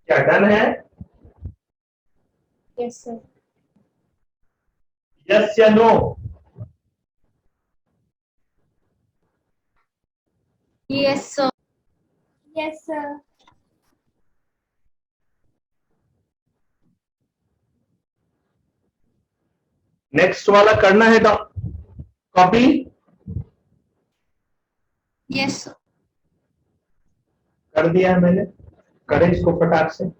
क्या डन है? Yes, sir. यस या no? Yes, sir. Yes, sir. Next वाला करना है कॉपी? Yes, sir. कर दिया है मैंने, करें इसको फटाक से।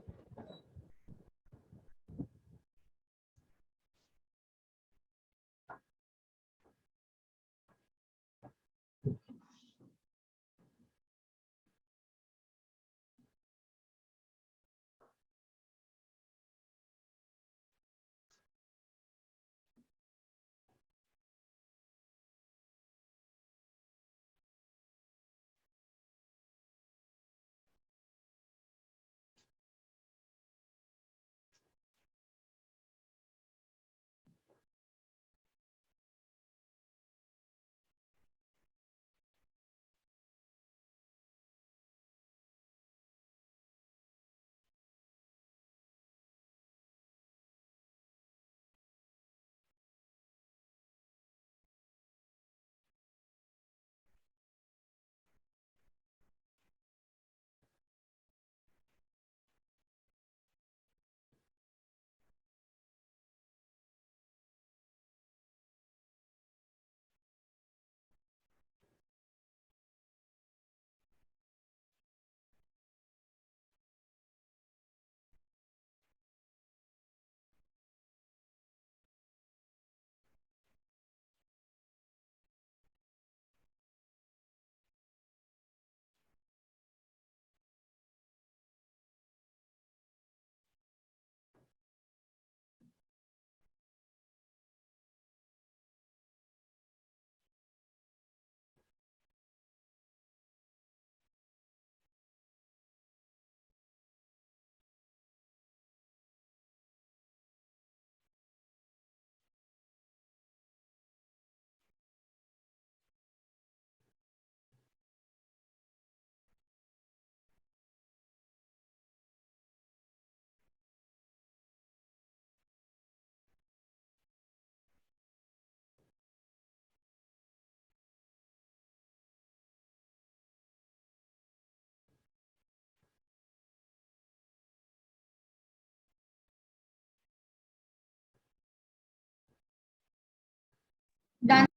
Done.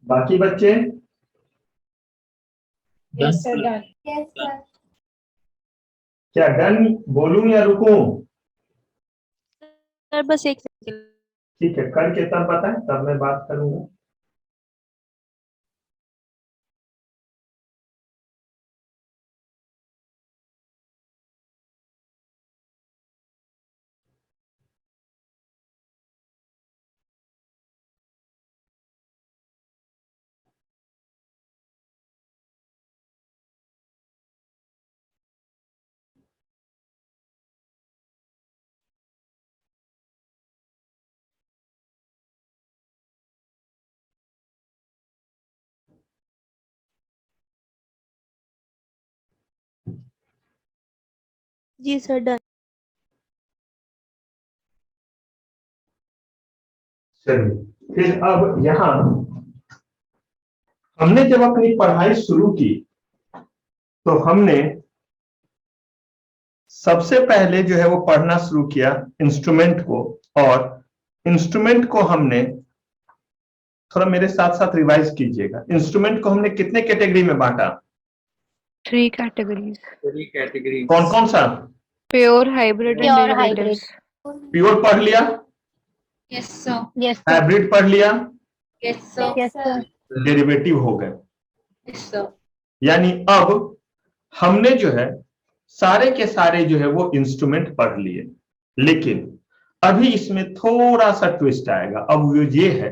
बाकी बच्चे? Yes, sir, done. Yes, sir. क्या डन बोलूं या रुकूं? सर बस एक सेकंड। ठीक है, करके तब बताएं, तब मैं बात करूंगा। जी सर डन। चलिए, फिर अब यहां हमने जब अपनी पढ़ाई शुरू की तो हमने सबसे पहले जो है वो पढ़ना शुरू किया इंस्ट्रूमेंट को, और इंस्ट्रूमेंट को हमने थोड़ा मेरे साथ साथ रिवाइज कीजिएगा। इंस्ट्रूमेंट को हमने कितने कैटेगरी में बांटा? 3 categories. 3 categories. कौन कौन सा? Pure, hybrid and Pure derivatives. Pure पढ़ लिया, Yes, sir. Yes, sir. Hybrid पढ़ लिया, Yes, sir. Yes, sir. Derivative हो गए। Yes, sir. यानी अब हमने जो है सारे के सारे जो है वो इंस्ट्रूमेंट पढ़ लिए, लेकिन अभी इसमें थोड़ा सा ट्विस्ट आएगा। अब वो ये है,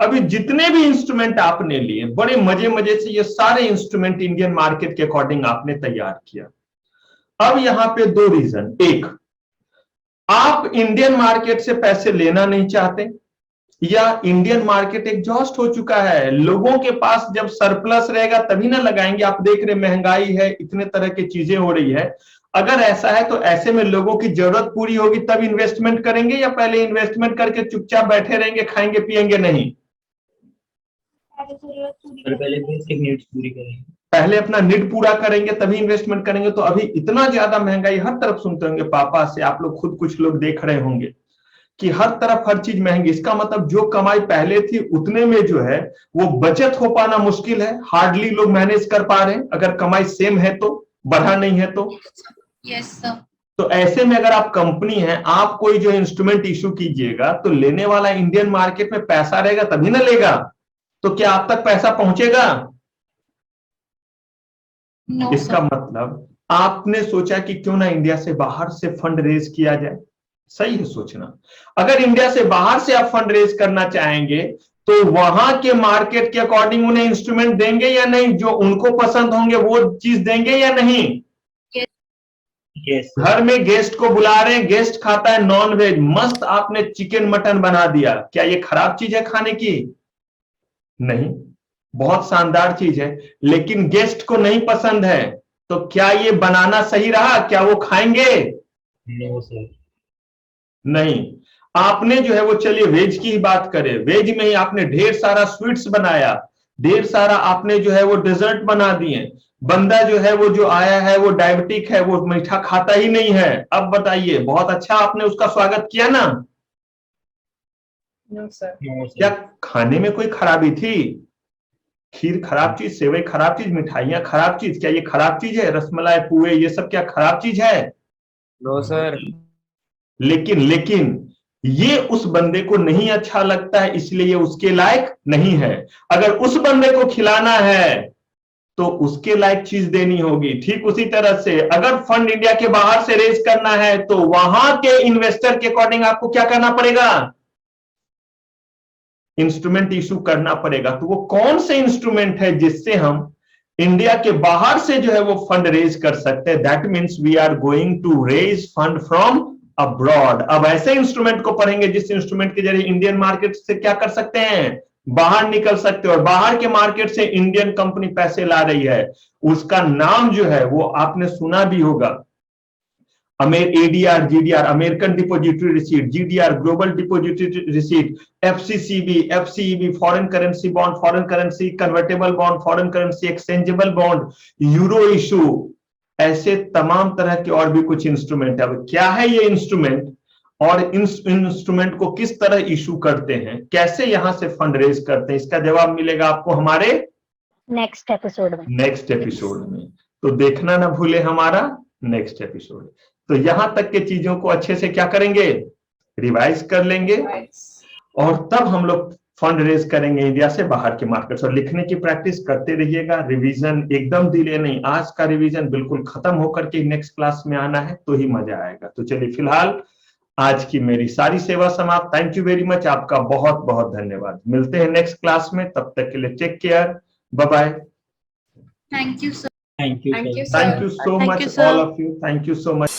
अभी जितने भी इंस्ट्रूमेंट आपने लिए बड़े मजे मजे से ये सारे इंस्ट्रूमेंट इंडियन मार्केट के अकॉर्डिंग आपने तैयार किया। अब यहाँ पे दो रीजन, एक आप इंडियन मार्केट से पैसे लेना नहीं चाहते, या इंडियन मार्केट एग्जॉस्ट हो चुका है, लोगों के पास जब सरप्लस रहेगा तभी ना लगाएंगे। आप देख रहे महंगाई है, इतने तरह की चीजें हो रही है। अगर ऐसा है तो ऐसे में लोगों की जरूरत पूरी होगी तब इन्वेस्टमेंट करेंगे, या पहले इन्वेस्टमेंट करके चुपचाप बैठे रहेंगे, खाएंगे पिएंगे नहीं? पहले बेसिक नीड्स पूरी करेंगे, पहले अपना नीड पूरा करेंगे तभी इन्वेस्टमेंट करेंगे। तो अभी इतना ज्यादा महंगाई, हर तरफ सुनते होंगे पापा से, आप लोग खुद कुछ लोग देख रहे होंगे कि हर तरफ हर चीज महंगी। इसका मतलब जो कमाई पहले थी उतने में जो है वो बचत हो पाना मुश्किल है, हार्डली लोग मैनेज कर पा रहे हैं। अगर कमाई सेम है तो, बढ़ा नहीं है तो। Yes, sir. तो ऐसे में अगर आप कंपनी है, आप कोई जो इंस्ट्रूमेंट इशू कीजिएगा तो लेने वाला इंडियन मार्केट में पैसा रहेगा तभी ना लेगा। तो क्या आप तक पैसा पहुंचेगा? No, इसका sir. मतलब आपने सोचा कि क्यों ना इंडिया से बाहर से फंड रेज किया जाए। सही है सोचना। अगर इंडिया से बाहर से आप फंड रेज करना चाहेंगे तो वहां के मार्केट के अकॉर्डिंग उन्हें इंस्ट्रूमेंट देंगे या नहीं, जो उनको पसंद होंगे वो चीज देंगे या नहीं? यस घर में गेस्ट को बुला रहे हैं, गेस्ट खाता है नॉन वेज, मस्त आपने चिकन मटन बना दिया, क्या ये खराब चीज है खाने की? नहीं, बहुत शानदार चीज है, लेकिन गेस्ट को नहीं पसंद है तो क्या ये बनाना सही रहा? क्या वो खाएंगे? नो सर, नहीं। आपने जो है वो, चलिए वेज की ही बात करें, वेज में ही आपने ढेर सारा स्वीट्स बनाया, ढेर सारा आपने जो है वो डेजर्ट बना दिए। बंदा जो है वो जो आया है वो डायबिटिक है, वो मीठा खाता ही नहीं है। अब बताइए, बहुत अच्छा आपने उसका स्वागत किया ना? No, sir. नो क्या सर, खाने में कोई खराबी थी? खीर खराब चीज, सेवई खराब चीज, मिठाइयां खराब चीज, क्या ये खराब चीज है? रसमलाई, पुए, ये सब क्या खराब चीज है? No, sir. लेकिन ये उस बंदे को नहीं अच्छा लगता है, इसलिए ये उसके लायक नहीं है। अगर उस बंदे को खिलाना है तो उसके लायक चीज देनी होगी। ठीक उसी तरह से अगर फंड इंडिया के बाहर से रेज करना है तो वहां के इन्वेस्टर के अकॉर्डिंग आपको क्या करना पड़ेगा? इंस्ट्रूमेंट इशू करना पड़ेगा। तो वो कौन से इंस्ट्रूमेंट है जिससे हम इंडिया के बाहर से जो है वो फंड रेज कर सकते हैं? That means we are going to raise fund from abroad. अब ऐसे इंस्ट्रूमेंट को पढ़ेंगे जिस इंस्ट्रूमेंट के जरिए इंडियन मार्केट से क्या कर सकते हैं? बाहर निकल सकते हो। और बाहर के मार्केट से इंडियन कंपनी पैसे ला रही है, उसका नाम जो है वो आपने सुना भी होगा, ADR, GDR, American depository receipt, GDR, global depository receipt, FCCB, FCEB, foreign currency bond, foreign currency convertible bond, foreign currency exchangeable bond, euro issue, ऐसे तमाम तरह के और भी कुछ इंस्ट्रूमेंट है। अब क्या है ये इंस्ट्रूमेंट और इन इंस्ट्रूमेंट को किस तरह इशू करते हैं, कैसे यहां से फंड रेज करते हैं, इसका जवाब मिलेगा आपको हमारे नेक्स्ट एपिसोड में। तो देखना ना भूले हमारा नेक्स्ट एपिसोड। तो यहां तक के चीजों को अच्छे से क्या करेंगे? रिवाइज कर लेंगे, और तब हम लोग फंड रेज करेंगे इंडिया से बाहर के मार्केट। और लिखने की प्रैक्टिस करते रहिएगा, रिवीजन एकदम डिले नहीं, आज का रिवीजन बिल्कुल खत्म होकर के नेक्स्ट क्लास में आना है तो ही मजा आएगा। तो चलिए फिलहाल आज की मेरी सारी सेवा समाप्त। थैंक यू वेरी मच, आपका बहुत बहुत धन्यवाद। मिलते हैं नेक्स्ट क्लास में, तब तक के लिए take care, bye bye. Thank you, sir. Thank you Thank sir. you, sir. Thank you so Thank much, you, sir. all of you. Thank you so much.